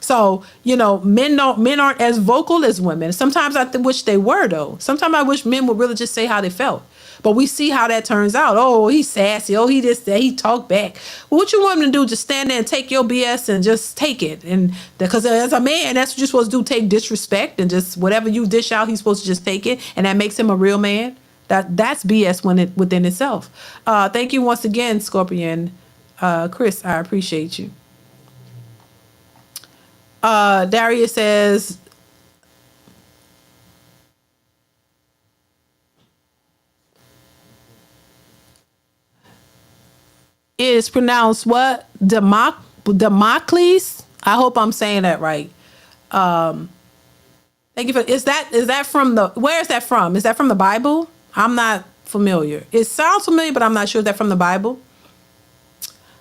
A: So, men aren't as vocal as women. Sometimes I wish they were, though. Sometimes I wish men would really just say how they felt. But we see how that turns out. Oh, he's sassy. Oh, he this, that. He talk back. Well, what you want him to do? Just stand there and take your BS and just take it. And because as a man, that's what you're supposed to do. Take disrespect and just whatever you dish out, he's supposed to just take it. And that makes him a real man. That's BS within itself. Thank you once again, Scorpion. Chris, I appreciate you. Darius says, it is pronounced what? Democles? I hope I'm saying that right. Thank you for, is that from where is that from? Is that from the Bible? I'm not familiar. It sounds familiar, but I'm not sure if that's from the Bible.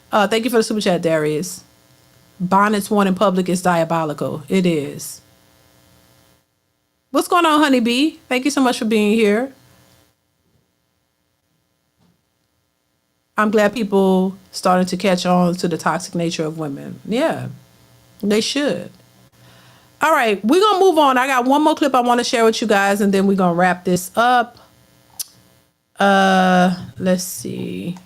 A: Thank you for the super chat, Darius. Bonnets worn in public is diabolical. It is. What's going on, Honeybee? Thank you so much for being here. I'm glad people starting to catch on to the toxic nature of women. Yeah, they should. All right, we're going to move on. I got one more clip I want to share with you guys, and then we're going to wrap this up. Let's see.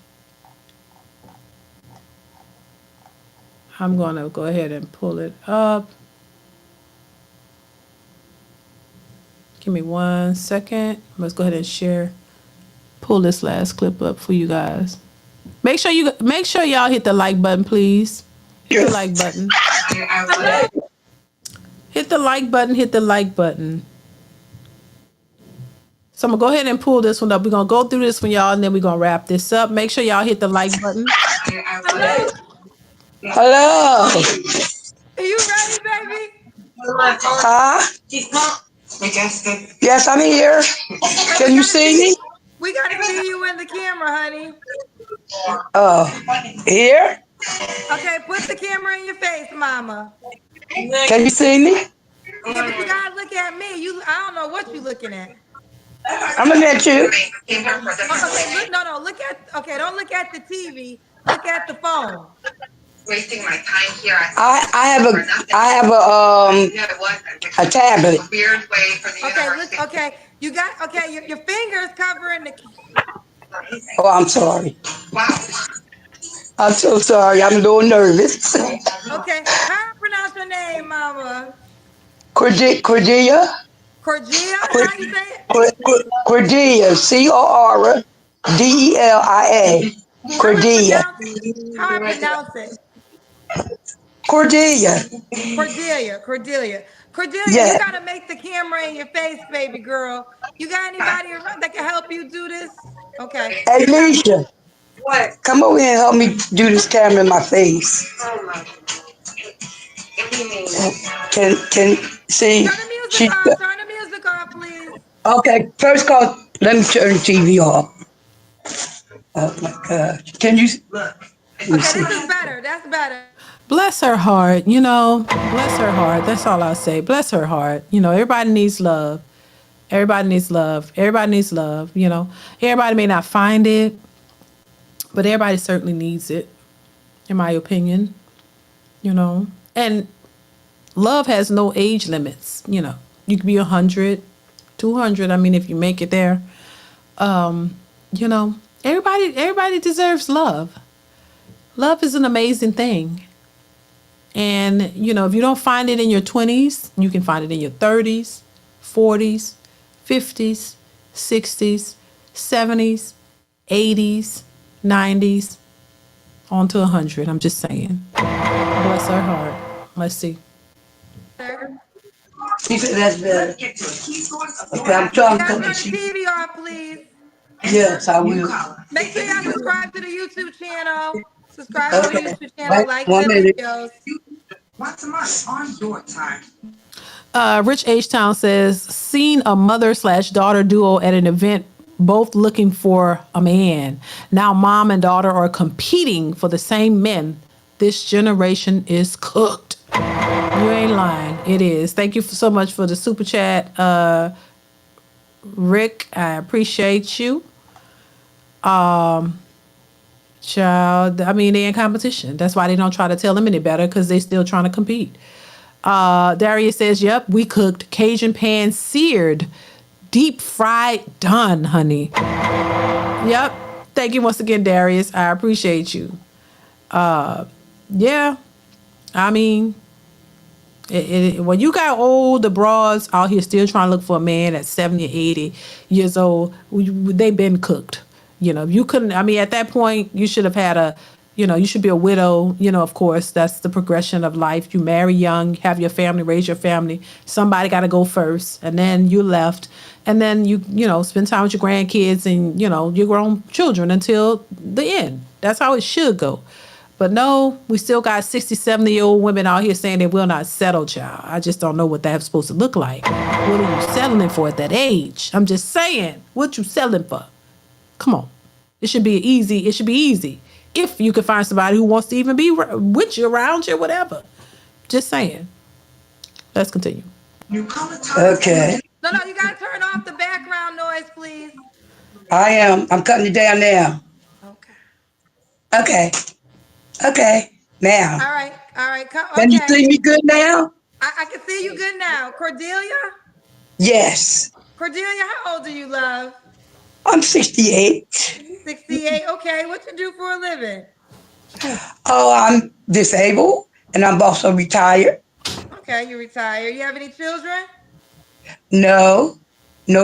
A: I'm going to go ahead and pull it up. Give me 1 second. Let's go ahead and pull this last clip up for you guys. Make sure y'all hit the like button, please. Hit the like button. Hit the like button. Hit the like button. So I'm going to go ahead and pull this one up. We're going to go through this one, y'all, and then we're going to wrap this up. Make sure y'all hit the like button.
Q: Hello.
A: Are you ready, baby?
Q: Huh? Yes, I'm here. Can you see me?
G: We gotta see you in the camera, honey.
Q: Here?
G: Okay, put the camera in your face, mama.
Q: Can you see me?
G: Yeah, but you gotta look at me. I don't know what you looking at.
Q: I'm looking at you.
G: Okay, okay, don't look at the TV. Look at the phone.
Q: Wasting my time here. I have a tablet.
G: Okay, your fingers covering the.
Q: Oh, I'm sorry. I'm so sorry. I'm a little nervous.
G: Okay, how I pronounce your name, mama?
Q: Cordelia?
G: Cordelia? How you say it?
Q: Cordelia. Cordelia. Cordelia.
G: How I pronounce it?
Q: Cordelia.
G: Cordelia, you
Q: Yeah.
G: gotta make the camera in your face, baby girl. You got anybody around that can help you do this? Okay.
Q: Hey, Leisha. Come over here and help me do this camera in my face. Can see?
G: Turn the music off, please.
Q: Okay, first call. Let me turn the TV off. Oh my God! Can you?
G: Okay, this is better. That's better.
A: Bless her heart, you know. Bless her heart. That's all I'll say. Bless her heart. You know, everybody needs love. Everybody needs love. Everybody needs love, you know. Everybody may not find it, but everybody certainly needs it, in my opinion, you know. And love has no age limits, you know. You could be 100, 200. I mean, if you make it there, you know, everybody deserves love. Love is an amazing thing. And, you know, if you don't find it in your 20s, you can find it in your 30s, 40s, 50s, 60s, 70s, 80s, 90s, on to 100. I'm just saying. Bless her heart. Let's see.
Q: She said that's better. Okay, I'm trying to
G: turn the TV off, please.
Q: Yes, I will.
G: Make sure y'all subscribe to the YouTube channel. Subscribe to the YouTube channel.
Q: Wait,
G: Like
Q: 1
G: the
Q: minute.
G: videos.
Q: Once a month on your time.
A: Rich H Town says, seen a mother/daughter duo at an event, both looking for a man. Now mom and daughter are competing for the same men. This generation is cooked. You ain't lying. It is. Thank you so much for the super chat, Rick. I appreciate you. Child, I mean, they're in competition. That's why they don't try to tell them any better, because they still trying to compete. Darius says, yep, we cooked Cajun pan seared, deep fried, done, honey. Yep. Thank you once again, Darius. I appreciate you. Yeah. I mean, when you got older broads out here still trying to look for a man at 70 or 80 years old, they've been cooked. You know, you couldn't, I mean, at that point, you should have had you should be a widow. You know, of course, that's the progression of life. You marry young, have your family, raise your family. Somebody got to go first, and then you left. And then you spend time with your grandkids and, your grown children until the end. That's how it should go. But no, we still got 60, 70-year-old women out here saying they will not settle, child. I just don't know what that's supposed to look like. What are you settling for at that age? I'm just saying, what you settling for? Come on. It should be easy. If you can find somebody who wants to even be with you, around you, whatever. Just saying. Let's continue.
Q: Okay.
G: No, you gotta turn off the background noise, please.
Q: I am. I'm cutting it down now. Okay. Now.
G: All right.
Q: Can you see me good now?
G: I can see you good now. Cordelia?
Q: Yes.
G: Cordelia, how old are you, love?
Q: I'm 68.
G: 68. Okay. What you do for a living?
Q: Oh, I'm disabled and I'm also retired.
G: Okay, you retired. You have any children?
Q: No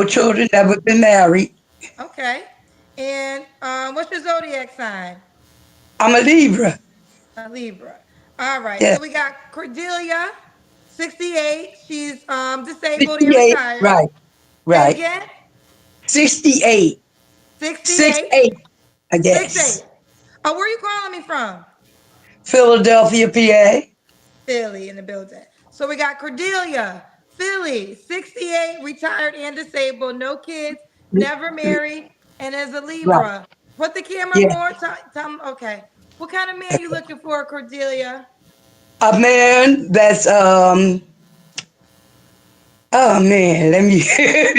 Q: children, never been married.
G: Okay. And what's your zodiac sign?
Q: I'm a Libra.
G: A Libra. All right.
Q: Yes.
G: So we got Cordelia, 68. She's disabled
Q: 68,
G: and retired.
Q: right.
G: Say again?
Q: 68. 68, I guess.
G: 68. Where are you calling me from?
Q: Philadelphia, PA.
G: Philly in the building.
R: So we got Cordelia, Philly, 68, retired and disabled, no kids, never married, and is a
Q: Right.
R: Libra. Put the camera
Q: Yeah.
R: more. Okay. What kind of man you looking for, Cordelia?
Q: A man that's oh man, let me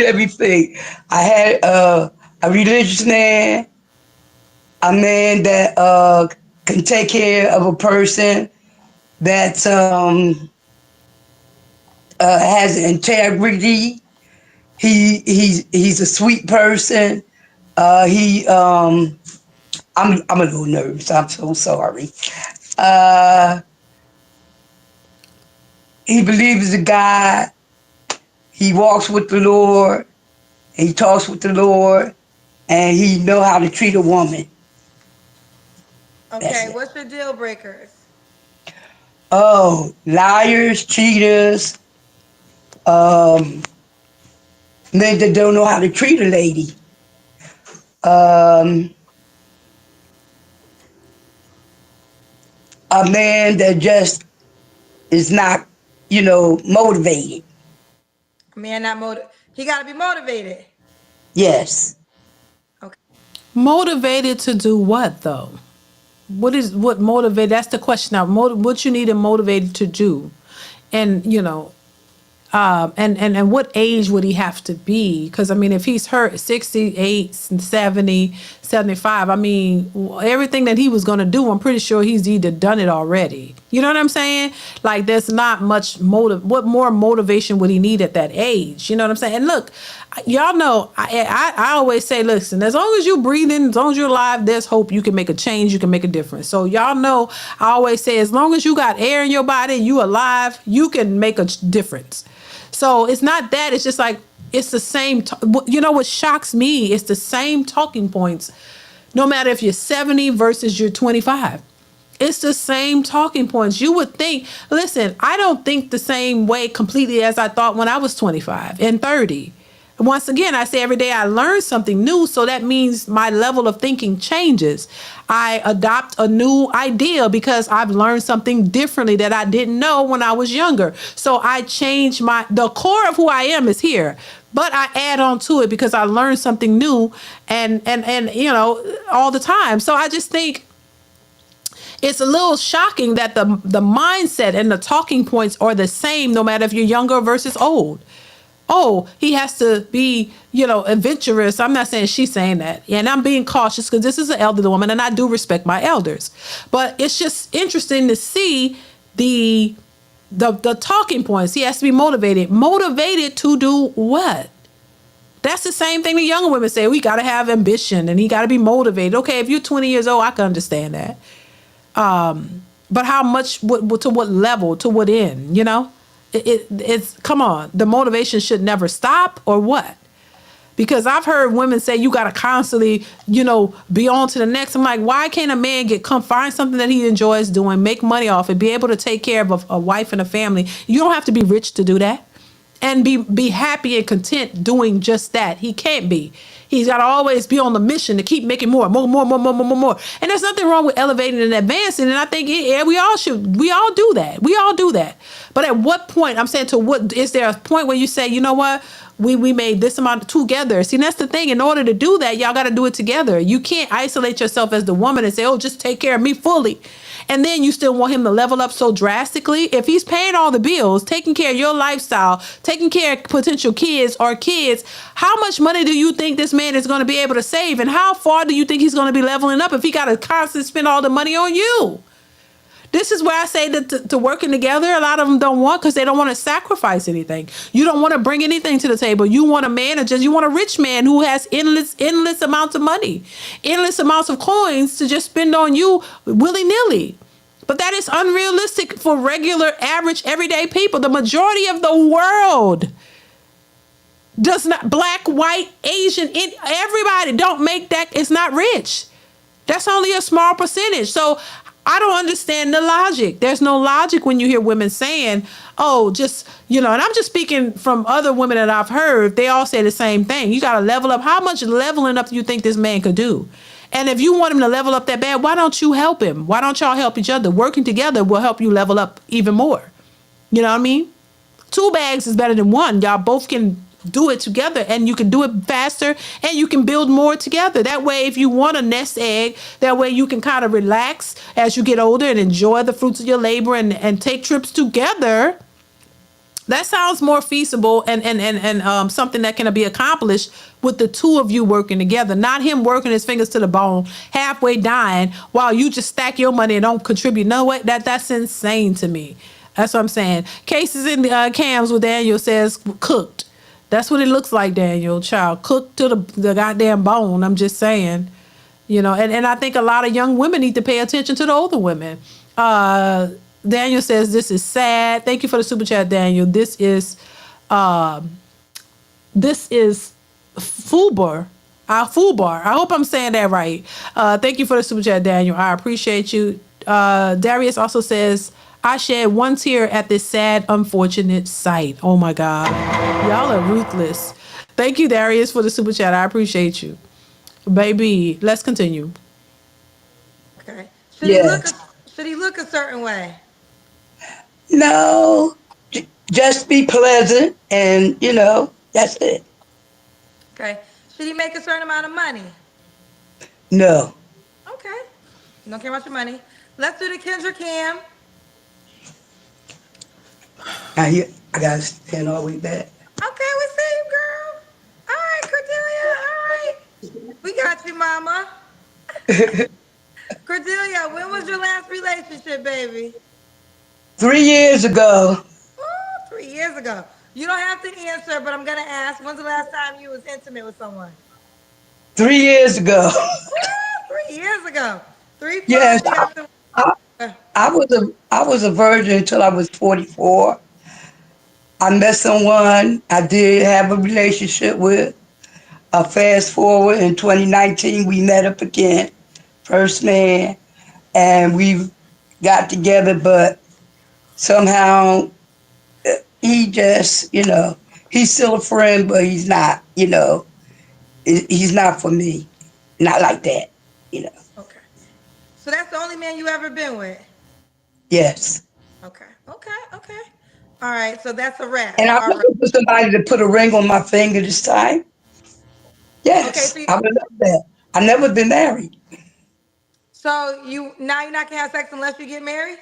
Q: let me think. I had a religious man, a man that can take care of a person that has integrity. He's a sweet person. He I'm a little nervous. I'm so sorry. Uh, he believes in God. He walks with the Lord. He talks with the Lord, and he know how to treat a woman.
R: Okay, what's your deal breakers?
Q: Oh, liars, cheaters, men that don't know how to treat a lady. A man that just is not, motivated.
R: Man, not motivated. He got to be motivated.
Q: Yes.
A: Motivated to do what though? What motivated? That's the question now. What you need him motivated to do, and and what age would he have to be? Because I mean, if he's hurt 68, 70, 75, I mean, everything that he was going to do, I'm pretty sure he's either done it already. You know what I'm saying? Like, there's not much motive. What more motivation would he need at that age? You know what I'm saying? And look, y'all know, I always say, listen, as long as you breathing, as long as you're alive, there's hope. You can make a change. You can make a difference. So y'all know, I always say, as long as you got air in your body, you alive, you can make a difference. So it's not that. It's just like, it's the same. You know what shocks me? It's the same talking points, no matter if you're 70 versus you're 25. It's the same talking points. You would think, listen, I don't think the same way completely as I thought when I was 25 and 30. Once again, I say every day I learn something new, so that means my level of thinking changes. I adopt a new idea because I've learned something differently that I didn't know when I was younger. So I change the core of who I am is here, but I add on to it because I learned something new and all the time. So I just think it's a little shocking that the mindset and the talking points are the same no matter if you're younger versus old. Oh, he has to be, adventurous. I'm not saying she's saying that. And I'm being cautious because this is an elderly woman and I do respect my elders. But it's just interesting to see the talking points. He has to be motivated. Motivated to do what? That's the same thing the younger women say. We got to have ambition and he got to be motivated. Okay, if you're 20 years old, I can understand that. But how much, to what level, to what end, it's come on, the motivation should never stop or what? Because I've heard women say you got to constantly, be on to the next. I'm like, why can't a man find something that he enjoys doing, make money off it, be able to take care of a wife and a family? You don't have to be rich to do that. And be happy and content doing just that. He can't be. He's got to always be on the mission to keep making more. And there's nothing wrong with elevating and advancing. And I think, yeah, we all do that. We all do that. But at what point, I'm saying, is there a point where you say, you know what? We made this amount together. See, that's the thing. In order to do that, y'all got to do it together. You can't isolate yourself as the woman and say, oh, just take care of me fully. And then you still want him to level up so drastically. If he's paying all the bills, taking care of your lifestyle, taking care of potential kids, how much money do you think this man is going to be able to save? And how far do you think he's going to be leveling up if he got to constantly spend all the money on you? This is where I say that to working together, a lot of them don't want, because they don't want to sacrifice anything. You don't want to bring anything to the table. You want a man, you want a rich man who has endless amounts of money, endless amounts of coins to just spend on you willy-nilly. But that is unrealistic for regular, average, everyday people. The majority of the world does not, black, white, Asian, everybody don't make that. It's not rich. That's only a small percentage. So I don't understand the logic. There's no logic when you hear women saying, oh, just, and I'm just speaking from other women that I've heard. They all say the same thing. You got to level up. How much leveling up do you think this man could do? And if you want him to level up that bad, why don't you help him? Why don't y'all help each other? Working together will help you level up even more. You know what I mean? 2 bags is better than one. Y'all both can do it together, and you can do it faster, and you can build more together. That way, if you want a nest egg, that way you can kind of relax as you get older and enjoy the fruits of your labor and take trips together. That sounds more feasible and something that can be accomplished with the two of you working together, not him working his fingers to the bone, halfway dying while you just stack your money and don't contribute. No way, that's insane to me. That's what I'm saying. Cases in the cams with Daniel says cooked. That's what it looks like, Daniel. Child cooked to the goddamn bone. I'm just saying, and I think a lot of young women need to pay attention to the older women. Daniel says this is sad. Thank you for the super chat, Daniel. This is Fubar. Fubar. I hope I'm saying that right. Thank you for the super chat, Daniel. I appreciate you. Darius also says, I shed one tear at this sad, unfortunate sight. Oh my God. Y'all are ruthless. Thank you, Darius, for the super chat. I appreciate you. Baby, let's continue.
R: Okay.
Q: Yes.
R: Should he look a certain way?
Q: No, just be pleasant, and that's it.
R: Okay. Should he make a certain amount of money?
Q: No.
R: Okay. You don't care about your money. Let's do the Kendra Cam.
Q: I gotta stand all the way back.
R: Okay, we see you, girl. All right, Cordelia. All right. We got you, mama. Cordelia, when was your last relationship, baby?
Q: 3 years ago.
R: Oh, 3 years ago. You don't have to answer, but I'm gonna ask. When's the last time you was intimate with someone?
Q: 3 years ago.
R: Oh, 3 years ago. 3
Q: Yes,
R: I
Q: I was a virgin until I was 44. I met someone I did have a relationship with. Fast forward in 2019, we met up again, first man, and we got together, but somehow he just, he's still a friend, but he's not, he's not for me. Not like that,
R: Okay. So that's the only man you ever been with?
Q: Yes.
R: Okay. All right, so that's a wrap.
Q: And I'm looking for somebody to put a ring on my finger this time. Yes,
R: Okay,
Q: I would love that. I've never been married.
R: So you're not gonna have sex unless you get married?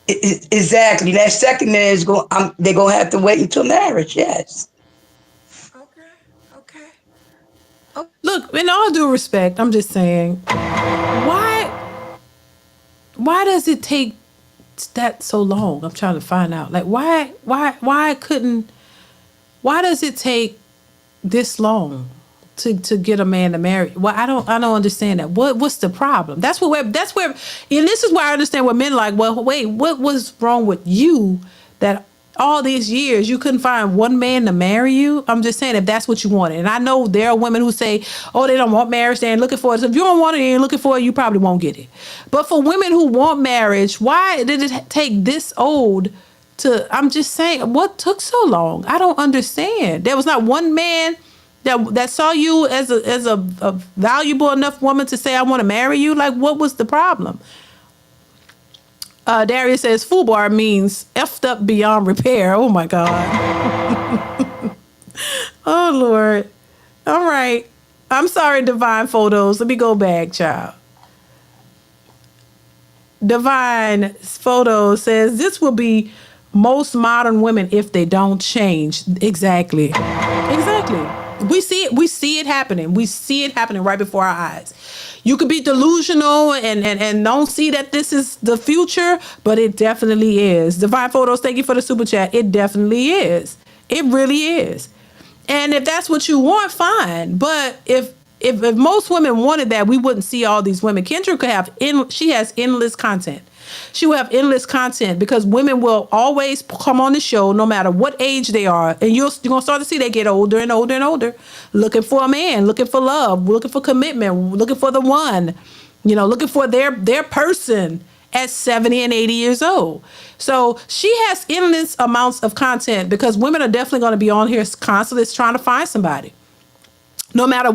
Q: Exactly. That second man is they're gonna have to wait until marriage. Yes.
R: Okay.
A: Look, in all due respect, I'm just saying, why does it take that so long? I'm trying to find out. Like, why does it take this long to get a man to marry? Well, I don't understand that. What's the problem? That's where, and this is why I understand what men like. Well, wait, what was wrong with you that all these years you couldn't find one man to marry you? I'm just saying, if that's what you wanted. And I know there are women who say, oh, they don't want marriage, they ain't looking for it. So if you don't want it, you ain't looking for it, you probably won't get it. But for women who want marriage, why did it take this old to, I'm just saying, what took so long? I don't understand. There was not one man that saw you as a valuable enough woman to say, I want to marry you. Like, what was the problem? Darius says FUBAR means effed up beyond repair. Oh my God. Oh Lord. All right. I'm sorry, Divine Photos. Let me go back, child. Divine Photos says this will be most modern women if they don't change. Exactly. We see it happening. We see it happening right before our eyes. You could be delusional and don't see that this is the future, but it definitely is. Divine Photos, thank you for the super chat. It definitely is. It really is. And if that's what you want, fine. But if most women wanted that, we wouldn't see all these women. Kendra could have she has endless content. She will have endless content because women will always come on the show no matter what age they are. And you're going to start to see they get older and older and older, looking for a man, looking for love, looking for commitment, looking for the one, looking for their person at 70 and 80 years old. So she has endless amounts of content because women are definitely going to be on here constantly trying to find somebody, no matter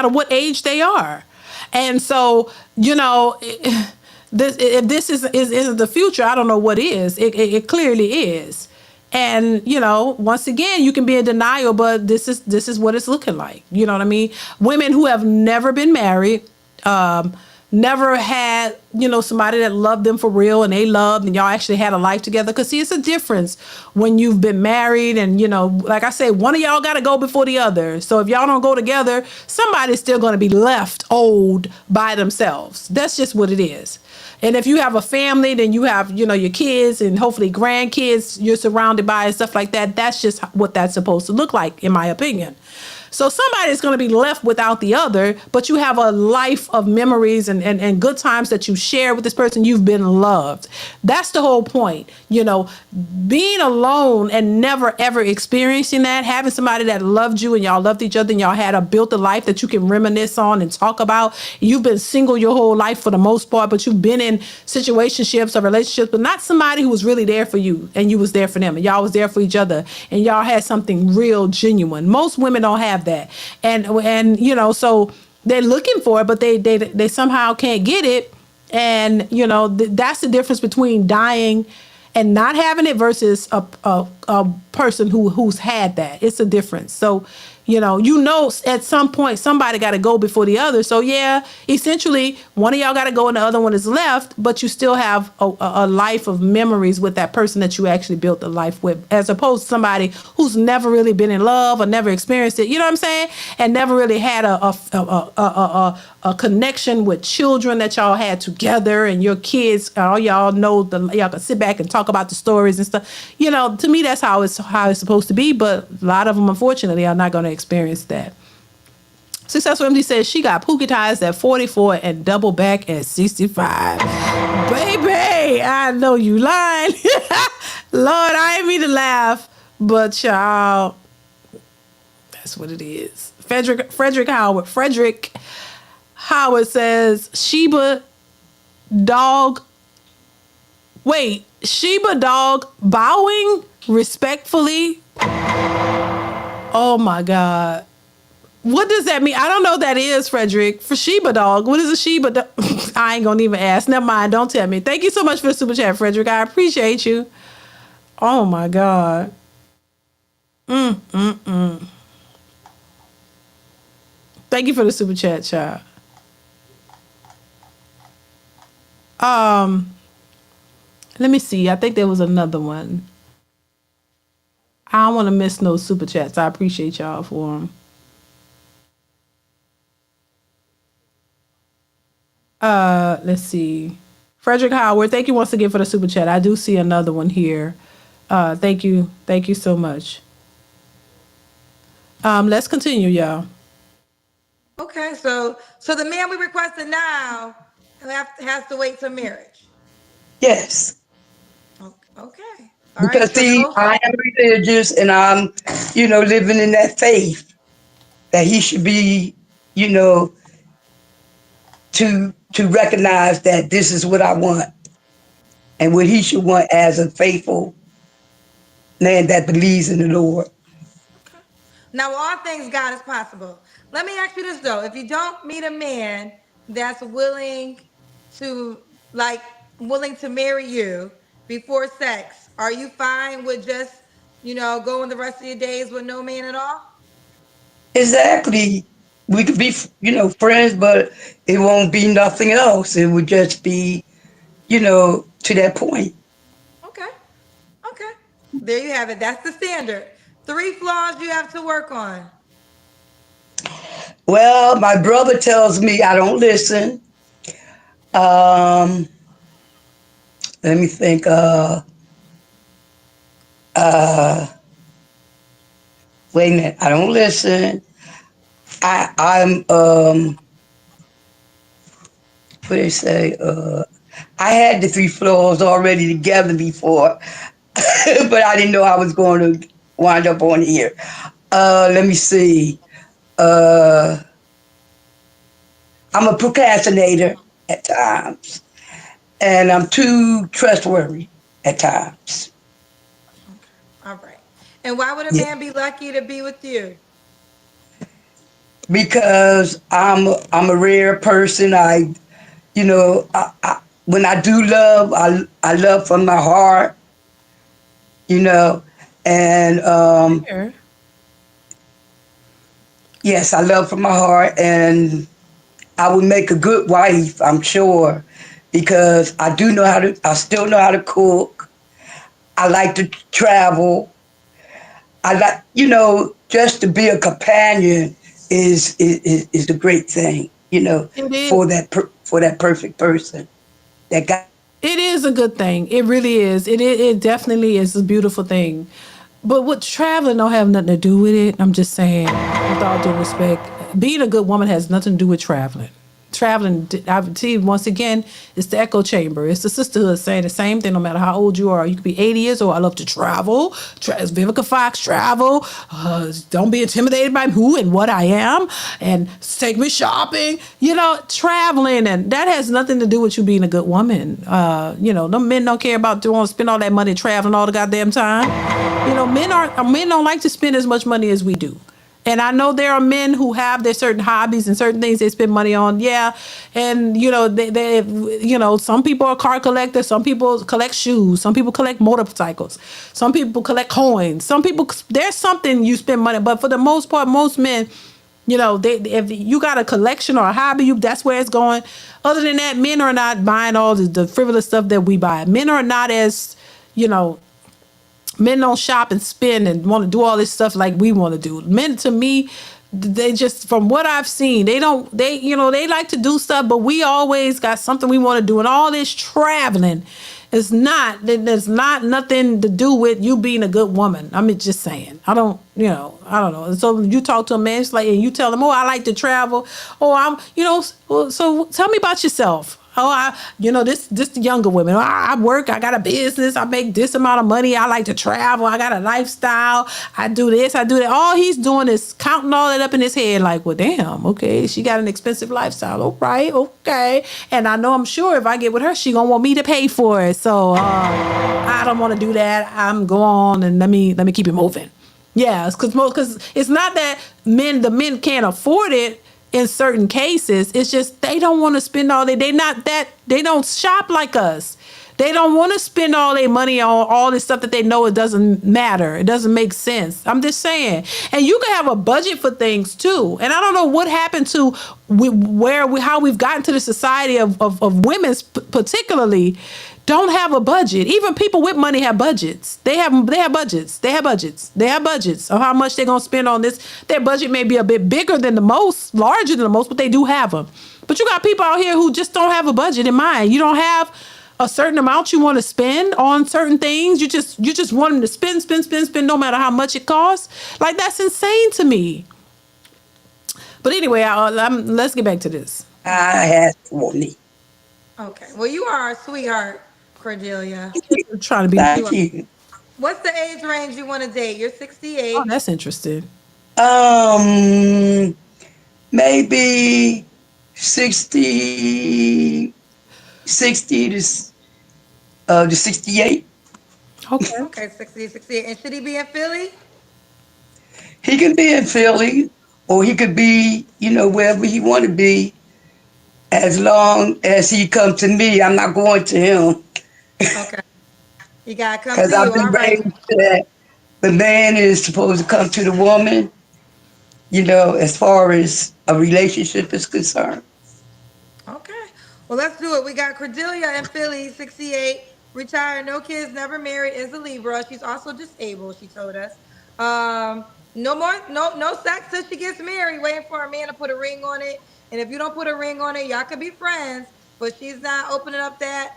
A: what age they are. And so, if this isn't the future, I don't know what is. It clearly is. And once again, you can be in denial, but this is what it's looking like. You know what I mean? Women who have never been married, never had somebody that loved them for real, and they loved, and y'all actually had a life together. Because see, it's a difference when you've been married, and like I say, one of y'all got to go before the other. So if y'all don't go together, somebody's still going to be left old by themselves. That's just what it is. And if you have a family, then you have, your kids and hopefully grandkids you're surrounded by and stuff like that. That's just what that's supposed to look like, in my opinion. So somebody's going to be left without the other, but you have a life of memories and good times that you share with this person. You've been loved. That's the whole point. Being alone and never ever experiencing that, having somebody that loved you and y'all loved each other and y'all had built a life that you can reminisce on and talk about. You've been single your whole life for the most part, but you've been in situationships or relationships, but not somebody who was really there for you and you was there for them and y'all was there for each other and y'all had something real genuine. Most women don't have that. And so they're looking for it, but they somehow can't get it. And that's the difference between dying and not having it versus a person who's had that. It's a difference. So at some point somebody got to go before the other. So yeah, essentially one of y'all got to go and the other one is left, but you still have a life of memories with that person that you actually built a life with, as opposed to somebody who's never really been in love or never experienced it, you know what I'm saying, and never really had a connection with children that y'all had together and your kids. All y'all know, y'all can sit back and talk about the stories and stuff. To me, that's how it's supposed to be. But a lot of them, unfortunately, are not going to experience that. Successful MD says she got pookie ties at 44 and double back at 65. Baby, I know you lying. Lord, I ain't mean to laugh, but child, that's what it is. Frederick Howard says Sheba dog bowing respectfully. Oh my God. What does that mean? I don't know what that is, Frederick. For Sheba dog. What is a Sheba dog? I ain't gonna even ask. Never mind. Don't tell me. Thank you so much for the super chat, Frederick. I appreciate you. Oh my God. Thank you for the super chat, child. Let me see. I think there was another one. I don't want to miss no super chats. I appreciate y'all for them. Let's see. Frederick Howard, thank you once again for the super chat. I do see another one here. Thank you so much. Let's continue, y'all.
R: Okay, so the man we requested now has to wait till marriage.
Q: Yes.
R: Okay.
Q: Because see, I am religious and I'm, living in that faith that he should be, to recognize that this is what I want and what he should want as a faithful man that believes in the Lord.
R: Okay. Now, all things God is possible. Let me ask you this though: if you don't meet a man that's willing to marry you before sex, are you fine with just going the rest of your days with no man at all?
Q: Exactly. We could be, friends, but it won't be nothing else. It would just be, to that point.
R: Okay. There you have it. That's the standard. 3 flaws you have to work on.
Q: Well, my brother tells me I don't listen. Let me think. Wait a minute. I don't listen. I'm what they say? I had the 3 flaws already together before, but I didn't know I was going to wind up on here. Let me see. I'm a procrastinator at times, and I'm too trustworthy at times.
R: All right. And why would a man be lucky to be with you?
Q: Because I'm a rare person. when I do love, I love from my heart, you know, and
A: Here.
Q: yes, I love from my heart, and I would make a good wife, I'm sure, because I still know how to cook. I like to travel. I like, just to be a companion is a great thing,
A: It is.
Q: for that perfect person that got.
A: It is a good thing. It really is. It definitely is a beautiful thing. But what traveling don't have nothing to do with it. I'm just saying, with all due respect, being a good woman has nothing to do with traveling. Traveling, I see once again, it's the echo chamber. It's the sisterhood saying the same thing no matter how old you are. You could be 80 years old. I love to travel. As Vivica Fox, travel. Don't be intimidated by who and what I am. And take me shopping. Traveling. And that has nothing to do with you being a good woman. The men don't care about doing spend all that money traveling all the goddamn time. Men don't like to spend as much money as we do. And I know there are men who have their certain hobbies and certain things they spend money on. Yeah. And, some people are car collectors. Some people collect shoes. Some people collect motorcycles. Some people collect coins. There's something you spend money. But for the most part, most men, if you got a collection or a hobby, that's where it's going. Other than that, men are not buying all the frivolous stuff that we buy. Men are not as, men don't shop and spend and want to do all this stuff like we want to do. Men, to me, they just, from what I've seen, they like to do stuff, but we always got something we want to do. And all this traveling there's not nothing to do with you being a good woman. I'm just saying. I don't know. So you talk to a man, it's like, and you tell him, oh, I like to travel. Oh, so tell me about yourself. Oh, this younger women. Oh, I work. I got a business. I make this amount of money. I like to travel. I got a lifestyle. I do this. I do that. All he's doing is counting all that up in his head. Like, well, damn. Okay, she got an expensive lifestyle. All right. Okay. And I'm sure if I get with her, she gonna want me to pay for it. So I don't want to do that. I'm go on and let me keep it moving. Yeah, because it's not that the men can't afford it. In certain cases, it's just they don't want to spend all they don't shop like us. They don't want to spend all their money on all this stuff that they know it doesn't matter. It doesn't make sense. I'm just saying. And you can have a budget for things too. And I don't know what happened to how we've gotten to the society of women particularly don't have a budget. Even people with money have budgets. They have budgets. They have budgets of how much they're gonna spend on this. Their budget may be a bit bigger than the most, larger than the most, but they do have them. But you got people out here who just don't have a budget in mind. You don't have a certain amount you want to spend on certain things. You just want them to spend no matter how much it costs. Like, that's insane to me. But anyway, let's get back to this.
Q: I had for me.
R: Okay. Well, you are a sweetheart, Cordelia.
A: I'm trying to be.
Q: Thank you.
R: What's the age range you want to date? You're 68.
A: Oh, that's interesting.
Q: Maybe 60 to 68.
A: Okay.
R: Okay, 60, 68. And should he be in Philly?
Q: He can be in Philly, or he could be, wherever he want to be. As long as he comes to me, I'm not going to him.
R: Okay. You gotta come to
Q: Because
R: you.
Q: I've been raised that the man is supposed to come to the woman, as far as a relationship is concerned.
R: Okay. Well, let's do it. We got Cordelia in Philly, 68, retired, no kids, never married, is a Libra. She's also disabled, she told us. No sex till she gets married, waiting for a man to put a ring on it. And if you don't put a ring on it, y'all could be friends, but she's not opening up that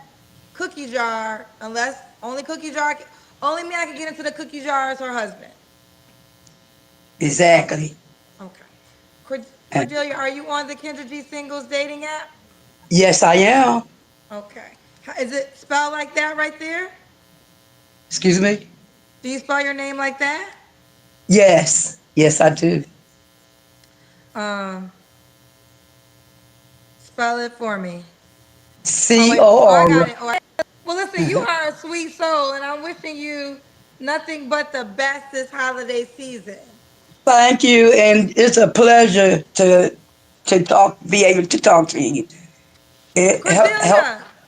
R: cookie jar unless only man can get into the cookie jar is her husband.
Q: Exactly.
R: Okay. Cordelia, are you on the Kendra G Singles dating app?
Q: Yes, I am.
R: Okay. Is it spelled like that right there?
Q: Excuse me?
R: Do you spell your name like that?
Q: Yes. Yes, I do.
R: Spell it for me.
Q: C-O-R.
R: I got it. Well, listen, you are a sweet soul, and I'm wishing you nothing but the best this holiday season.
Q: Thank you, and it's a pleasure to be able to talk to you. It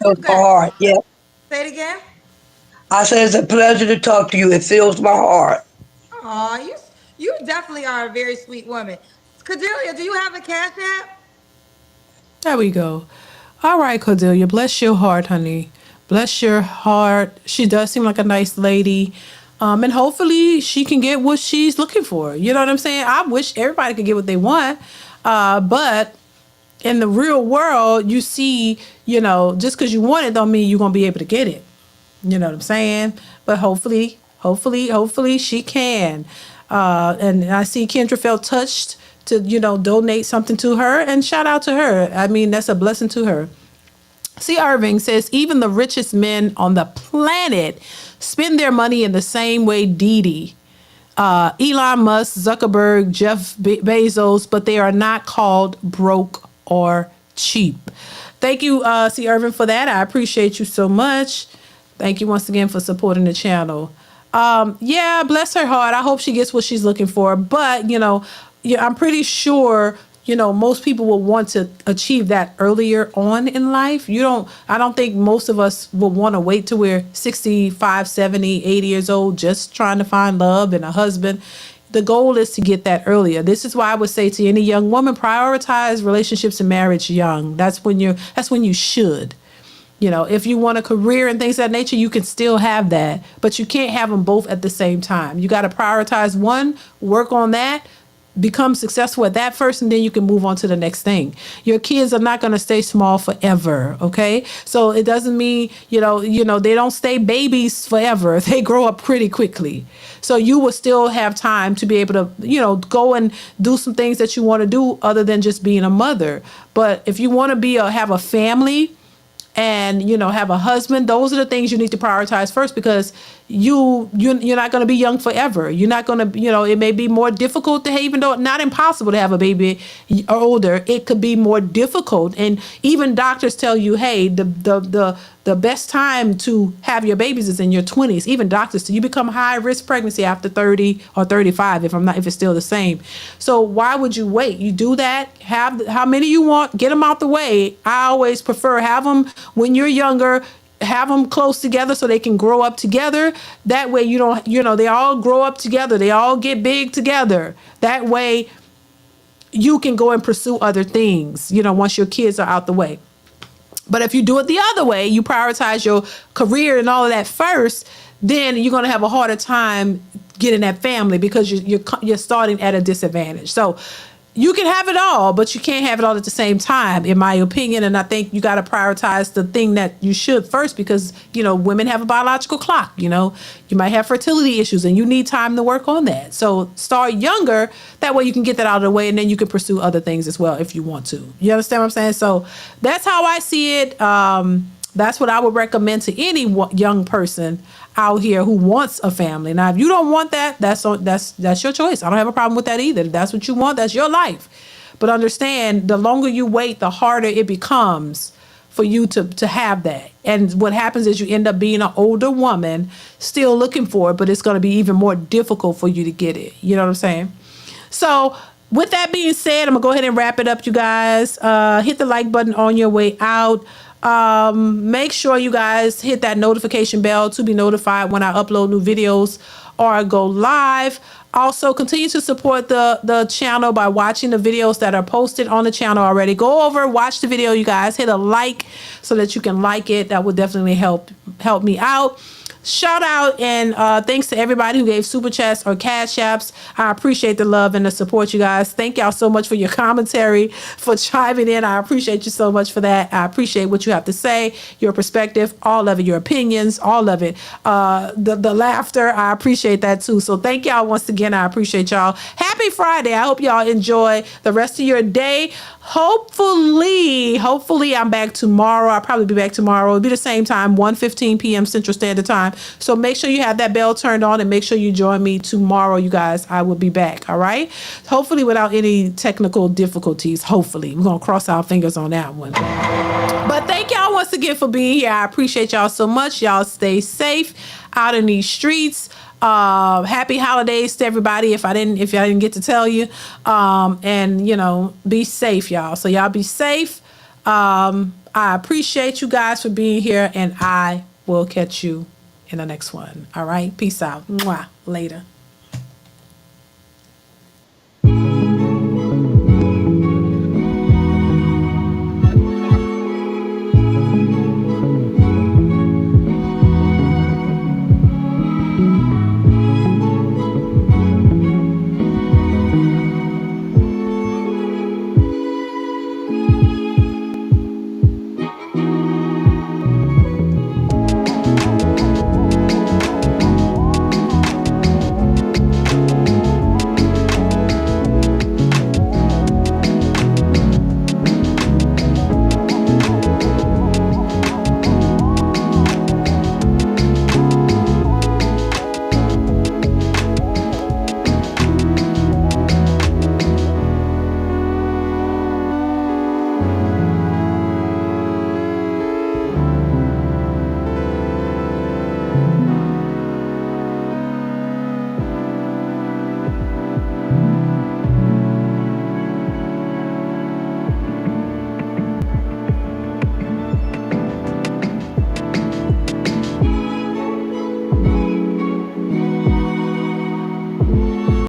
Q: fills my heart. Yeah.
R: Say it again.
Q: I said it's a pleasure to talk to you. It fills my heart.
R: Aw, you definitely are a very sweet woman. Cordelia, do you have a cash app?
A: There we go. All right, Cordelia, bless your heart, honey. Bless your heart. She does seem like a nice lady. And hopefully she can get what she's looking for. You know what I'm saying? I wish everybody could get what they want. But in the real world, you see, just because you want it don't mean you're going to be able to get it. You know what I'm saying? But hopefully she can. And I see Kendra felt touched to, donate something to her, and shout out to her. I mean, that's a blessing to her. C. Irving says, even the richest men on the planet spend their money in the same way DeeDee, Elon Musk, Zuckerberg, Jeff Bezos, but they are not called broke or cheap. Thank you, C. Irving, for that. I appreciate you so much. Thank you once again for supporting the channel. Yeah, bless her heart. I hope she gets what she's looking for. But, I'm pretty sure, most people will want to achieve that earlier on in life. I don't think most of us will want to wait till we're 65, 70, 80 years old just trying to find love and a husband. The goal is to get that earlier. This is why I would say to any young woman, prioritize relationships and marriage young. That's when you should. If you want a career and things of that nature, you can still have that, but you can't have them both at the same time. You got to prioritize one, work on that, become successful at that first, and then you can move on to the next thing. Your kids are not going to stay small forever. Okay. So it doesn't mean, they don't stay babies forever. They grow up pretty quickly. So you will still have time to be able to, go and do some things that you want to do other than just being a mother. But if you want to have a family, and have a husband, those are the things you need to prioritize first, because you're not going to be young forever. You're not going to, it may be more difficult to have, even though not impossible to have a baby older, it could be more difficult. And even doctors tell you, hey, the best time to have your babies is in your 20s. Even doctors, you become high risk pregnancy after 30 or 35, if it's still the same. So why would you wait? You do that, have how many you want, get them out the way. I always prefer have them when you're younger, have them close together so they can grow up together. That way you don't, they all grow up together. They all get big together. That way you can go and pursue other things, once your kids are out the way. But if you do it the other way, you prioritize your career and all of that first, then you're going to have a harder time getting that family, because you're starting at a disadvantage. So you can have it all, but you can't have it all at the same time, in my opinion. And I think you got to prioritize the thing that you should first, because, women have a biological clock. You might have fertility issues and you need time to work on that. So start younger. That way you can get that out of the way, and then you can pursue other things as well if you want to. You understand what I'm saying? So that's how I see it. That's what I would recommend to any young person out here who wants a family. Now, if you don't want that, that's your choice. I don't have a problem with that either. If that's what you want, that's your life. But understand, the longer you wait, the harder it becomes for you to have that. And what happens is you end up being an older woman still looking for it, but it's going to be even more difficult for you to get it. You know what I'm saying? So with that being said, I'm going to go ahead and wrap it up, you guys. Hit the like button on your way out. Make sure you guys hit that notification bell to be notified when I upload new videos or go live. Also, continue to support the channel by watching the videos that are posted on the channel already. Go over, watch the video, you guys. Hit a like so that you can like it. That would definitely help me out. Shout out and thanks to everybody who gave super chats or cash apps. I appreciate the love and the support, you guys. Thank y'all so much for your commentary, for chiming in. I appreciate you so much for that. I appreciate what you have to say, your perspective, all of it, your opinions, all of it. The laughter, I appreciate that too. So thank y'all once again. I appreciate y'all. Happy Friday. I hope y'all enjoy the rest of your day. Hopefully I'm back tomorrow. I'll probably be back tomorrow. It'll be the same time, 1:15 p.m. Central Standard Time. So make sure you have that bell turned on and make sure you join me tomorrow, you guys. I will be back. All right. Hopefully without any technical difficulties. Hopefully. We're going to cross our fingers on that one. But thank y'all once again for being here. I appreciate y'all so much. Y'all stay safe out in these streets. Happy holidays to everybody if I didn't get to tell you. And be safe, y'all. So y'all be safe. I appreciate you guys for being here, and I will catch you in the next one. All right. Peace out. Mwah. Later.